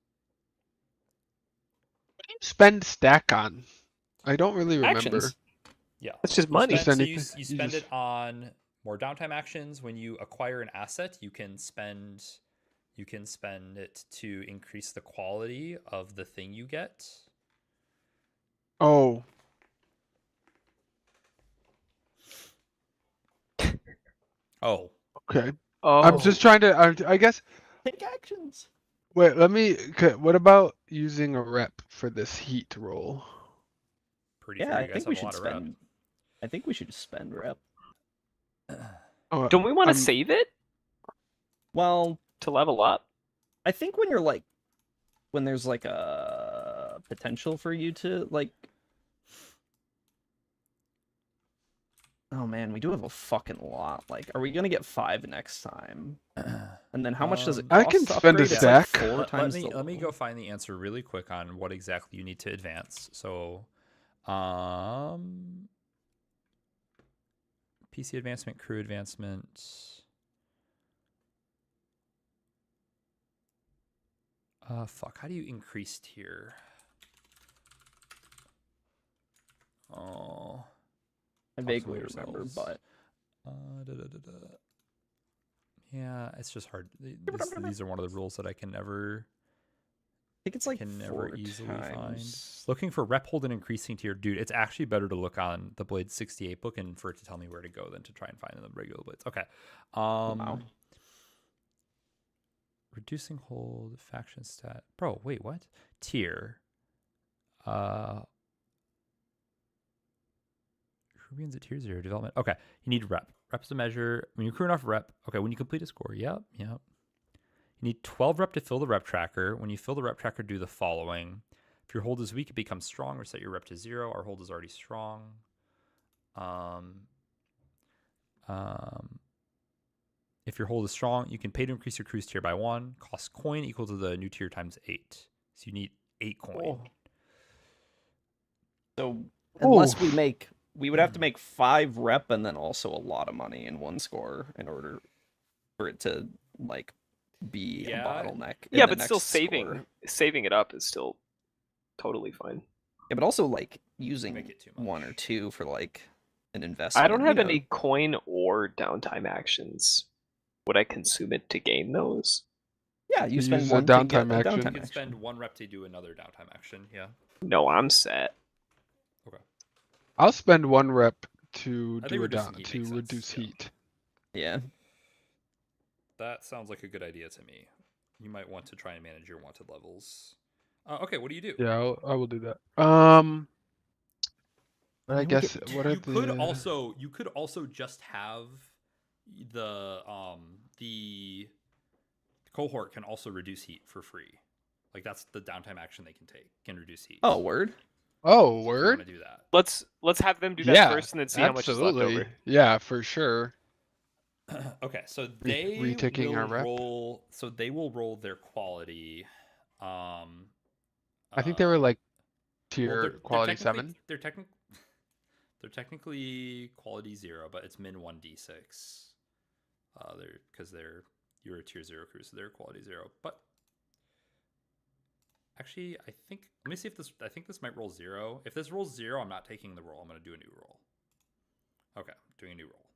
Spend stack on. I don't really remember. Actions. Yeah, That's just you money. spend, so anything. you You spend just- it on more downtime actions. When you acquire an asset, you can spend it to increase the quality of the thing you get. Oh, Oh, okay. Oh, I'm just trying to. I guess. Take actions. Wait, let me. Okay, what about using a rep for this heat roll? pretty Yeah, sure I you guys think have we a should lot of rep. spend. I think we should just spend rep. Oh, don't we want to I'm- save it Well, to level up? I think when you're like, when there's like a potential for you to like. Oh man, we do have a fucking lot. Like, are we gonna get 5 next time? And then how much does it cost? I can to spend a upgrade? It's like stack. 4 times let me the go find the answer really quick on what exactly you need to advance. So, PC advancement, crew advancement. Fuck. How do you increase tier? Oh. I Talk vaguely among remember, yourselves. but Yeah, it's just hard. These are one of the rules that I can never I think it's like can never 4 easily times. find. Looking for rep hold and increasing tier, dude. It's actually better to look on the Blade 68 book and for it to tell me where to go than to try and find in the regular Blades. Okay. Wow. Reducing hold, faction stat. Bro, wait, what? Tier. Rubians at tier 0 development. Okay, you need rep. Rep's to measure. When you crew enough rep. Okay, when you complete a score. Yep. You need 12 rep to fill the rep tracker. When you fill the rep tracker, do the following. If your hold is weak, it becomes strong. Reset your rep to 0. Our hold is already strong. If your hold is strong, you can pay to increase your cruise tier by 1. Cost coin equal to the new tier times 8. So you need 8 coin. Oh. So unless Oof. we would have to make 5 rep and then also a lot of money in one score in order for it to like be Yeah. a bottleneck. Yeah, the but still next score. saving it up is still totally fine. Yeah, but also like using Make it too much. 1 or 2 for like an investment. I don't have you know? any coin or downtime actions. Would I consume it to gain those? Yeah, you You spend use a 1 to get downtime a action. You downtime can action. spend 1 rep to do another downtime action. Yeah. No, I'm set. Okay. I'll spend 1 rep to I think do a reducing down heat to makes sense, reduce yeah. heat. Yeah. That sounds like a good idea to me. You might want to try and manage your wanted levels. Okay, what do you do? Yeah, I will do that. But I then we guess get- what are You could the also just have the cohort can also reduce heat for free. Like that's the downtime action they can take. Can reduce heat. Oh, word. Oh, if you word? want to do that. Let's have them do that Yeah, first and then see how much is left absolutely. over. Yeah, for sure. Okay, so they retaking our will rep? roll. So they will roll their quality. I think they were like well, tier quality technically- 7. They're technically quality 0, but it's min 1d6. You're a tier 0 crew, so they're quality 0. But actually, I think let me see if this. I think this might roll 0. If this rolls 0, I'm not taking the roll. I'm going to do a new roll. Okay, I'm doing a new roll,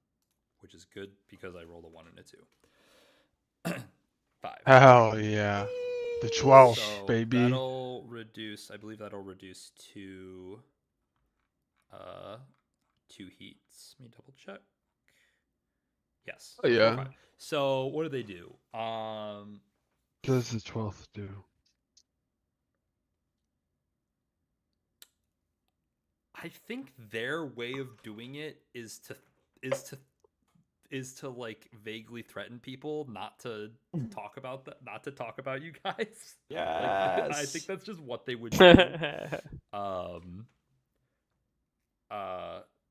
which is good because I rolled a 1 and a 2. 5. Hell yeah. The 12th, So baby. that'll reduce. I believe that'll reduce to 2 heats. Let me double check. Yes. Oh, yeah. 4, 5. So what do they do? What does the 12th do? I think their way of doing it is to like vaguely threaten people not to talk about that, not to talk about you guys. Yes. Like, I think that's just what they would do.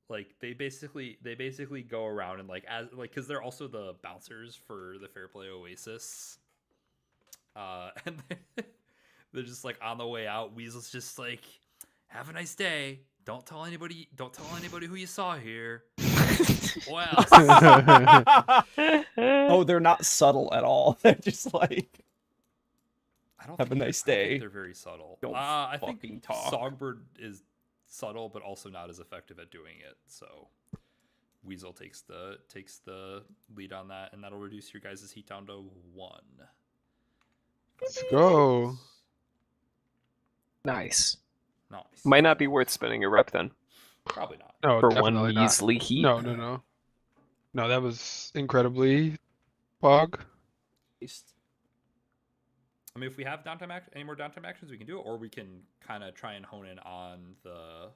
Like they basically go around and like as like because they're also the bouncers for the Fair Play Oasis, and They're just like on the way out. Weasel's just like, "Have a nice day. Don't tell anybody. Don't tell anybody who you saw here." Well, Oh, they're not subtle at all. They're just like, I don't have a think nice they're- I don't think day. they're very subtle. Don't I fucking think talk. Songbird is subtle, but also not as effective at doing it. So Weasel takes the lead on that, and that'll reduce your guys' heat down to 1. Let's go. Nice. Nice. Might not be worth spending a rep then Probably not. No, for definitely one not. measly heat. No. No, that was incredibly pog. I mean, if we have any more downtime actions, we can do it, or we can kind of try and hone in on the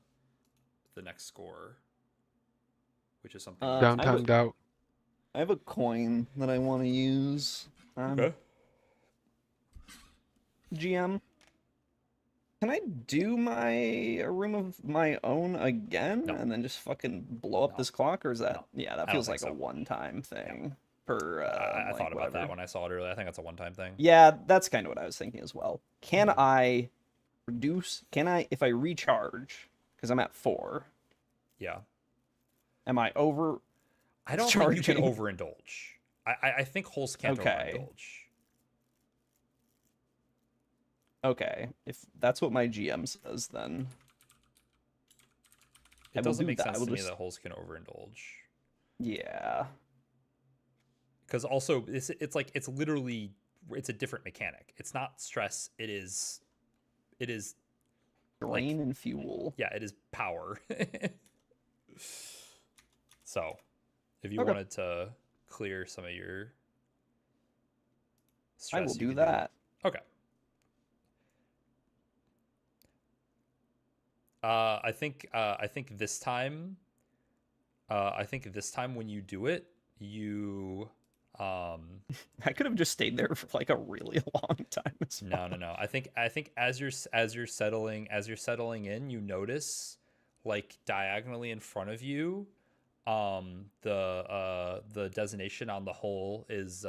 next score, which is something. Downtimed out. I have a coin that I want to use. Okay. GM, can I do a room of my own again No. and then just fucking blow up No. this clock, or is that? No. Yeah, I that don't feels think like a so. one-time thing. Per I like, thought about that whatever. when I saw it earlier. I think that's a one-time thing. Yeah, that's kind of what I was thinking as well. Can I reduce? Can I, if I recharge, because I'm at 4? Yeah. Am I over? I don't think you can Charging. overindulge. I think holes can't Okay. overindulge. Okay, if that's what my GM says, then I It will doesn't do make that. I sense will to me just- that holes can overindulge. yeah. Because also it's like it's literally it's a different mechanic. It's not stress. It is Drain and fuel. yeah, it is power. So, if you Okay. wanted to clear some of your stress, I will you do can that. Okay. I think this time when you do it, you I could have just stayed there for like a really long time. As well. no. I think as you're settling in, you notice like diagonally in front of you, the designation on the hole is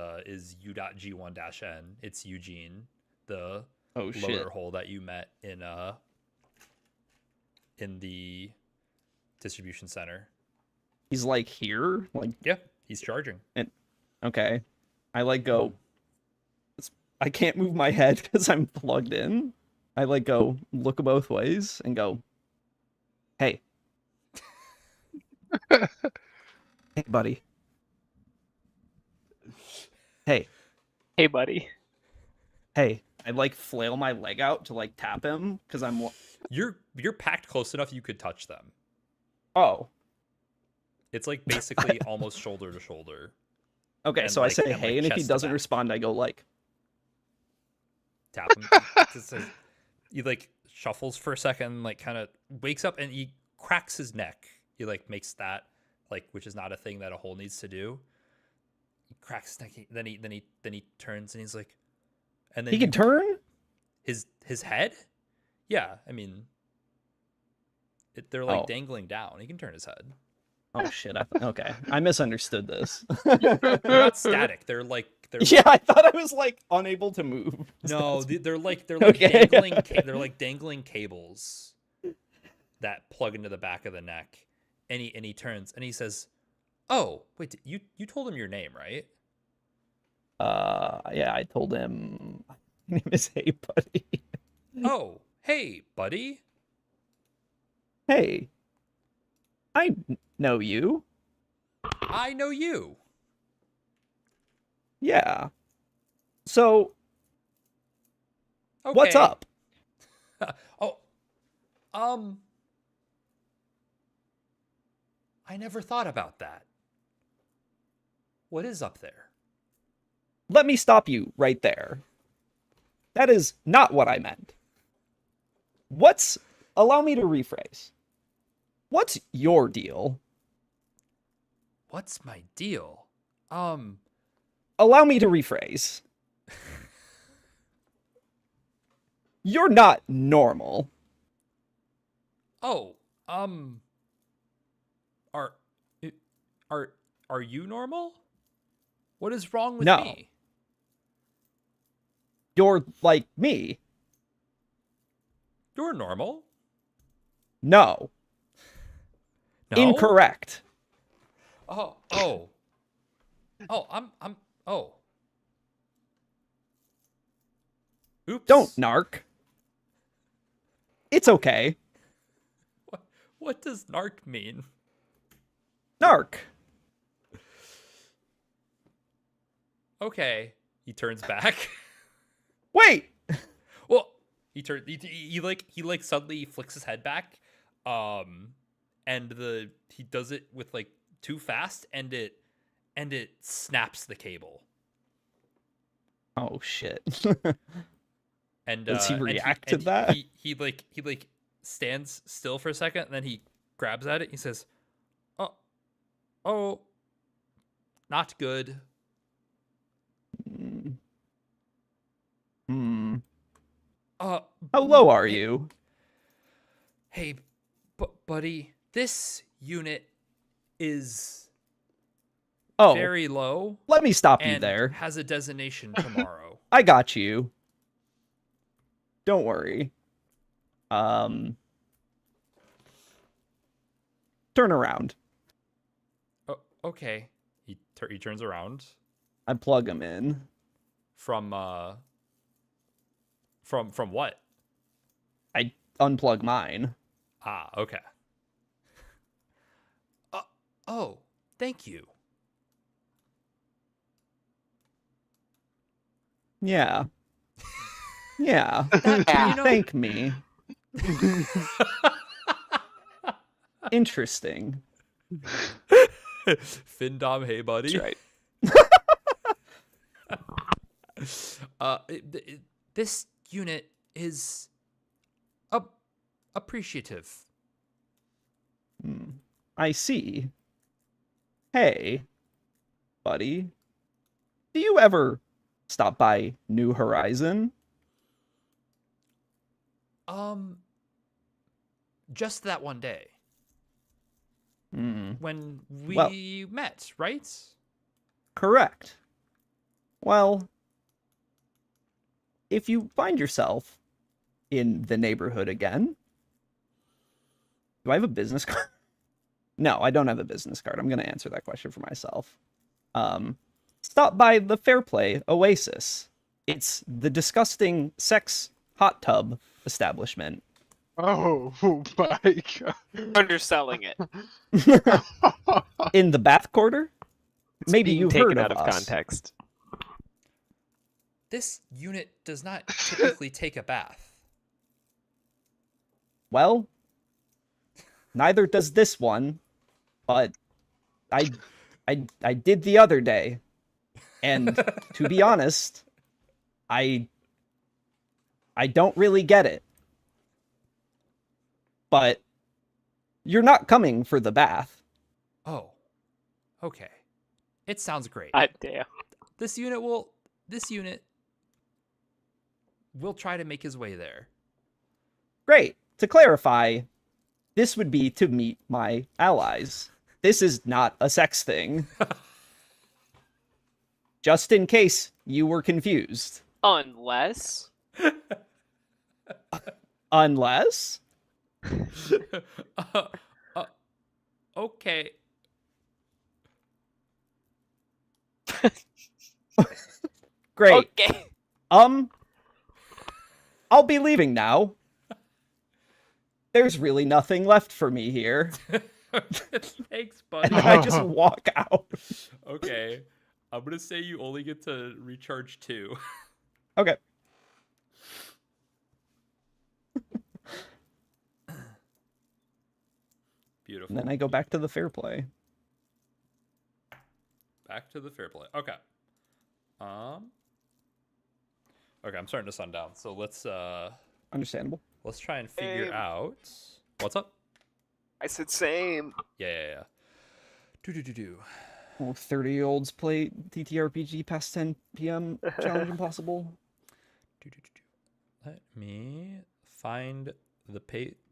U.G1-N. It's Eugene, the Oh lower shit. hole that you met in the distribution center. He's like here. Like Yeah, he's charging. okay, I like go. I can't move my head because I'm plugged in. I like go look both ways and go, hey, hey, buddy. Hey, Hey, buddy. hey. I like flail my leg out to like tap him because I'm. You're packed close enough you could touch them. Oh, It's like basically almost shoulder to shoulder. okay. And, So like- I say and, like, hey, and if he chest to doesn't back. respond, I go like, Tap him. He like shuffles for a second, like kind of wakes up and he cracks his neck. He like makes that like, which is not a thing that a hole needs to do. He cracks his neck. Then he turns and he's like, and then he can turn. his head. Yeah, I mean, they're like Oh. dangling down. He can turn his head. Oh shit! Okay, I misunderstood this. They're not static. They're like Yeah, I thought I was like unable to move. No, they're like Okay. dangling. They're like dangling cables that plug into the back of the neck. And he turns and he says, "Oh, wait, you told him your name, right?" Yeah, I told him my name is Hey Buddy. Oh, hey, buddy. Hey, I know you. I know you. Yeah. So Okay. what's up? Oh, I never thought about that. What is up there? Let me stop you right there. That is not what I meant. Allow me to rephrase. What's your deal? What's my deal? Allow me to rephrase. You're not normal. Oh, are you normal? What is wrong with No. me? You're like me. You're normal. No. No? Incorrect. Oh. I'm oh. Oops. Don't narc. It's okay. What does narc mean? Narc. Okay. He turns back. Wait. Well, he suddenly flicks his head back. And he does it with like too fast and it snaps the cable. Oh shit. And Does he and react and to that? He stands still for a second, and then he grabs at it. He says, "Oh, not good." Hmm. Uh, How low are you? Hey, buddy, this unit is Oh, very low let me stop you and there. has a designation tomorrow. I got you. Don't worry. Turn around. Oh, okay. He turns around I plug him in. from what? I unplug mine. Ah, okay. Oh, thank you. Yeah. Yeah. You know, Thank me. Interesting. Findom, hey buddy. That's right. This unit is appreciative. I see. Hey, buddy. Do you ever stop by New Horizon? Just that one day Hmm. when we Well- met, right? Correct. Well, if you find yourself in the neighborhood again, do I have a business card? No, I don't have a business card. I'm going to answer that question for myself. Stop by the Fairplay Oasis. It's the disgusting sex hot tub establishment. Oh my god. Underselling it. In the bath quarter? It's Maybe being you've taken heard of out of us. context. This unit does not typically take a bath. Well, neither does this one, but I did the other day. And to be honest, I don't really get it. But you're not coming for the bath. Oh, okay. It sounds great. God damn. This unit will try to make his way there. Great. To clarify, this would be to meet my allies. This is not a sex thing. Just in case you were confused. Unless Unless? Okay. Great. okay. I'll be leaving now. There's really nothing left for me here. Thanks, And buddy. then I just walk out. Okay. I'm gonna say you only get to recharge 2. Okay. Beautiful. And then I go back to the fair play. Back to the fair play. Okay. Okay, I'm starting to sundown. So let's Understandable. try and figure Same. out what's up. I said same. Yeah. Do. Oh, 30-year-olds play TTRPG past 10 p.m. Challenge impossible. Do. Let me find the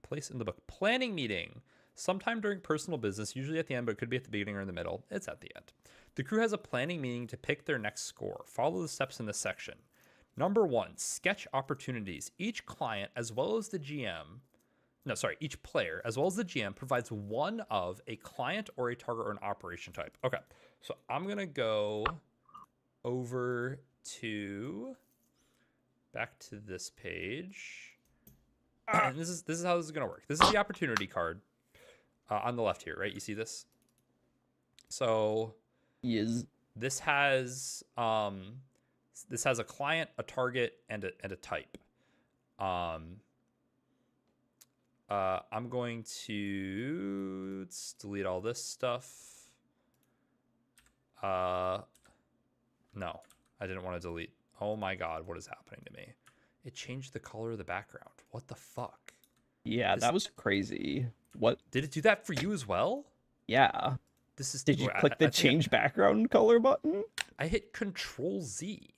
place in the book. Planning meeting. Sometime during personal business, usually at the end, but it could be at the beginning or in the middle. It's at the end. The crew has a planning meeting to pick their next score. Follow the steps in this section. Number 1, sketch opportunities. Each client, as well as the GM, each player, as well as the GM, provides one of a client or a target or an operation type. Okay, so I'm going to go over to back to this page. And this is how this is going to work. This is the opportunity card on the left here, right? You see this? So Yes. this has a client, a target, and a type. I'm going to delete all this stuff. No, I didn't want to delete. Oh my god, what is happening to me? It changed the color of the background. What the fuck? Yeah, that was crazy. What? Did it do that for you as well? Yeah. This is. Did you click the change background color button? I hit Control Z.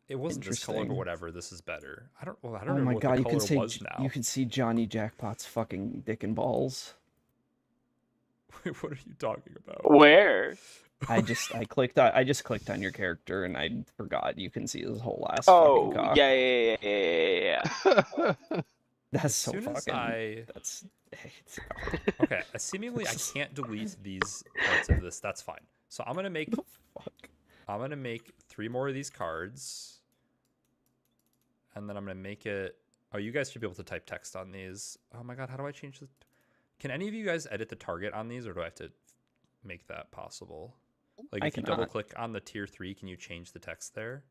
It wasn't this color, but whatever. This is better. I don't know what the color was now. You can see Johnny Jackpot's fucking dick and balls. Wait, what are you talking about? Where? I just clicked on your character and I forgot you can see his whole ass Oh, fucking cock. yeah. That's so As soon as fucking. Okay. Seemingly, I can't delete these parts of this. That's fine. So I'm gonna make. I'm gonna make 3 more of these cards, and then I'm gonna make it. Oh, you guys should be able to type text on these. Oh my god, how do I change the? Can any of you guys edit the target on these, or do I have to make that possible? Like, if you double click on the tier 3, can you change the text there?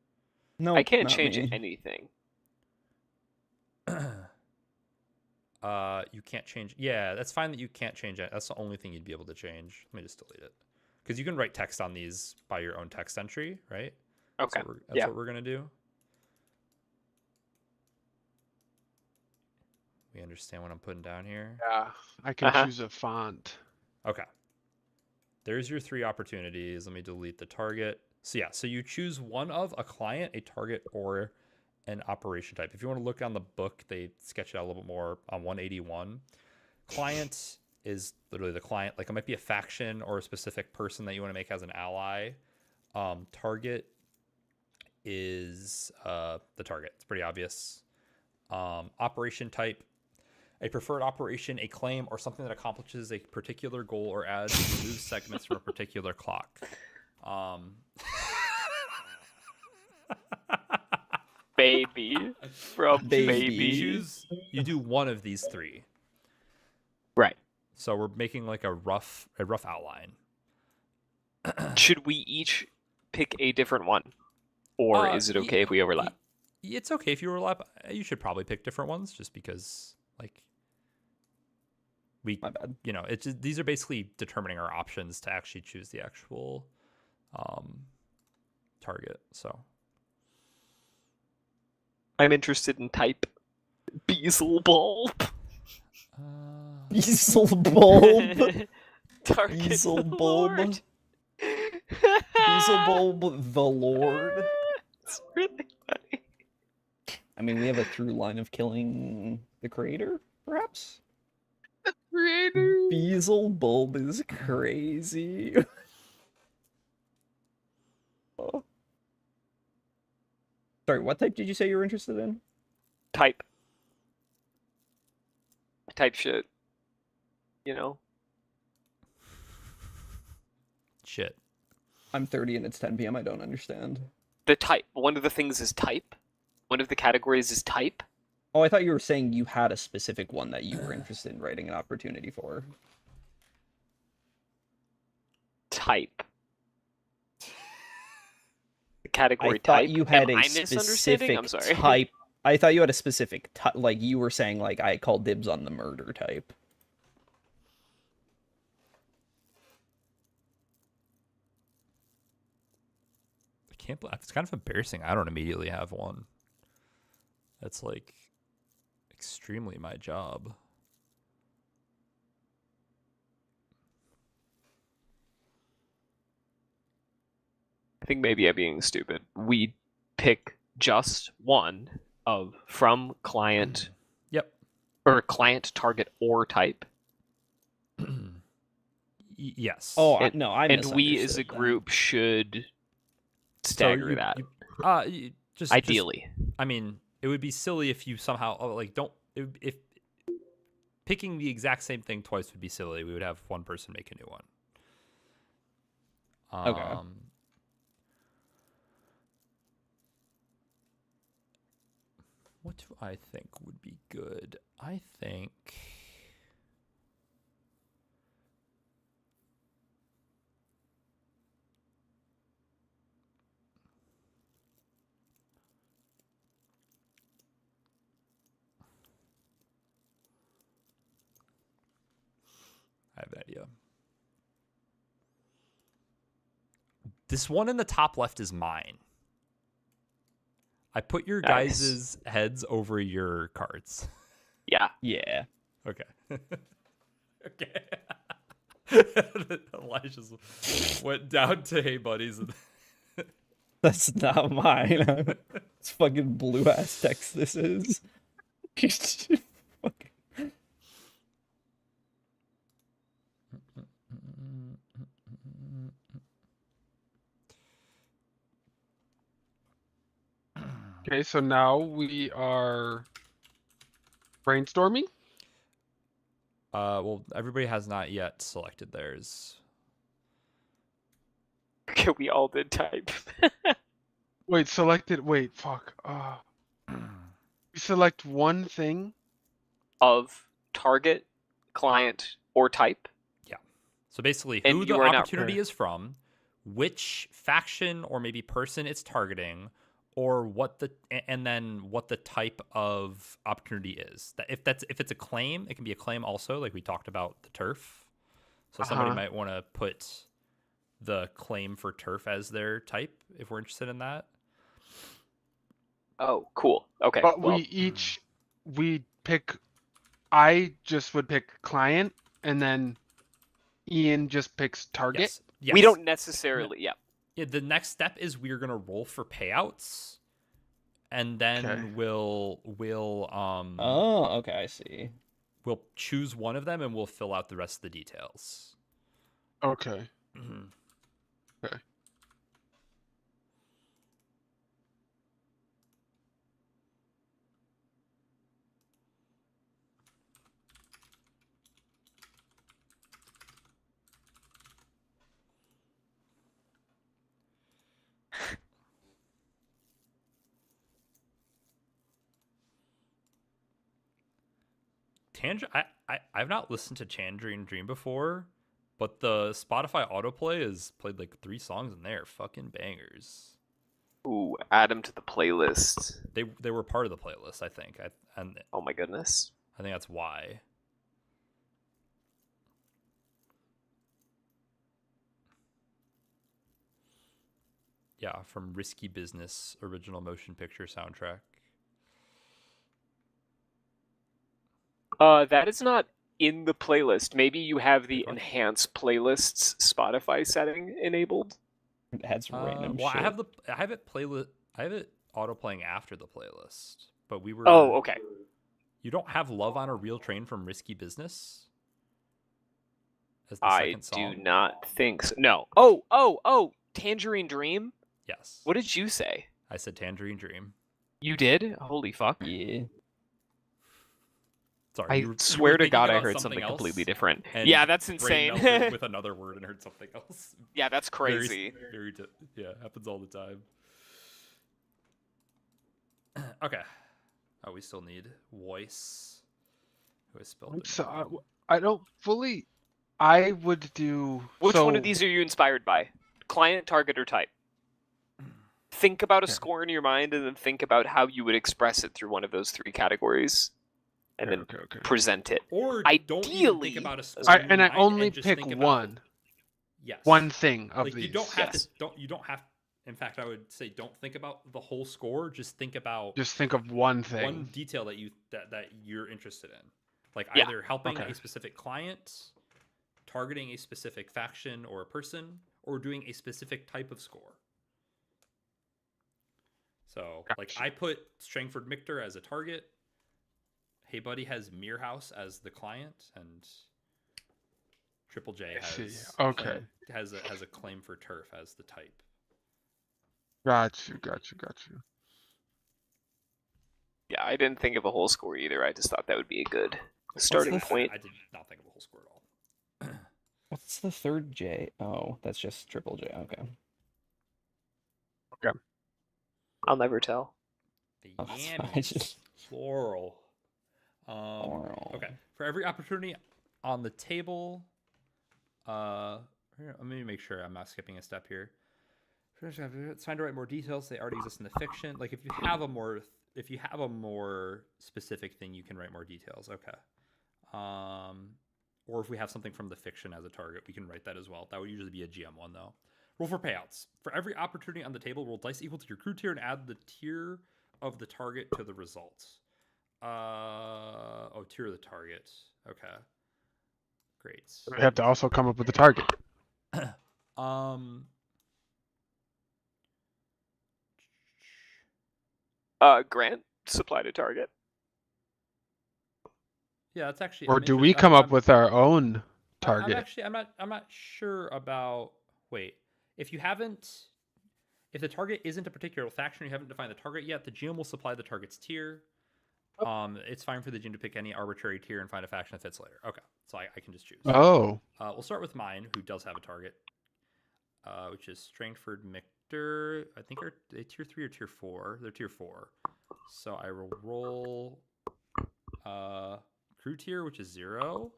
No, I can't change anything. You can't change. Yeah, that's fine that you can't change it. That's the only thing you'd be able to change. Let me just delete it. Because you can write text on these by your own text entry, right? Okay. That's what we're going to do. We understand what I'm putting down here? Yeah, I can choose a font. Okay. There's your 3 opportunities. Let me delete the target. So yeah, so you choose one of a client, a target, or an operation type. If you want to look on the book, they sketch it out a little bit more on 181. Client is literally the client. Like, it might be a faction or a specific person that you want to make as an ally. Target is the target. It's pretty obvious. Operation type, a preferred operation, a claim, or something that accomplishes a particular goal or adds or removes segments from a particular clock. Baby. From baby. You do one of these 3. Right. So we're making like a rough outline. Should we each pick a different one? Or is it okay if we overlap? It's okay if you overlap. You should probably pick different ones just because, like, My bad. You know, it's just, these are basically determining our options to actually choose the actual target. So I'm interested in type. Beelzebub. Beelzebub. Target Beelzebub. Beelzebub the Lord. It's really funny. I mean, we have a through line of killing the creator, perhaps? Creator. Beelzebub is crazy. Oh. Sorry, what type did you say you were interested in? Type. Type shit. You know? shit. I'm 30 and it's 10 p.m. I don't understand. The type. One of the things is type. One of the categories is type. Oh, I thought you were saying you had a specific one that you were interested in writing an opportunity for. Type. The category I thought type. you had Am a I misunderstanding? I'm specific sorry. type. I thought you had a specific type. Like, you were saying, like, I call dibs on the murder type. I can't believe it's kind of embarrassing. I don't immediately have one. That's like extremely my job. I think maybe I'm being stupid. We pick just one of from client. Yep. Or client, target, or type. Yes. Oh, And- no, I and we as a misunderstood then. group should So stagger that. Just ideally. I mean, it would be silly if you somehow like don't if picking the exact same thing twice would be silly. We would have one person make a new one. Okay. What do I think would be good? I think I have an idea. This one in the top left is mine. I put your Nice. guys' heads over your cards. Yeah. Yeah. Okay. Okay. Elijah's went down to Hey Buddies. And That's not mine. It's fucking blue ass text this is. Fuck. Okay, so now we are brainstorming. well, everybody has not yet selected theirs. Okay, we all did type. Wait, selected. Wait, fuck. We select one thing. Of target, client, or type. So basically, And who the you are not- opportunity is from, which faction or maybe person it's targeting, or and then what the type of opportunity is. That if it's a claim, it can be a claim also, like we talked about the turf. So somebody might want to put the claim for turf as their type if we're interested in that. Oh, cool. Okay. But well, we pick. I just would pick client, and then Ian just picks target. Yes. Yes. we don't necessarily. Yeah. Yeah, the next step is we're gonna roll for payouts, and then Okay. we'll Oh, okay, I see. we'll choose one of them and we'll fill out the rest of the details. Okay. I've not listened to Tangerine Dream before, but the Spotify autoplay has played like 3 songs in there, fucking bangers. Ooh, add them to the playlist. They were part of the playlist, I think. And Oh my goodness. I think that's why. Yeah, from Risky Business original motion picture soundtrack. That is not in the playlist. Maybe you have the What? enhanced playlists Spotify setting enabled. It had some random Well, shit. I have it auto playing after the playlist. But we were Oh, okay. You don't have Love on a Real Train from Risky Business? As the I second song? do not think so. No. Oh, Tangerine Dream? Yes. What did you say? I said Tangerine Dream. You did? Holy fuck. Yeah. Sorry. I you were swear to thinking God I about heard something else, completely different. and Yeah, that's brain insane. melted with another word and heard something else. Yeah, that's Very- crazy. yeah, happens all the time. Okay. Oh, we still need voice. Who has spelled it? So wrong? I don't fully. I would do. Which one so- of these are you inspired by? Client, target, or type? Think about a Okay. score in your mind and then think about how you would express it through one of those 3 categories. And then Okay. present it. Or don't even Ideally- think about a score. I, in your and I mind only and just pick think about- one. Yes. One thing of Like these. you don't have Yes. to. You don't have. In fact, I would say don't think about the whole score. Just think about Just think of one thing. one detail that you're interested in, like Yeah. either helping Okay. a specific client, targeting a specific faction or a person, or doing a specific type of score. So, like, Gotcha. I put Strangford Michter as a target. Hey Buddy has Mirror House as the client, and Triple J I see. has Okay. has a claim for turf as the type. Got you. Yeah, I didn't think of a whole score either. I just thought that would be a good starting the point. I did not think of a whole score at all. What's the third J? Oh, that's just triple J. Okay. I'll never tell. The Oh, that's fine, Yammies, just- plural. Plural. Okay. For every opportunity on the table, here, let me make sure I'm not skipping a step here. It's fine to write more details. They already exist in the fiction. Like if you have a more specific thing, you can write more details. Okay. Or if we have something from the fiction as a target, we can write that as well. That would usually be a GM one though. Roll for payouts. For every opportunity on the table, roll dice equal to your crew tier and add the tier of the target to the results. Tier of the target. Okay. Great. We have to also come up with the target. Grant supplied a target. Yeah, that's actually. Or I'm do we interested- come I'm- up with our own I'm target? actually. I'm not sure about. Wait, if the target isn't a particular faction, you haven't defined the target yet. The GM will supply the target's tier. It's fine for the GM to pick any arbitrary tier and find a faction that fits later. Okay, so I can just choose. Oh, We'll start with mine, who does have a target, which is Strangford Mictor. I think are they tier 3 or tier 4? They're tier 4. So I will roll crew tier, which is 0,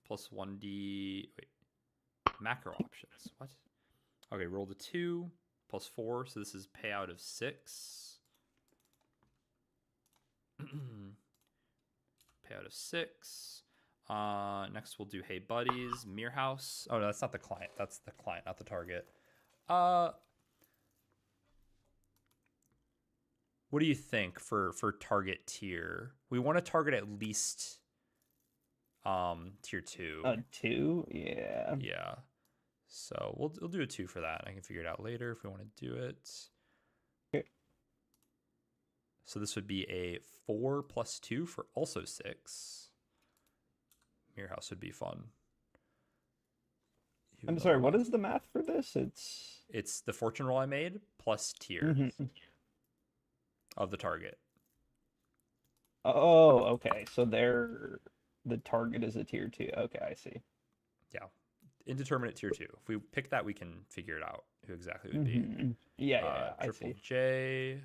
plus 1d. Wait, macro options. What? Okay, roll the 2, plus 4. So this is payout of 6. Payout of 6. Next we'll do Hey Buddies, Mere House. Oh no, that's not the client. That's the client, not the target. What do you think for target tier? We want to target at least tier 2. 2? Yeah. Yeah. So we'll do a 2 for that. I can figure it out later if we want to do it. Okay. So this would be a 4 plus 2 for also 6. Mere House would be fun. I'm sorry, what is the math for this? It's the fortune roll I made plus tier Mhm. of the target. Oh, okay. So the target is a tier 2. Okay, I see. Yeah. Indeterminate tier 2. If we pick that, we can figure it out who exactly it would be. Mhm. Yeah, I Triple see. J.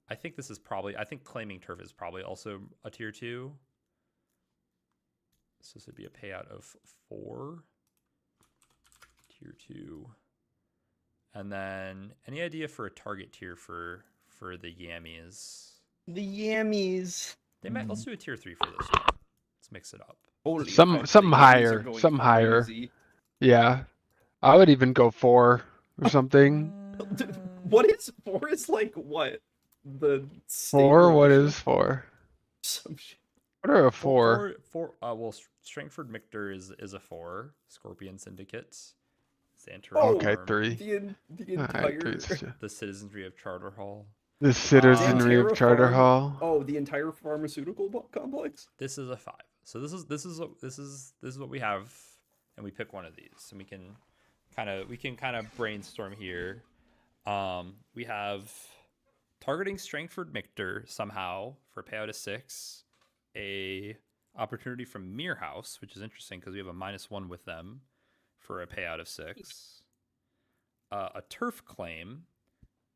I think this is probably. I think claiming turf is probably also a tier 2. So this would be a payout of 4. Tier 2. And then any idea for a target tier for the Yammies? The Yammies. They might. Let's do a tier 3 for this one. Let's mix it up. Holy Some fuck, some the Yammies are higher, going some higher. crazy. Yeah, I would even go 4 or something. What is 4? Is like what? The 4? What stable is 4? some shit. What are a 4? Well, Strangford Mictor is a 4. Scorpion Syndicate. Xanter Okay, Farm, 3. The Alright, entire 3's just- The Citizenry of Charter Hall. The citizenry Xantera of Charter Farm- Hall. Oh, the entire pharmaceutical complex? This is a 5. So this is what we have, and we pick one of these, and we can kind of brainstorm here. We have targeting Strangford Mictor somehow for a payout of 6. A opportunity from Mere House, which is interesting because we have a -1 with them for a payout of 6. A turf claim,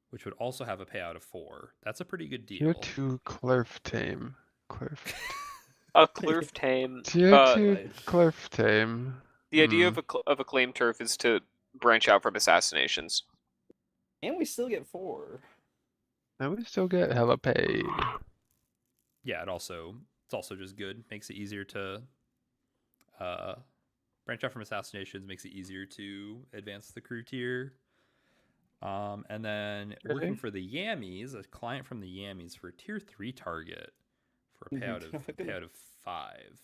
which would also have a payout of 4. That's a pretty good Tier deal. 2 Cliff Tame. A Clurf Tame. Tier Uh, 2 Cliff Tame. The idea of a claim turf is to branch out from assassinations. And we still get 4. And we still get hella paid. Yeah, it's also just good. Makes it easier to branch out from assassinations. Makes it easier to advance the crew tier. And then working for the Yammies, a client from the Yammies for a tier 3 target for a payout of 5.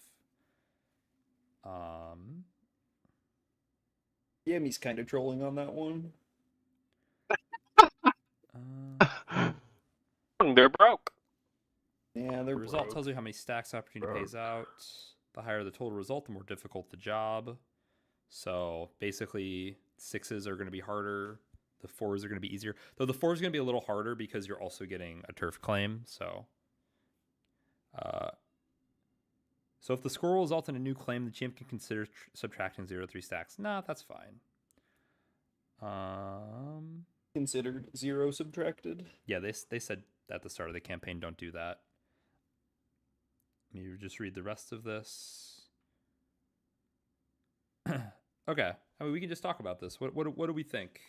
Yammy's kind of trolling on that one. They're broke. Yeah, they're The result broke. tells you how many stacks opportunity pays out. The higher the total result, the more difficult the job. So basically, 6s are going to be harder. The 4s are going to be easier. Though the 4 is going to be a little harder because you're also getting a turf claim. So if the score will result in a new claim, the champ can consider subtracting 0 to 3 stacks. Nah, that's fine. Considered 0 subtracted. Yeah, they said at the start of the campaign, don't do that. Let me just read the rest of this. Okay, I mean, we can just talk about this. What do we think?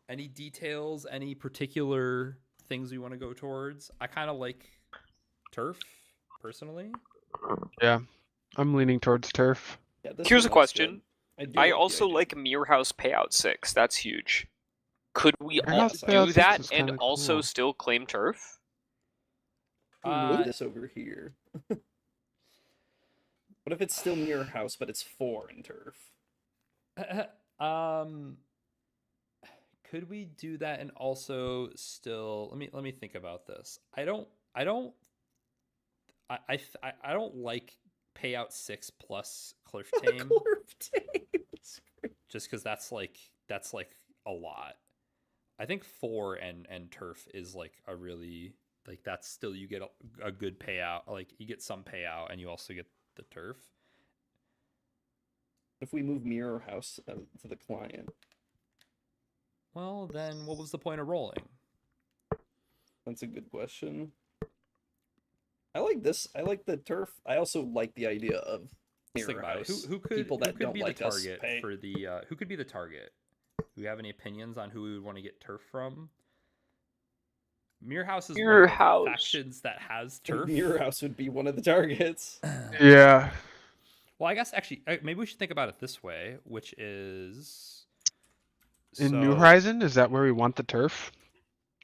Any details? Any particular things we want to go towards? I kind of like turf personally. Yeah, I'm leaning towards turf. Yeah, this Here's one a looks question. good. do I like the also idea. like Mirror House payout 6. That's huge. Could we Mirror all House payout do 6 that is and kinda also cool. still claim turf? Move this over here. What if it's still Mirror House, but it's 4 in turf? Could we do that and also still let me think about this. I don't like payout 6 plus Cliff Tame. Just because that's like a lot. I think 4 and turf is like a really like that's still you get a good payout. Like you get some payout and you also get the turf. If we move Mirror House to the client, Well, then what was the point of rolling? that's a good question. I like this. I like the turf. I also like the idea of Let's think Mirror about it. House. Who People that don't be like the us target pay. for the who could be the target? Do we have any opinions on who we would want to get turf from? Mirror House is Mirror one of the House. factions that has turf. Mirror House would be one of the targets. Yeah. Well, I guess actually maybe we should think about it this way, which is In New Horizon, is that where we want the turf?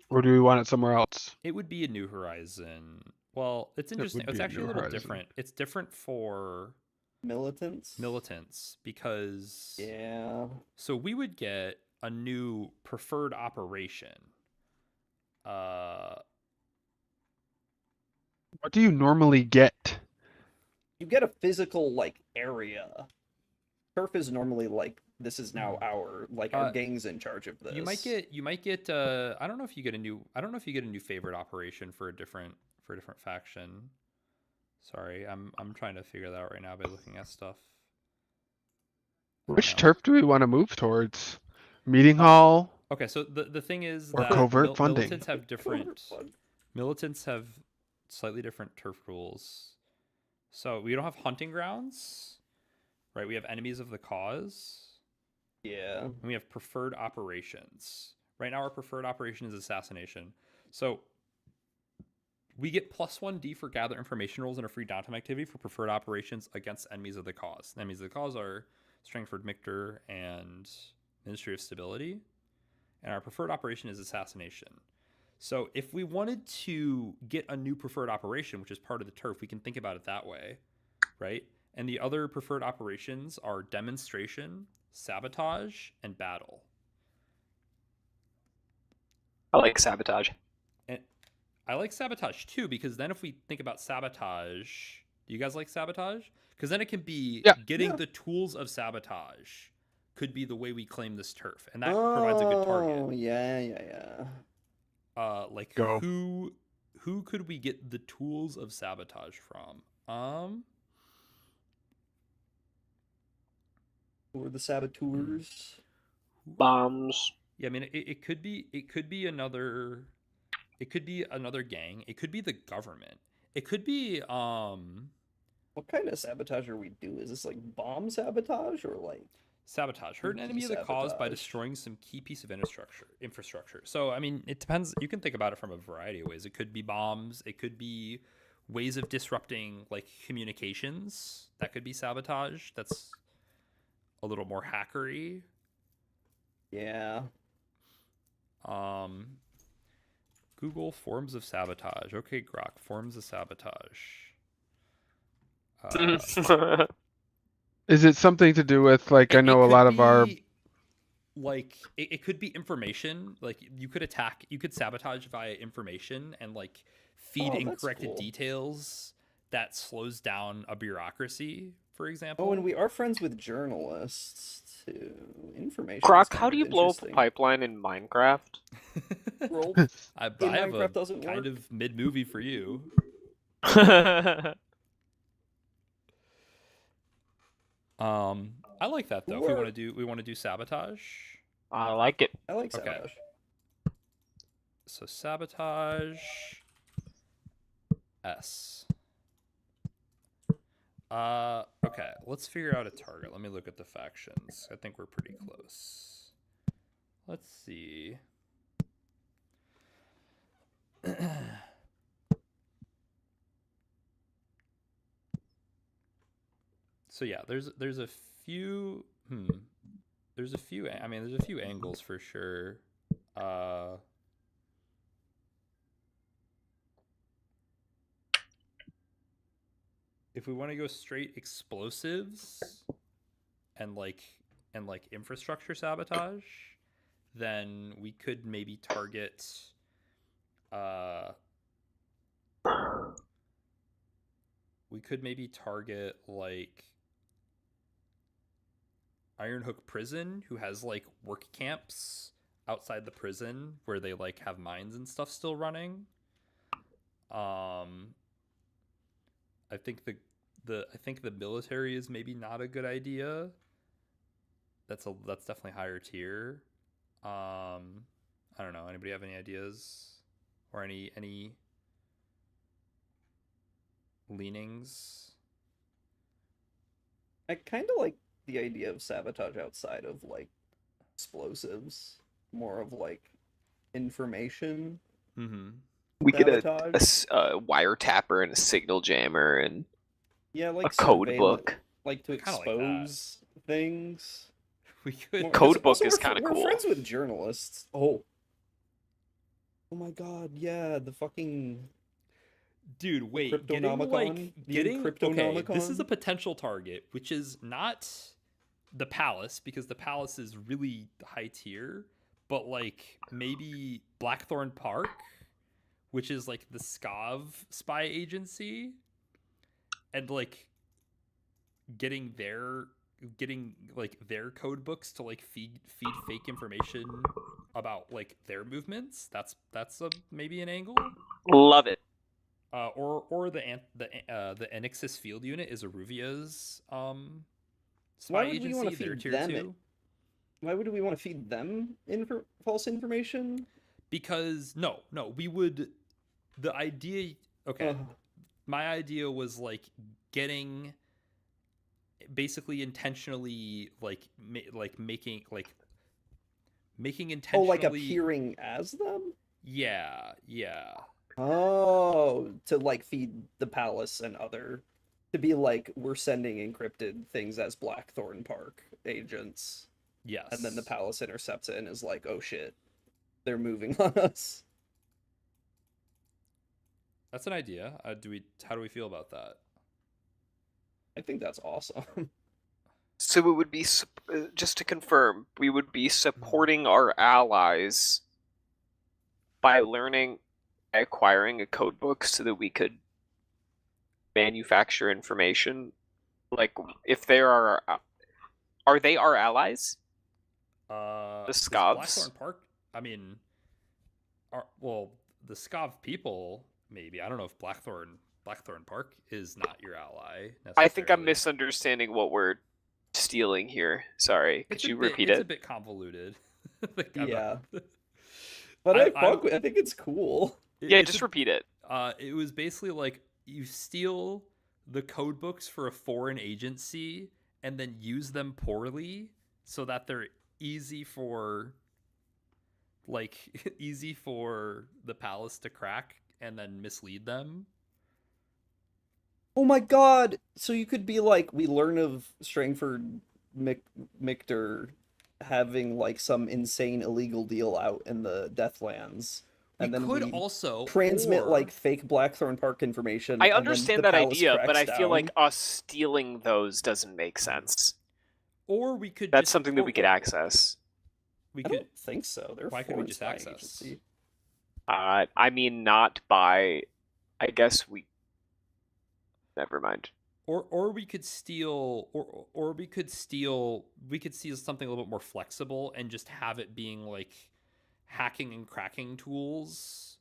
Or do we want it somewhere else? It would be a New Horizon. Well, it's It interesting. would It's be a actually a New little Horizon. different. It's different for Militants because Yeah. so we would get a new preferred operation. What do you normally get? You get a physical like area. Turf is normally like this is now our gang's in charge of this. You might get I don't know if you get a new favorite operation for a different faction. Sorry, I'm trying to figure that out right now by looking at stuff. Which turf do we want to move towards? Meeting hall? Okay, so the thing is Or that covert funding. militants have different militants have slightly different turf rules. So we don't have hunting grounds, right? We have enemies of the cause. Yeah. And we have preferred operations. Right now our preferred operation is assassination. So we get +1D for gather information rolls and a free downtime activity for preferred operations against enemies of the cause. Enemies of the cause are Strangford Mictor and Ministry of Stability. And our preferred operation is assassination. So if we wanted to get a new preferred operation, which is part of the turf, we can think about it that way, right? And the other preferred operations are demonstration, sabotage, and battle. I like sabotage. And I like sabotage too, because then if we think about sabotage, do you guys like sabotage? Because then it can be getting the tools of sabotage could be the way we claim this turf, and that provides a good target. Oh yeah. Like Go. who could we get the tools of sabotage from? Who are the saboteurs? Bombs. Yeah, I mean it could be another gang. It could be the government. It could be What kind of sabotage are we do? Is this like bomb sabotage or like sabotage? Hurt an enemy of the cause by destroying some key piece of infrastructure. So I mean, it depends. You can think about it from a variety of ways. It could be bombs. It could be ways of disrupting like communications. That could be sabotage. That's a little more hackery. Yeah. Google forms of sabotage. Okay, Grok, forms of sabotage. Is it something to do with like I know a lot of our like it could be information. Like you could sabotage via information and like feed Oh, that's incorrect cool. details that slows down a bureaucracy, for example. Oh, and we are friends with journalists too. Information. Croc, how do you blow up a pipeline in Minecraft? Roll. I In have a Minecraft doesn't kind work. of mid-movie for you. I like that though. If we want to do sabotage. I like it. I like Okay. sabotage. So sabotage S. Okay, let's figure out a target. Let me look at the factions. I think we're pretty close. Let's see. So yeah, there's a few there's a few angles for sure. If we want to go straight explosives and like infrastructure sabotage, then we could maybe target like Ironhook Prison, who has like work camps outside the prison where they like have mines and stuff still running. I think the military is maybe not a good idea. That's definitely higher tier. I don't know. Anybody have any ideas or any leanings? I kind of like the idea of sabotage outside of like explosives, more of like information. Mm-hmm. We get a Sabotage. wiretapper and a signal jammer and Yeah, like a code surveillance, book. like to I kinda like that. expose things. We could. More- Code book also, is we're fr- kinda We're cool. friends with journalists. Oh. Oh my god, yeah, the fucking Dude, wait, Cryptonomicon? The okay, this is Cryptonomicon? a potential target, which is not the palace, because the palace is really high tier, but like maybe Blackthorn Park, which is like the Scav spy agency, and like getting like their code books to like feed fake information about like their movements. That's maybe an angle. Love it. Or the Enixis field unit is Aruvia's spy Why would we agency. wanna They're feed tier them 2. Why would we want to feed them false information? Because no, we would. The idea. Okay, Ugh. my idea was like getting, basically intentionally making intentionally. Oh, like appearing as them? Yeah. Oh, to like feed the palace and to be like, we're sending encrypted things as Blackthorn Park agents. Yes. And then the palace intercepts it and is like, oh shit, they're moving on us. That's an idea. How do we feel about that? I think that's awesome. So it would be, just to confirm, we would be supporting our allies by acquiring a code book so that we could manufacture information. Like, if they are they our allies? The Does Scavs? Blackthorn Park. I mean, the Scav people maybe. I don't know if Blackthorn Park is not your ally. I think I'm necessarily. misunderstanding what we're stealing here. Sorry, could you repeat It's it? a bit convoluted. Like, Yeah. not... But I I think it's cool. Yeah, it's just a- repeat it. It was basically like you steal the code books for a foreign agency and then use them poorly so that they're easy for the palace to crack and then mislead them. Oh my god! So you could be like, we learn of Strangford Michter having like some insane illegal deal out in the Deathlands. And then could we also transmit or- like fake Blackthorn Park information. I and then understand the that palace idea, but I cracks feel like down. us stealing those doesn't make sense. or we could That's just, something that we could access. we I could. don't think so. They're a Why could we foreign just spy access? agency. I mean, not by. I guess we. Never mind. Or we could steal, or we could steal. We could steal something a little bit more flexible and just have it being like hacking and cracking tools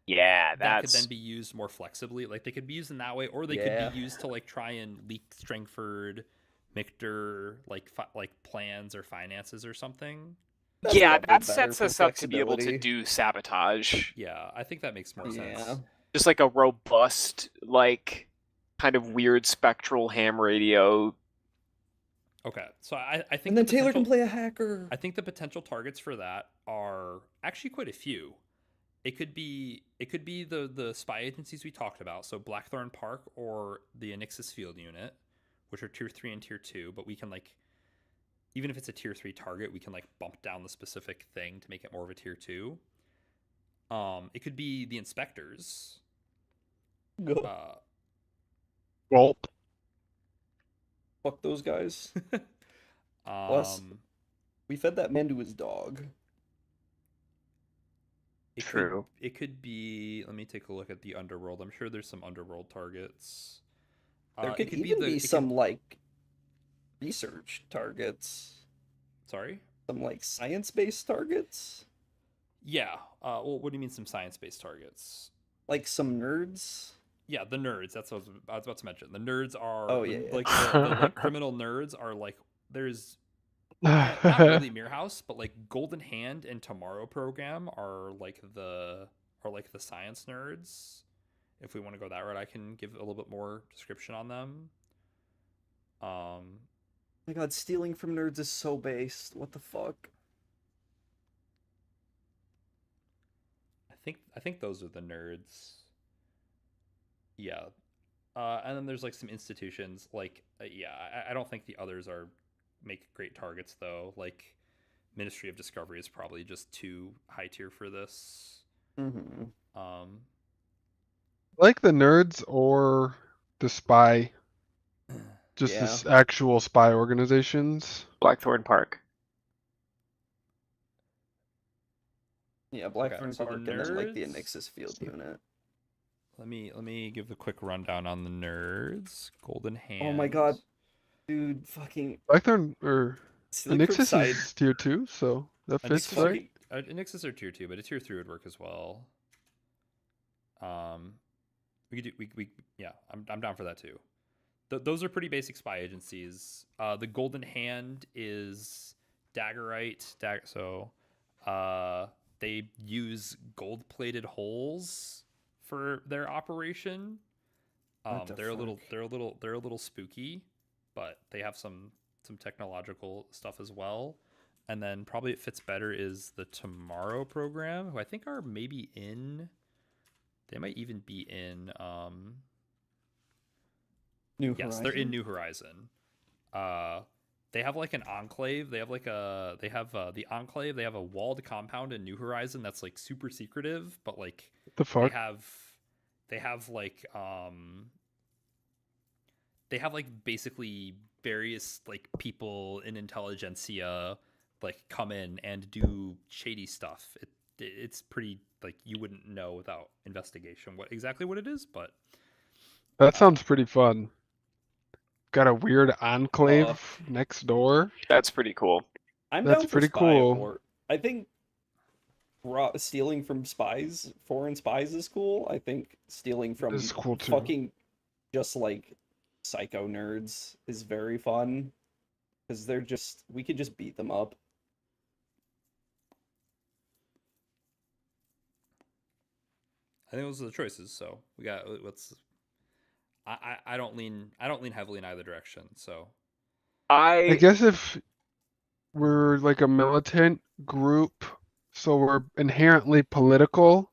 Yeah, that could then that's be used more flexibly. Like they could be used in that way, or they Yeah. could be used to like try and leak Strangford, Michter, like plans or finances or something. That's yeah, probably that better sets for us up to be able to flexibility. do sabotage. Yeah, I think that makes more Yeah. sense. Just like a robust, like kind of weird spectral ham radio. Okay, so I think And then the Taylor can potential- play a hacker. I think the potential targets for that are actually quite a few. It could be the spy agencies we talked about, so Blackthorn Park or the Anixis Field Unit, which are tier 3 and tier 2, but we can like even if it's a tier 3 target, we can like bump down the specific thing to make it more of a tier 2. It could be the inspectors. Go. Gulp. Fuck those guys. um Plus- We fed that man to his dog. It True. It could be. Let me take a look at the underworld. I'm sure there's some underworld targets. There It could be even the- be it could- some like research targets, Sorry. some like science-based targets, Yeah. Well, what do you mean some science-based targets? like some nerds. Yeah, the nerds. That's what I was about to mention. The nerds are Oh, yeah, yeah. like the like criminal nerds are like there's not really Mirror House, but like Golden Hand and Tomorrow Program are like the science nerds. If we want to go that route, I can give a little bit more description on them. Oh my god, stealing from nerds is so based. What the fuck? I think those are the nerds. Yeah. And then there's like some institutions like I don't think the others are make great targets though. Like Ministry of Discovery is probably just too high tier for this. Mm-hmm. Like the nerds or the spy, just Yeah. this actual spy organizations. Blackthorn Park. Yeah, Blackthorn so the Park and then like the nerds- Anixis Field Unit. Let me give a quick rundown on the nerds. Golden Hand. Oh my god. Dude, fucking Blackthorn or stealing from Anixis side. is tier 2, so that fits, Anixis, right? Anixis are tier 2, but a tier 3 would work as well. We could do we yeah, I'm down for that too. Those are pretty basic spy agencies. The Golden Hand is Daggerite. They use gold-plated holes for their operation. What the They're a fuck? little spooky, but they have some technological stuff as well. And then probably it fits better is the Tomorrow Program, who I think are maybe in. They might even be in. New Yes, they're in New Horizon. They have like an enclave. They have the enclave. They have a walled compound in New Horizon that's like super secretive, but like What the fuck? they have like basically various like people in intelligentsia like come in and do shady stuff. It's pretty like you wouldn't know without investigation what it is, but That sounds pretty fun. Got a weird enclave next door. That's pretty cool. I'm That's down for pretty spy cool. abort. I think stealing from spies, foreign spies is cool. I think stealing from Is cool too. fucking just like psycho nerds is very fun. Because we could just beat them up. I think those are the choices. So we got what's. I don't lean heavily in either direction. So I I guess if we're like a militant group, so we're inherently political,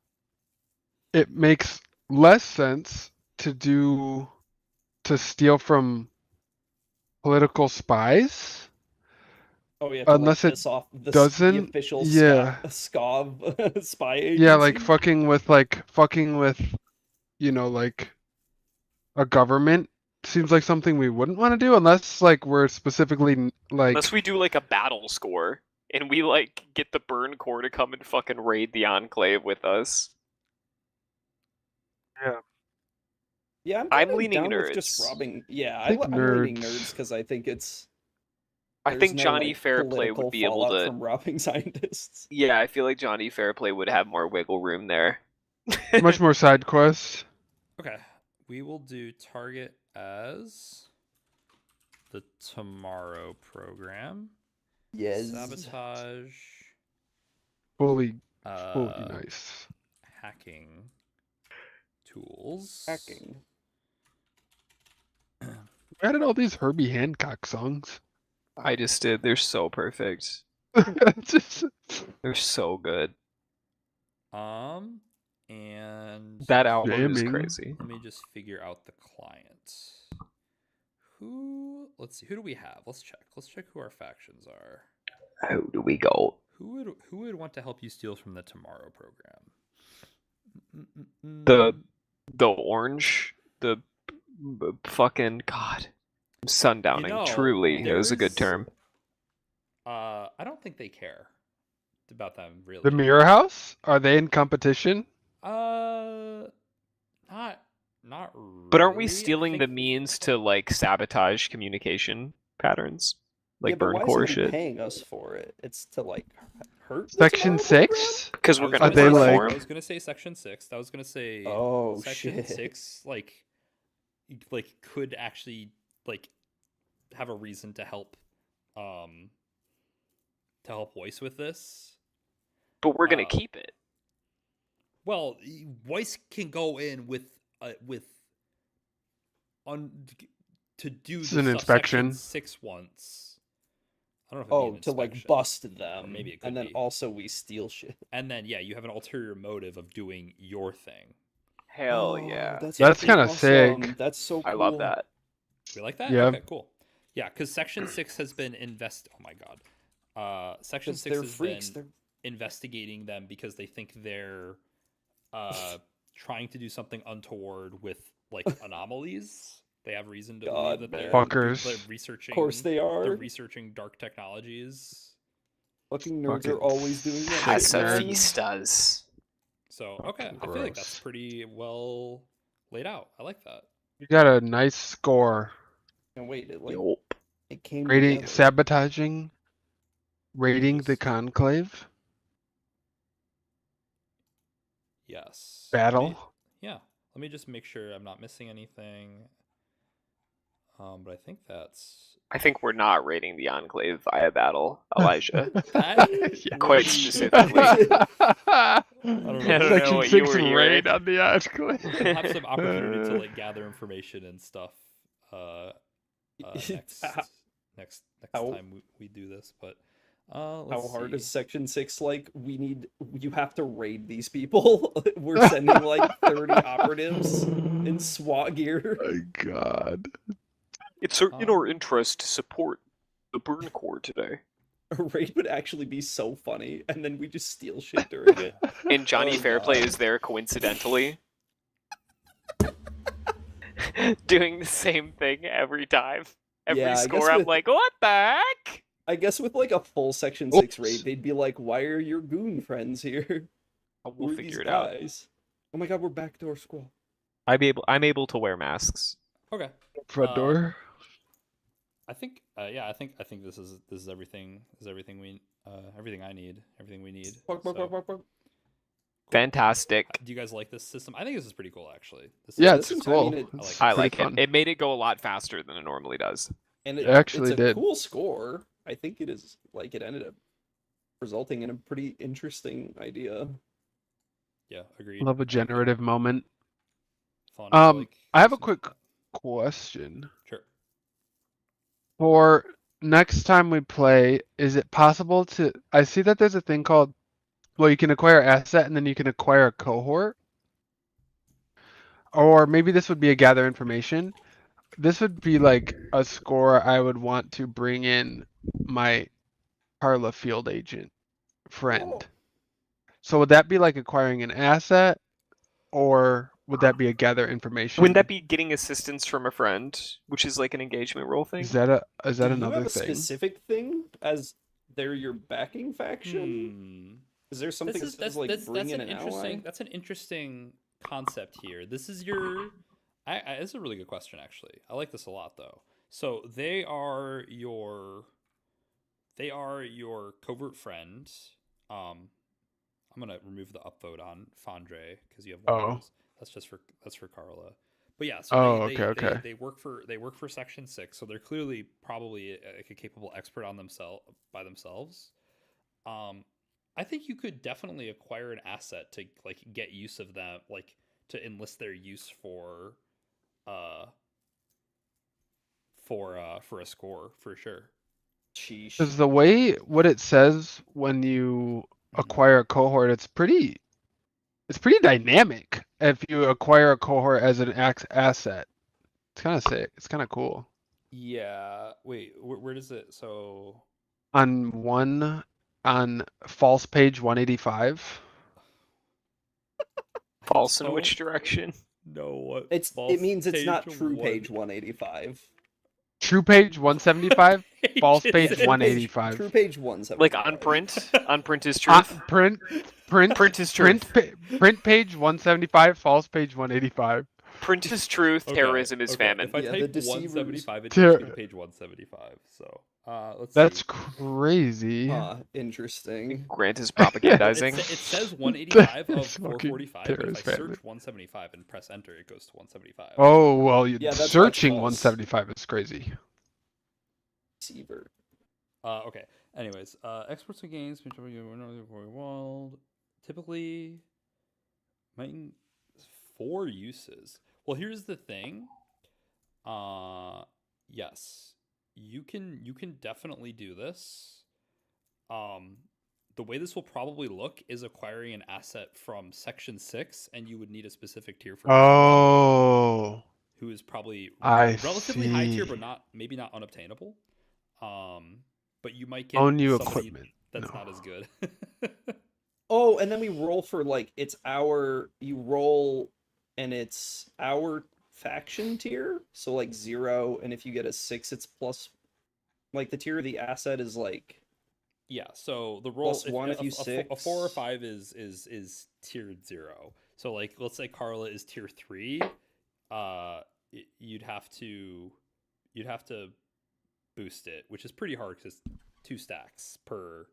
it makes less sense to steal from political spies. Oh yeah, to, Unless like, it piss off the doesn't- official yeah. SCOV spy agency. Yeah, like fucking with like a government seems like something we wouldn't want to do unless like we're specifically like unless we do like a battle score and we like get the burn core to come and fucking raid the enclave with us. Yeah, I'm kinda leaning down with just nerds. robbing. Yeah, I think I'm leaning nerds. nerds because I think it's. I There's think no, Johnny like, Fairplay would political be able fallout to. from robbing scientists. Yeah, I feel like Johnny Fairplay would have more wiggle room there. Much more side quests. Okay, we will do target as the tomorrow program. Yes. Sabotage. Fully Uh, nice. hacking tools. Hacking. We added all these Herbie Hancock songs. I just did. They're so perfect. Just They're so good. And That album is Jamming. crazy. let me just figure out the client. Let's see, who do we have? Let's check. Let's check who our factions are. How do we go? Who would want to help you steal from the Tomorrow program? The orange, the fucking god, sundowning. You know, Truly, it was a good there's- term. I don't think they care about them really. the Mirror House? Are they in competition? Not But aren't we really. I stealing the think- means to like sabotage communication patterns, like yeah, but burn why core is anyone shit? paying us for it? It's to like hurt. the Section Tomorrow program? 6? Because I we're was gonna Are they, say- like- perform. I was gonna say Section 6. I was gonna say Oh Section shit. 6 like could actually like have a reason to help Weiss with this. But we're gonna uh, keep it. Well, Weiss can go in with on to do This is the an stuff inspection. Section 6 once. I don't know if it'd be Oh, an to like inspection. bust them. maybe it could and then be. also we steal shit. And then yeah, you have an ulterior motive of doing your thing. Hell Oh, yeah, That's fucking kinda awesome. sick. That's so cool. I love that. We like that? Yeah. Okay, cool. Yeah, because Section 6 has been oh my god. Section 'Cause 6 they're has freaks. been investigating them because they think they're trying to do something untoward with like anomalies. They have reason to God, believe that they're, man. Fuckers. they're researching Of course they are. they're researching dark technologies. Fucking nerds Fucking are always doing that. sick shit, man. nerds. Pacifistas. So okay, Fucking I feel like that's gross. pretty well laid out. I like that. You got a nice score. And wait, it like Yup. it came Raiding, together. sabotaging, raiding the Yes. conclave, Yes. battle. Yeah. Let me just make sure I'm not missing anything. But I think that's I think we're not raiding the Enclave via battle, Elijah. that. Yeah. Quite would be- specifically. I don't know. I don't know Section what you 6 were raid hearing. on the Enclave. We'll have some opportunity to like gather information and stuff next How- time we do this. But How let's hard see. is Section 6? Like, you have to raid these people. We're sending like 30 operatives in SWAT gear. My God. It's in our interest to support the burn core today. A raid would actually be so funny, and then we just steal shit during it. And Johnny Oh, Fairplay God. is there coincidentally. Doing the same thing every time. Every Yeah, I guess score, I'm with- like, what the heck? I guess with like a full Section 6 Oops. raid, they'd be like, why are your goon friends here? Who We'll are figure these it out. guys? Oh my god, we're backdoor squall. I'm able to wear masks. Okay. Front door. I think I think this is everything. This is everything everything I need. Everything we need. Bark, bark, So, bark, bark, bark. Fantastic. do you guys like this system? I think this is pretty cool actually. This Yeah, is, it's is- I cool. mean, It's I pretty like fun. it. It made it go a lot faster than it normally does. And It actually it's a did. cool score. I think it is like it ended up resulting in a pretty interesting idea. yeah, agreed. Love a generative moment. Fun to, like, I have a listen to quick that. question. Sure. For next time we play, is it possible to? I see that there's a thing called, well, you can acquire asset and then you can acquire a cohort. Or maybe this would be a gather information. This would be like a score I would want to bring in my Carla field agent friend. Oh. So would that be like acquiring an asset, or would that be a gather information? Wouldn't that be getting assistance from a friend, which is like an engagement role thing? Is that Do you another have a thing? specific thing as they're your backing faction? Is there something that says like bring in an ally? That's an interesting concept here. This is your. This is a really good question, actually. I like this a lot, though. So they are your covert friend. I'm gonna remove the upvote on Fandre because you have one of Oh. those. That's for Carla. But yeah, so Oh, okay. they work for Section 6, so they're clearly probably like a capable expert on themselves by themselves. I think you could definitely acquire an asset to like get use of them, like to enlist their use for a score for sure. Sheesh. Because the way what it says when you acquire a cohort, it's pretty dynamic. If you acquire a cohort as an asset, it's kind of sick. It's kind of cool. Yeah. Wait, where does it? So On false page 185. False in don't which direction? know what It means it's not page true one- page 185. True page 175. False is page it? True 185. True page 175. Like on print? On print is truth? Print Print is truth. print page 175. False page 185. Print is truth, Okay, terrorism is okay. famine. If I Yeah, the type deceivers. 175, it Ter- takes me to page 175. So let's That's see. crazy. Huh, interesting. Grant is It, propagandizing. it says 185 of That's fucking 445, but if I terrorist search famine. 175 and press enter, it goes to 175. Oh well, Yeah, that's why it's searching false. 175 is crazy. Deceiver. Okay. Anyways, exports and games, world. Typically, main 4 uses. Well, here's the thing. Yes, you can definitely do this. The way this will probably look is acquiring an asset from Section 6, and you would need a specific tier for Oh, who is probably I relatively high tier, see. but maybe not unobtainable. But you might get Own new somebody equipment. that's No. not as good. Oh, and then we roll for like you roll and it's our faction tier. So like 0, and if you get a 6, it's plus like the tier of the asset is like Yeah, so the roll Plus 1 if you a 4 or 6. 5 is tiered 0. So like let's say Carla is tier 3, you'd have to boost it, which is pretty hard because it's 2 stacks per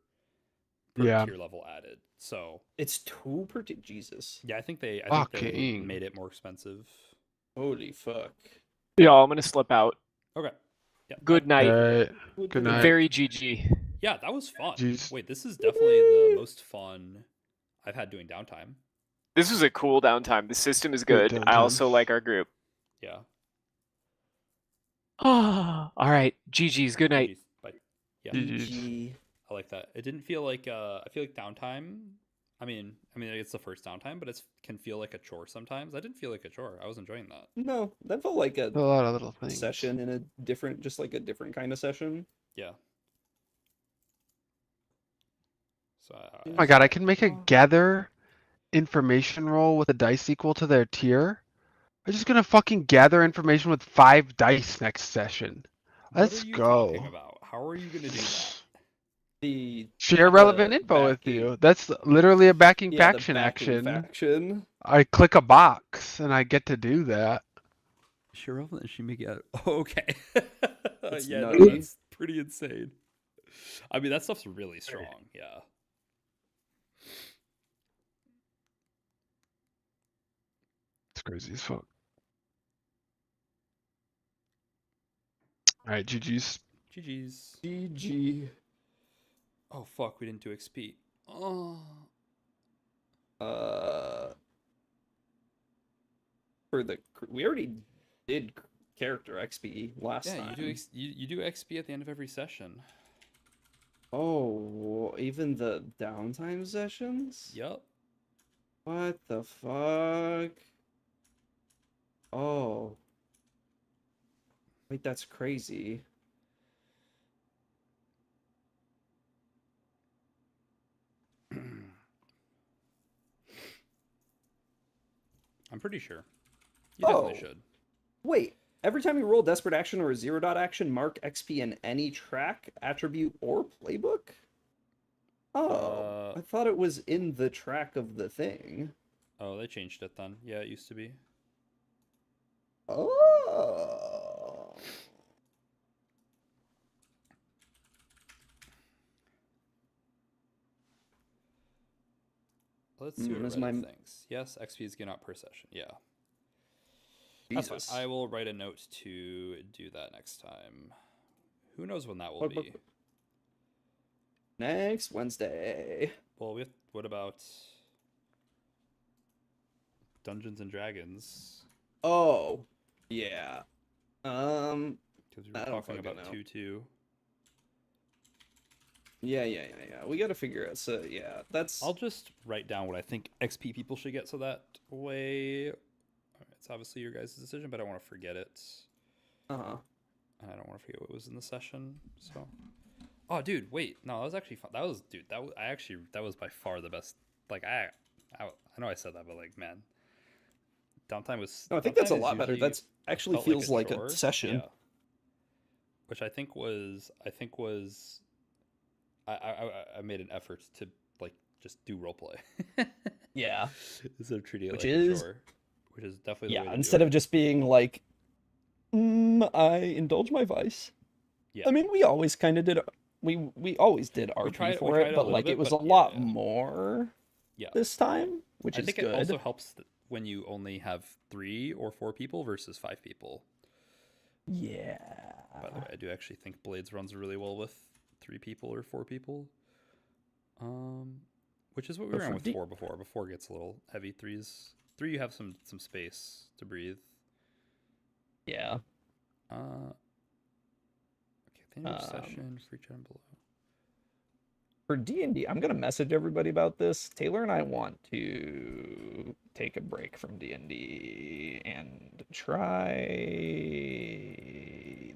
Yeah. tier level added. So it's 2 per Jesus. yeah, I think they Fucking. made it more expensive. Holy fuck. Y'all, I'm gonna slip out. Okay. Yeah. Good night. Alright. Good night. Very GG. Yeah, that was fun. Jeez. Wait, this is definitely the most fun I've had doing downtime. This was a cool downtime. The system is Great good. I also downtime. like our group. Yeah. All right. GG's. Good night. GG's. Bye. Yeah. GG's. GG. I like that. It didn't feel like I feel like downtime. I mean, it's the first downtime, but it can feel like a chore sometimes. I didn't feel like a chore. I was enjoying that. No, that felt like a A lot of little things. session in a different, just like a different kind of session. Yeah. So Oh my god, I can make a gather information roll with a dice equal to their tier. I'm just gonna fucking gather information with 5 dice next session. Let's what are you go. talking about? How are you gonna do that? The Share relevant info with backing- you. That's literally a backing yeah, the faction backing action. faction. I click a box and I get to do that. Sure, she make it. Okay. That's yeah, no, nutty. that's pretty insane. I mean, that stuff's really strong. Yeah. It's crazy as fuck. Alright, GG's. GG's. GG. Oh fuck, we didn't do XP. Oh. We already did character XP last Yeah, time. you do XP at the end of every session. Oh, even the downtime sessions? Yep. What the fuck? Oh. Wait, that's crazy. I'm pretty sure. You definitely Oh. should. Wait, every time you roll desperate action or a 0 dot action, mark XP in any track, attribute, or playbook? Oh, I thought it was in the track of the thing. Oh, they changed it then. Yeah, it used to be. Oh. Let's see what Is Reddit my thinks. Yes, XP is given out per session. Yeah. That's fine. Jesus? I will write a note to do that next time. Who knows when that will What- be? Next Wednesday. Well, what about Dungeons and Dragons? Oh, yeah. Because we were I don't talking fucking about know. 2-2. Yeah. We gotta figure out. So yeah, that's. I'll just write down what I think XP people should get, so that way it's obviously your guys' decision, but I don't want to forget it. Uh-huh. And I don't want to forget what was in the session. So, oh, dude, wait, no, that was actually fun. That was, dude, that was by far the best. Like, I know I said that, but like, man, downtime was. No, I think that's a downtime is lot better. usually That's actually felt feels like chore. a session. Yeah. Which I think was, I made an effort to like just do roleplay. Yeah. Instead of treating it Which like is- a chore, which is definitely the way Yeah. to Instead do of just being like, I indulge my vice. Yeah. I mean, we always kind of did. We always did RP tried for a it, but little like bit, it was but a yeah, lot yeah. more Yeah. this time, which I is think good. it also helps when you only have 3 or 4 people versus 5 people. Yeah. By the way, I do actually think Blades runs really well with 3 people or 4 people. Which is what we But ran for with D- 4 before. Before it gets a little heavy. 3 you have some space to breathe. Yeah. Okay, the end of Um, session, free chat below. For D&D, I'm gonna message everybody about this. Taylor and I want to take a break from D&D and try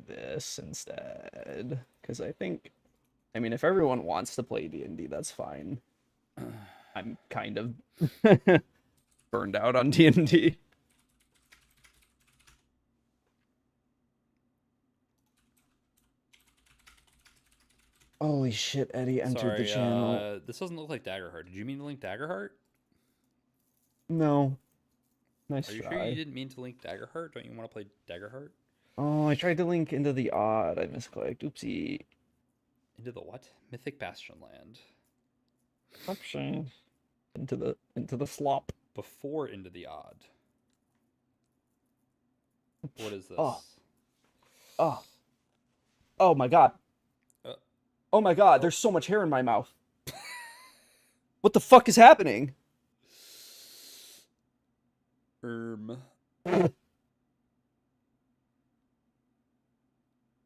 this instead, because I mean, if everyone wants to play D&D, that's fine. I'm kind of burned out on D&D. Holy shit, Eddie entered the channel. This doesn't look like Daggerheart. Did you mean to link Daggerheart? No. Nice Are you try. sure you didn't mean to link Daggerheart? Don't you want to play Daggerheart? Oh, I tried to link into the odd. I misclicked. Oopsie. Into the what? Mythic Bastion Land. Option. Into the slop. Before Into the Odd. What is this? Oh. Oh my god. Uh, Oh my god, there's so much hair in my mouth. What the fuck is happening?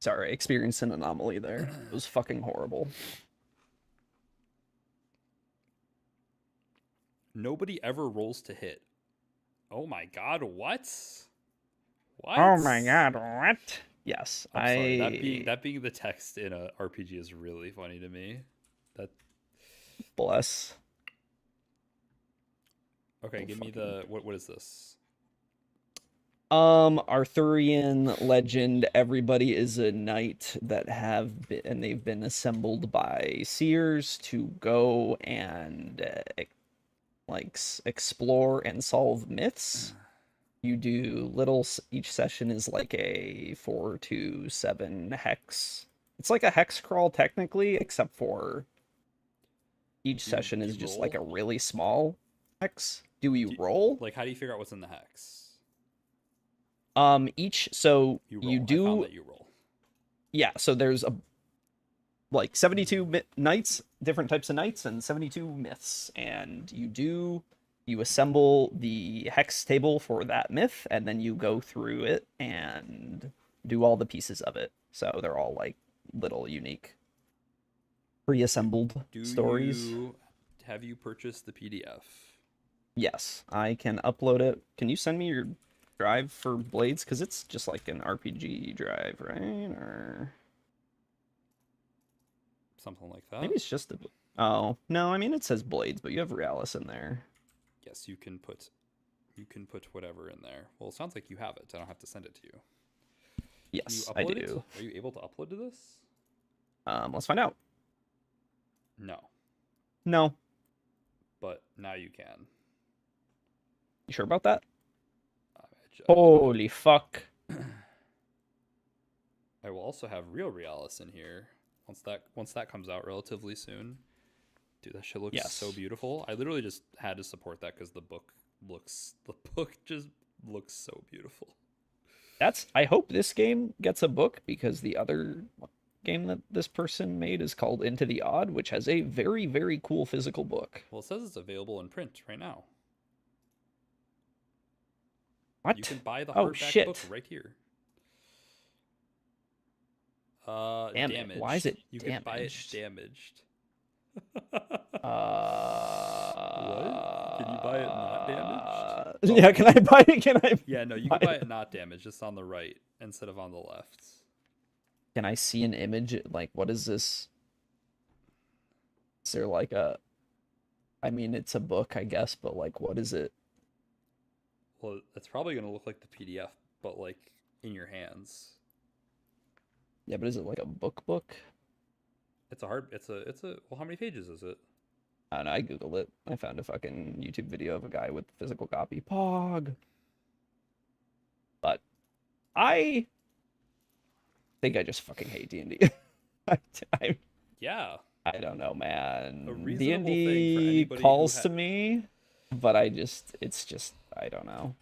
Sorry, I experienced an anomaly there. It was fucking horrible. Nobody ever rolls to hit. Oh my god, what? What? Oh my god, what? Yes, I'm sorry. That being the text in a RPG is really funny to me. That bless. Okay, give me the what is this? Arthurian legend. Everybody is a knight that have been, and they've been assembled by seers to go and explore and solve myths. You do each session is like a 4 to 7 hex. It's like a hex crawl technically, except for each session is just like a really small hex. Do you roll? Like, how do you figure out what's in the hex? So You you roll. do. I found that you roll. Yeah, so there's like 72 knights, different types of knights, and 72 myths, and you assemble the hex table for that myth, and then you go through it and do all the pieces of it. So they're all like little unique pre-assembled stories. Have you purchased the PDF? Yes, I can upload it. Can you send me your drive for Blades? Because it's just like an RPG drive, right? Or something like that. Maybe it's just the. Oh no, I mean it says Blades, but you have Realis in there. Yes, you can put whatever in there. Well, it sounds like you have it. I don't have to send it to you. Yes, I do. Are you able to upload to this? Let's find out. No. No. but now you can. You sure about that? I Holy fuck. I will also have Real Realis in here once that comes out relatively soon. Dude, that shit looks so Yes. beautiful. I literally just had to support that because the book just looks so beautiful. I hope this game gets a book because the other game that this person made is called Into the Odd, which has a very, very cool physical book. Well, it says it's available in print right now. What? You can buy the Oh, hardback shit. book right here. Damn it. Damaged. Why is it You can buy it damaged? damaged. What? Can you buy it not damaged? Yeah, can I buy it? Can I? Yeah, no, you can buy it not damaged. It's on the right instead of on the left. Can I see an image? Like, what is this? Is there like a? I mean, it's a book, I guess, but like, what is it? Well, it's probably gonna look like the PDF, but like in your hands. Yeah, but is it like a book? It's a well, how many pages is it? I don't know. I googled it. I found a fucking YouTube video of a guy with the physical copy. Pog. But I think I just fucking hate D&D. I, Yeah. I don't know, man. A reasonable thing for D&D anybody calls who to me, but it's just, I don't know.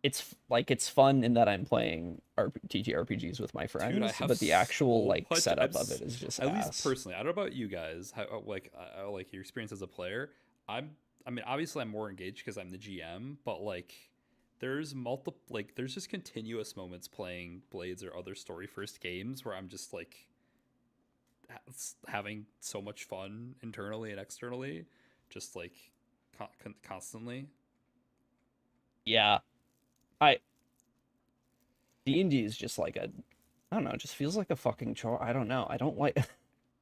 It's like, it's fun in that I'm playing TTRPGs with my friends, Dude, I have but the actual so like much- setup I'm of it is just At ass. least personally, I don't know about you guys. How like your experience as a player. I mean, obviously, I'm more engaged because I'm the GM, but like, there's there's just continuous moments playing Blades or other story first games where I'm just like having so much fun internally and externally, just like constantly. Yeah. D&D is just like I don't know, it just feels like a fucking chore. I don't know. I don't like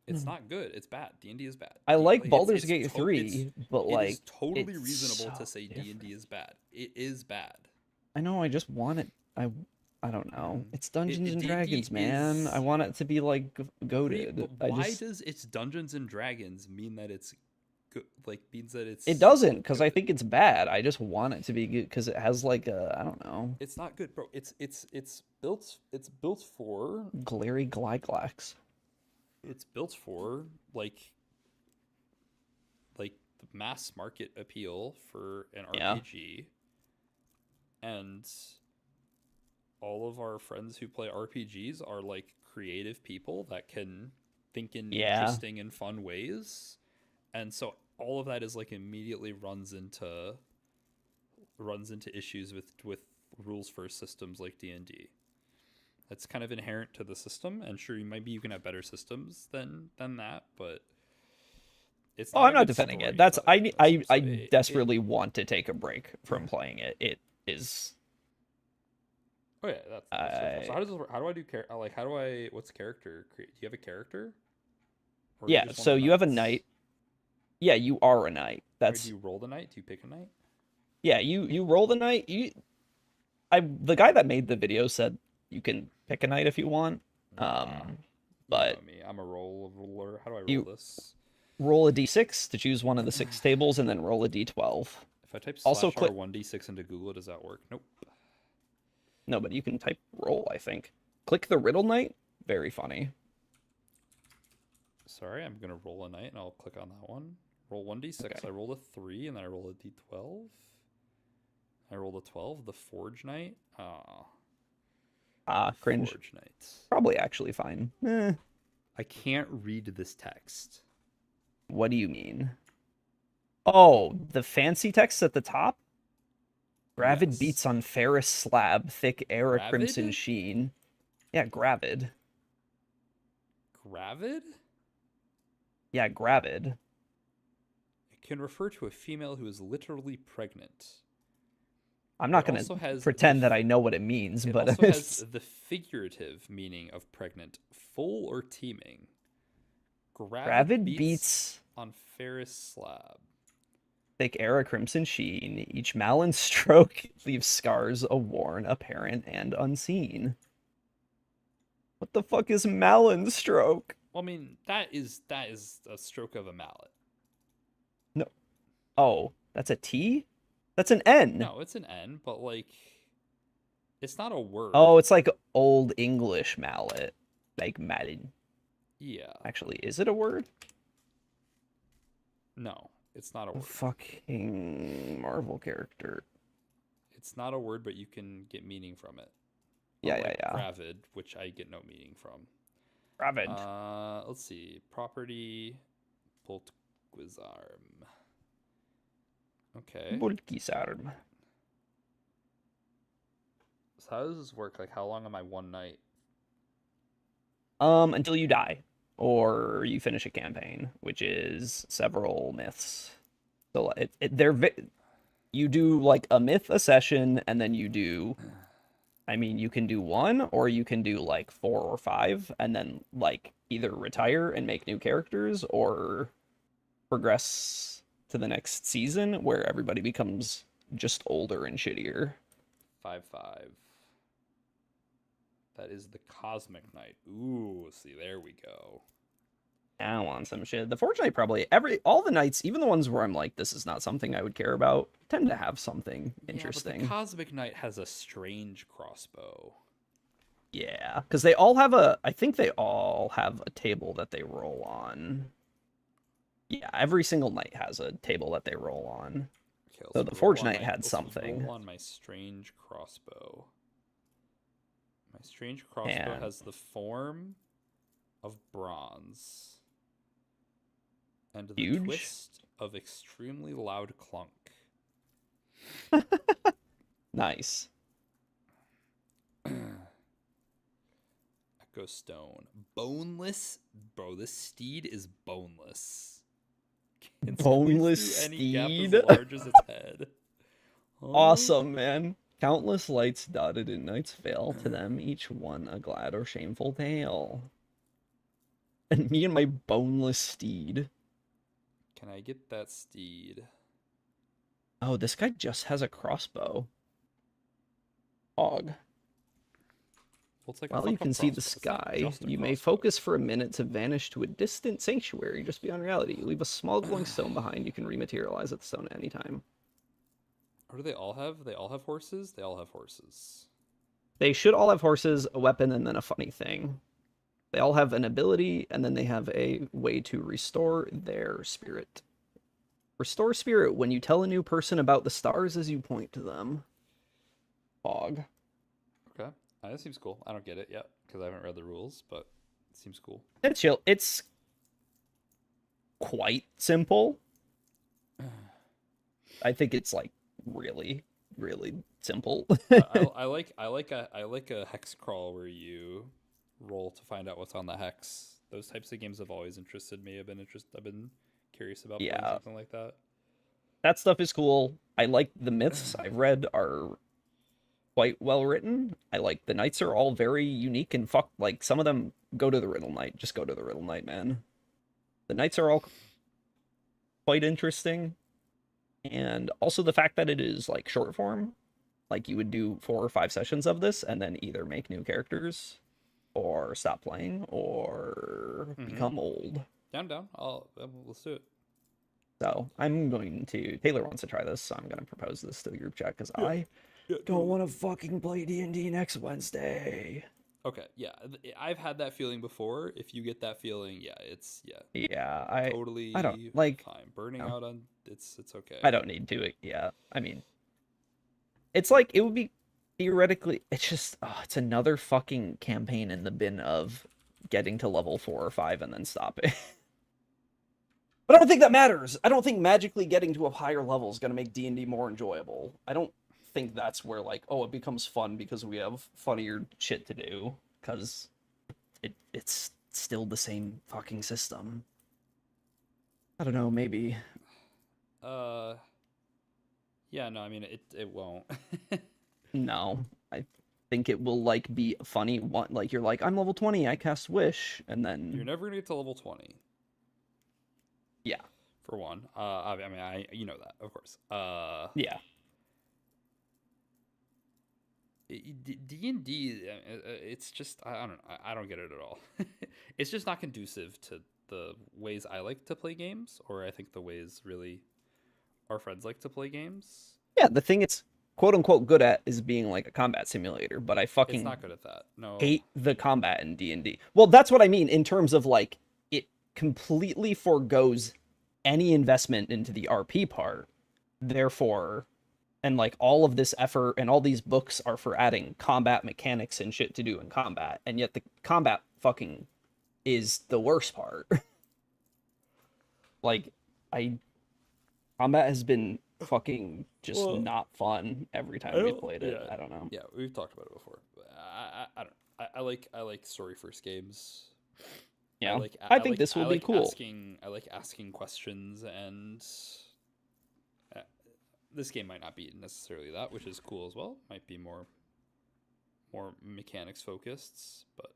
It's not good. It's bad. D&D is bad. I like It's- Baldur's it's Gate to- 3, but it like is totally it's reasonable so to say different. D&D is bad. It is bad. I know, I just want it. I don't know. It's Dungeons and D&D Dragons, man. I is want it to be like goated. But I why just does it's Dungeons and Dragons mean that it's good? Like means that it's it doesn't because I good? think it's bad. I just want it to be good because it has like a I don't know, It's not good, bro. It's built for glary glyglax. it's built for like the mass market appeal for an Yeah. RPG. And all of our friends who play RPGs are like creative people that can think in Yeah. interesting and fun ways. And so all of that is like immediately runs into issues with rules first systems like D&D. That's kind of inherent to the system, and sure, maybe you can have better systems than that, but it's Oh, not I'm a not good defending story it. That's by the I system. So desperately want to take a break from playing it. It is oh yeah, that's so how do I do how do I what's character create? Do you have a character? Or are yeah, just one so of the you have a knights? knight. Yeah, you are a knight. Or That's do you roll the knight? Do you pick a knight? yeah, you roll the knight. The guy that made the video said you can pick a knight if you want. You But know me, I'm a roller. How do I roll you- this? roll a d6 to choose one of the 6 tables and then roll a d12. If I type Also slash click- R1d6 into Google, does that work? Nope. No, but you can type roll, I think. Click the riddle knight. Very funny. Sorry, I'm gonna roll a knight and I'll click on that one. Roll 1d6. Okay. I roll a 3 and then I roll a d12. I rolled a 12. The Forge Knight. Cringe. Forge Knight. Probably actually fine. I can't read this text. What do you mean? Oh, the fancy text at the top? Gravid Yes. beats on ferrous slab, thick air a crimson Gravid? sheen. Yeah, gravid. Gravid? Yeah, gravid. It can refer to a female who is literally pregnant. I'm not It gonna also has pretend the that I know what it means, It but also has the figurative meaning of pregnant, full or teeming. gravid beats on ferrous slab. thick air a crimson sheen. Each malin stroke leaves scars a worn, apparent, and unseen. What the fuck is malin stroke? Well, I mean, that is a stroke of a mallet. Oh, that's a T? That's an N. No, it's an N, but like, it's not a word. Oh, it's like Old English mallet. Like mallet. Yeah. Actually, is it a word? No, it's not a word. Fucking Marvel character. It's not a word, but you can get meaning from it. Yeah, Unlike yeah. Gravid, which I get no meaning from. Ravid. Let's see. Property, Boltquizarm. Okay. Bulkisarm. So how does this work? Like, how long am I one night? Until you die, or you finish a campaign, which is several myths. So you do like a myth a session, and then you do. I mean, you can do one, or you can do like 4 or 5, and then like either retire and make new characters, or progress to the next season where everybody becomes just older and shittier. 5/5. That is the Cosmic Knight. Ooh, see, there we go. I want some shit. The Forge Knight probably all the knights, even the ones where I'm like, this is not something I would care about, tend to have something interesting. Yeah, but the Cosmic Knight has a strange crossbow. Yeah, because they all have I think they all have a table that they roll on. Yeah, every single knight has a table that they roll on. Okay, So the Forge Knight had something. Roll on my strange crossbow. My strange crossbow has the form of bronze. And the twist of extremely loud clunk. Nice. Echo Stone. Boneless? Bro, this steed is boneless. Boneless Any gap steed? as large as its head. Awesome, man. Countless lights dotted in night's veil, to them each one a glad or shameful tale. And me and my boneless steed. Can I get that steed? Oh, this guy just has a crossbow. Hog. Well, it's like While you can see the sky, you may focus for a minute to vanish to a distant sanctuary just beyond reality. You leave a small glowing stone behind. You can rematerialize at the stone at any time. What do they all have? They all have horses? They all have horses. They should all have horses, a weapon, and then a funny thing. They all have an ability, and then they have a way to restore their spirit. Restore spirit when you tell a new person about the stars as you point to them. Fog. Okay. That seems cool. I don't get it yet, because I haven't read the rules, but it seems cool. It's chill. It's quite simple. I think it's like really, really simple. I like a hex crawl where you roll to find out what's on the hex. Those types of games have always interested me. I've been curious about playing something like that. That stuff is cool. I like the myths I've read are quite well written. I like the knights are all very unique and like some of them go to the Riddle Knight. Just go to the Riddle Knight, man. The knights are all quite interesting. And also the fact that it is like short form. Like you would do 4 or 5 sessions of this and then either make new characters or stop playing or become old. Down. Let's do it. So I'm going to. Taylor wants to try this, so I'm going to propose this to the group chat because I don't want to fucking play D&D next Wednesday. Okay, yeah, I've had that feeling before. If you get that feeling, I totally. I don't like fine. Burning out on it's okay. I don't need to. Yeah, I mean, it's like it would be theoretically. It's just it's another fucking campaign in the bin of getting to level 4 or 5 and then stopping. But I don't think that matters. I don't think magically getting to a higher level is going to make D&D more enjoyable. I don't think that's where, like, it becomes fun because we have funnier shit to do. Because it's still the same fucking system. I don't know, maybe. Yeah, no, I mean, it won't. No. I think it will, like, be funny. Like, you're like, I'm level 20, I cast Wish, and then... You're never going to get to level 20. Yeah. For one. I mean, you know that, of course. Yeah. D&D, it's just, I don't get it at all. It's just not conducive to the ways I like to play games, or I think the ways really our friends like to play games. Yeah, the thing it's quote unquote good at is being like a combat simulator, but I It's fucking not good at that. No. hate the combat in D&D. Well, that's what I mean in terms of like it completely forgoes any investment into the RP part. Therefore, and like all of this effort and all these books are for adding combat mechanics and shit to do in combat, and yet the combat fucking is the worst part. Like I combat has been fucking just Well, not fun every I time we've don't- played it. yeah. I don't know. Yeah, we've talked about it before. But I don't. I like story first games. Yeah, I I think like, this will I be like cool. I like asking questions, and uh, this game might not be necessarily that, which is cool as well. Might be more mechanics focused, but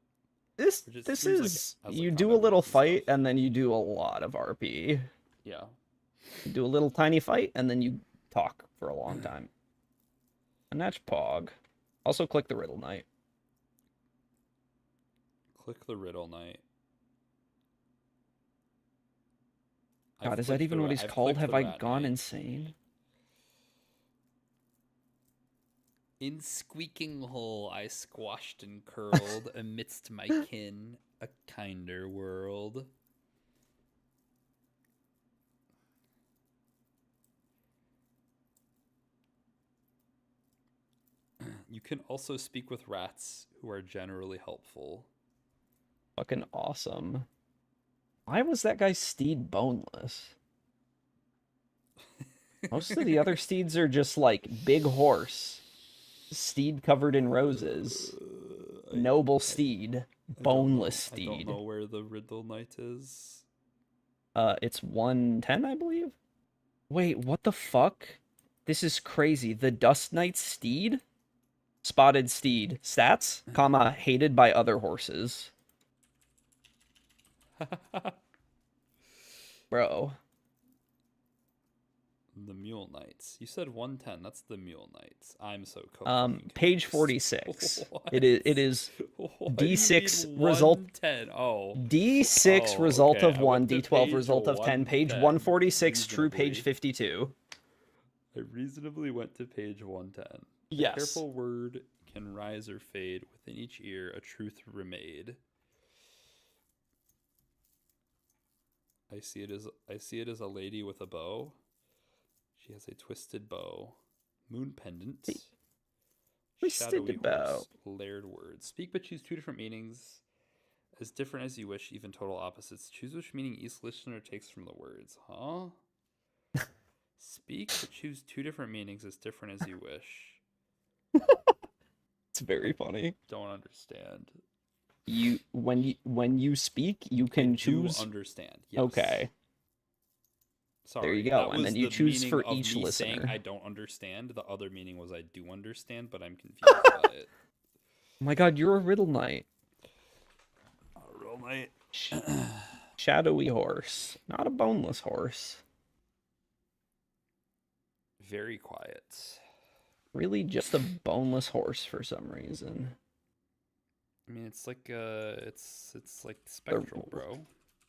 This It just this seems like is it has, like, you do a combat little moves and stuff. fight and then you do a lot of RP. yeah. You do a little tiny fight and then you talk for a long time. And that's Pog. Also click the Riddle Knight. Click the riddle knight. God, I've is that clicked even the what ra- he's I've called? clicked Have the I rat gone knight. insane? In squeaking hole I squashed and curled amidst my kin a kinder world. You can also speak with rats who are generally helpful. Fucking awesome. Why was that guy's steed boneless? Most of the other steeds are just like big horse, steed covered in roses, noble steed, I don't boneless know. steed. I don't know where the riddle knight is. It's 110, I believe. Wait, what the fuck? This is crazy. The Dust Knight steed? Spotted steed. Stats, comma, hated by other horses. Bro. The Mule Knights. You said 110. That's the Mule Knights. I'm so Page confused. 46. What? It is What do you D6 mean result 110? Oh. D6 Oh, result okay. of I 1, went to D12 page result of 10, page 110, 146, true page reasonably. 52. I reasonably went to page 110. A Yes. careful word can rise or fade. Within each ear, a truth remade. I see it as a lady with a bow. She has a twisted bow. Moon pendant. Twisted Shadowy bow. horse. Layered words. Speak but choose two different meanings. As different as you wish, even total opposites. Choose which meaning each listener takes from the words. Huh? Speak but choose two different meanings as different as you wish. It's very funny. Don't understand. When you speak, you can I choose. do understand. Yes. Okay. Sorry. There you go, that and was then you the choose meaning for of each me listener. saying I don't understand. The other meaning was I do understand, but I'm confused by it. Oh my god, you're a riddle knight. Real night. Shadowy horse, not a boneless horse. Very quiet. Really, just a boneless horse for some reason. I mean, it's like it's like spectral, bro.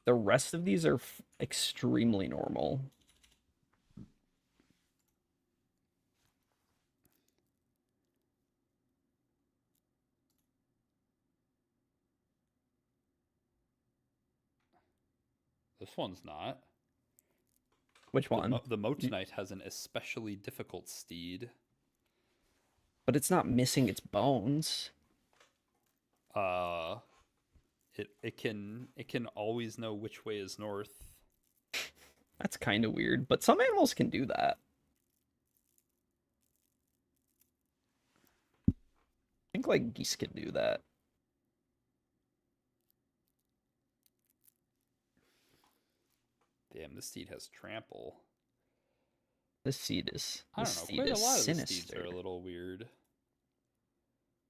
The rest of these are extremely normal. This one's not. Which one? The Moat Knight has an especially difficult steed. But it's not missing its bones. It can always know which way is north. That's kind of weird, but some animals can do that. I think like geese can do that. Damn, this steed has trample. This seed is. I This don't know. seed Quite a is lot of the sinister. steeds are a little weird.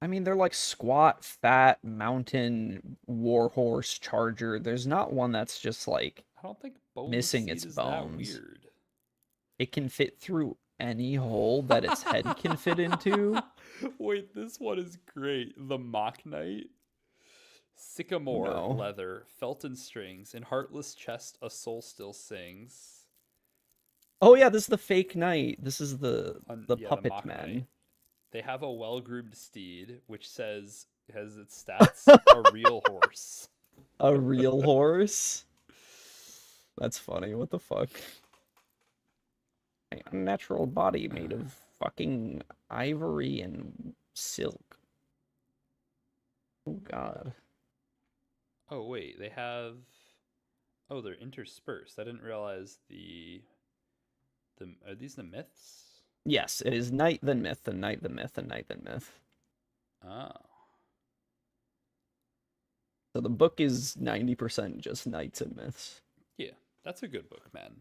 I mean, they're like squat, fat, mountain, warhorse, charger. There's not one that's just like I don't think boneless missing steed its is that bones. weird. it can fit through any hole that its head can fit into. Wait, this one is great. The Mock Knight. Sycamore No. leather, felt and strings. In heartless chest, a soul still sings. Oh yeah, this is the fake knight. This is the The puppet mock man. knight. They have a well-groomed steed, which has its stats a real horse. A real horse. That's funny. What the fuck? A unnatural body made of fucking ivory and silk. Oh god. Oh wait, they have. Oh, they're interspersed. I didn't realize the. Are these the myths? Yes, it is knight then myth, then knight then myth, and knight then myth. Oh. So the book is 90% just knights and myths. Yeah, that's a good book, man.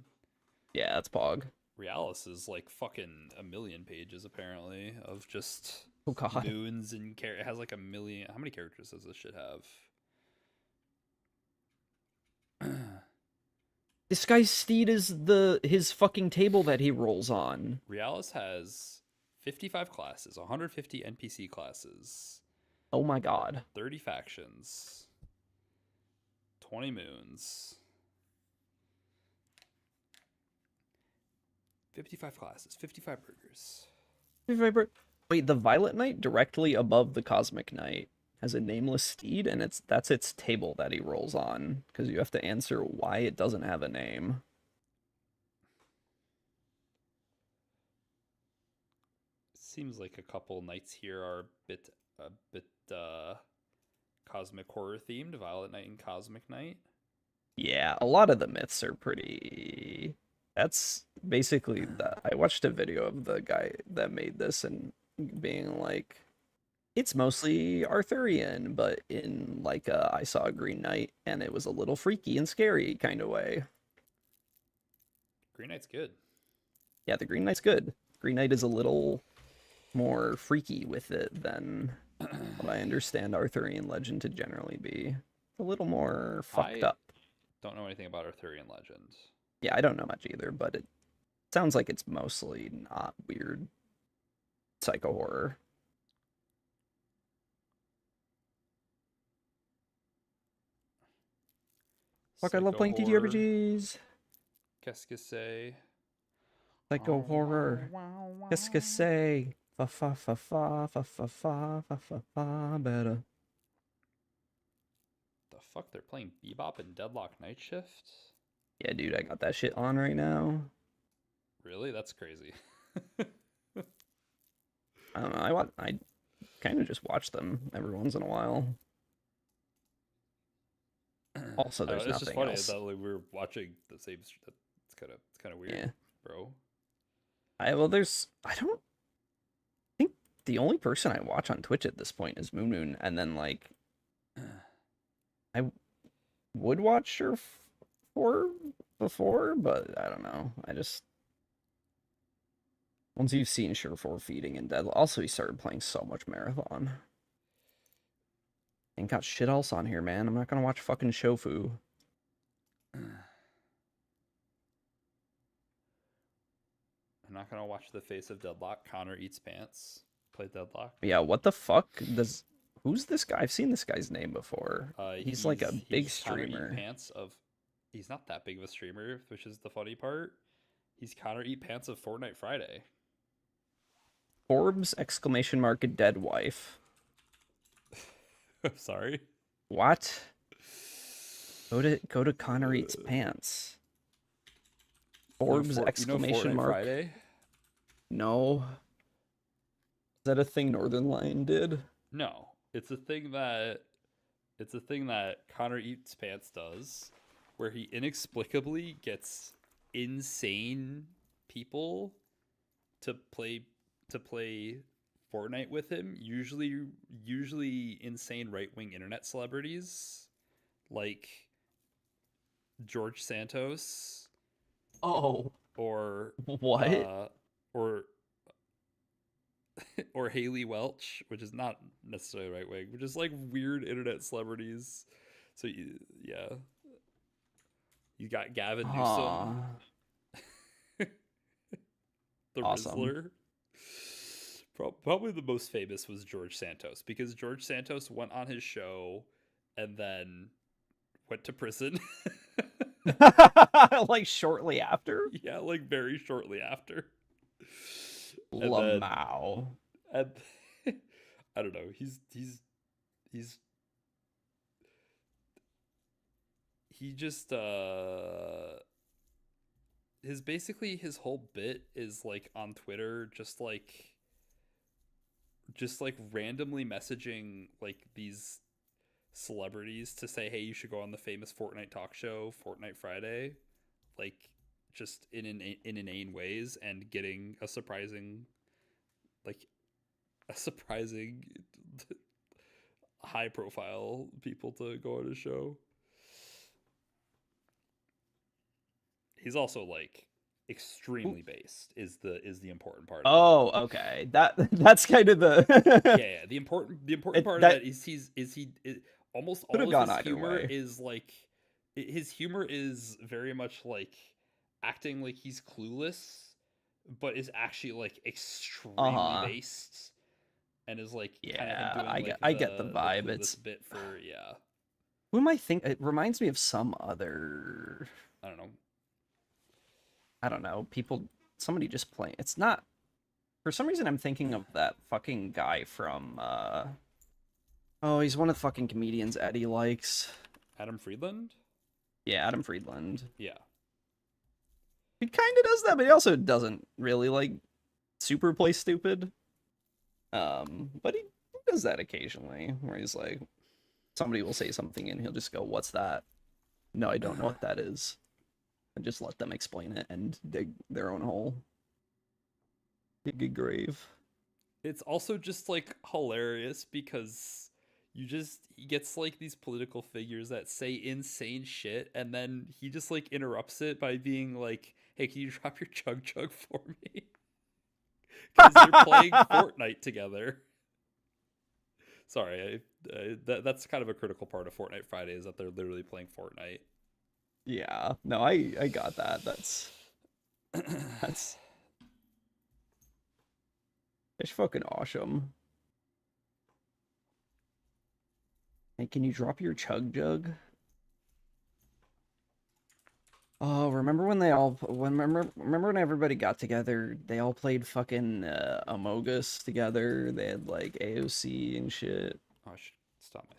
Yeah, that's Pog. Realis is like fucking a million pages apparently of just Oh god. moons and it has like a million. How many characters does this shit have? This guy's steed is his fucking table that he rolls on. Realis has 55 classes, 150 NPC classes, Oh my god. 30 factions, 20 moons. 55 classes, 55 burgers. Wait, the Violet Knight directly above the Cosmic Knight has a nameless steed, and that's its table that he rolls on, because you have to answer why it doesn't have a name. Seems like a couple knights here are a bit cosmic horror themed. Violet Knight and Cosmic Knight. Yeah, a lot of the myths are pretty. That's basically that. I watched a video of the guy that made this and being like, it's mostly Arthurian, but in like I saw a Green Knight and it was a little freaky and scary kind of way. Green Knight's good. Yeah, the Green Knight's good. Green Knight is a little more freaky with it than what I understand Arthurian legend to generally be. A little more fucked up. Don't know anything about Arthurian legend. Yeah, I don't know much either, but it sounds like it's mostly not weird psycho horror. Fuck, I love playing TTRPGs. Qu'est-ce que c'est? Psycho horror. Qu'est-ce que c'est? Fa fa fa fa fa fa fa fa fa fa better. The fuck? They're playing Bebop and Deadlock Night Shift? Yeah, dude, I got that shit on right now. Really? That's crazy. I don't know. I kind of just watch them every once in a while. Also, there's it's just nothing funny else. that like, we're watching the same. It's kind of weird, Yeah. bro. I don't think the only person I watch on Twitch at this point is Moon Moon, and then like I would watch Surf before, but I don't know. I just once you've seen Surefour feeding in Dead. Also, he started playing so much Marathon. Ain't got shit else on here, man. I'm not gonna watch fucking Shofu. I'm not gonna watch the face of Deadlock. Connor eats pants. Play Deadlock. Yeah, what the fuck does? Who's this guy? I've seen this guy's name before. He's like a big Connor Eat streamer. Pants of. He's not that big of a streamer, which is the funny part. He's Connor Eat Pants of Fortnite Friday. Forbes exclamation mark dead wife. I'm sorry. What? Go to Connor Eats Pants. Forbes exclamation Fortnite mark. Friday? No. Is that a thing Northern Lion did? No, it's a thing that Connor Eats Pants does, where he inexplicably gets insane people to play Fortnite with him. Usually insane right-wing internet celebrities like George Santos. Oh. Or What? Or Haley Welch, which is not necessarily right wing, but just like weird internet celebrities. So yeah, you got Gavin Newsom, the Awesome. Rizzler. Probably the most famous was George Santos, because George Santos went on his show and then went to prison. Like shortly after. Yeah, like very shortly after. And then, Lamau. and I don't know. He's he just his whole bit is like on Twitter, just like randomly messaging like these celebrities to say, hey, you should go on the famous Fortnite talk show, Fortnite Friday, like just in inane ways, and getting a surprising high profile people to go on his show. He's also like extremely based is the important part of Oh, okay. That's kind of the yeah, the important part of that that is almost could have all of gone his either humor way. is like his humor is very much like acting like he's clueless, but is actually like extremely based, and is like kind of him Yeah, doing like I get the vibe. clueless It's bit for yeah, who am I think? It reminds me of some other. I don't know. I don't know. People. Somebody just playing. It's not. For some reason, I'm thinking of that fucking guy from. Oh, he's one of the fucking comedians Eddie likes. Adam Friedland? Yeah, Adam Friedland. Yeah. He kind of does that, but he also doesn't really like super play stupid. But he does that occasionally, where he's like, somebody will say something and he'll just go, "What's that?" No, I don't know what that is. And just let them explain it and dig their own hole. Dig a grave. It's also just like hilarious because he gets like these political figures that say insane shit, and then he just like interrupts it by being like, hey, can you drop your chug chug for me? Because they're playing Fortnite together. Sorry, that's kind of a critical part of Fortnite Friday is that they're literally playing Fortnite. Yeah, no, I got that. That's it's fucking awesome. Hey, can you drop your chug jug? Oh, remember when remember when everybody got together? They all played fucking Among Us together. They had like AOC and shit. Oh, I should stop my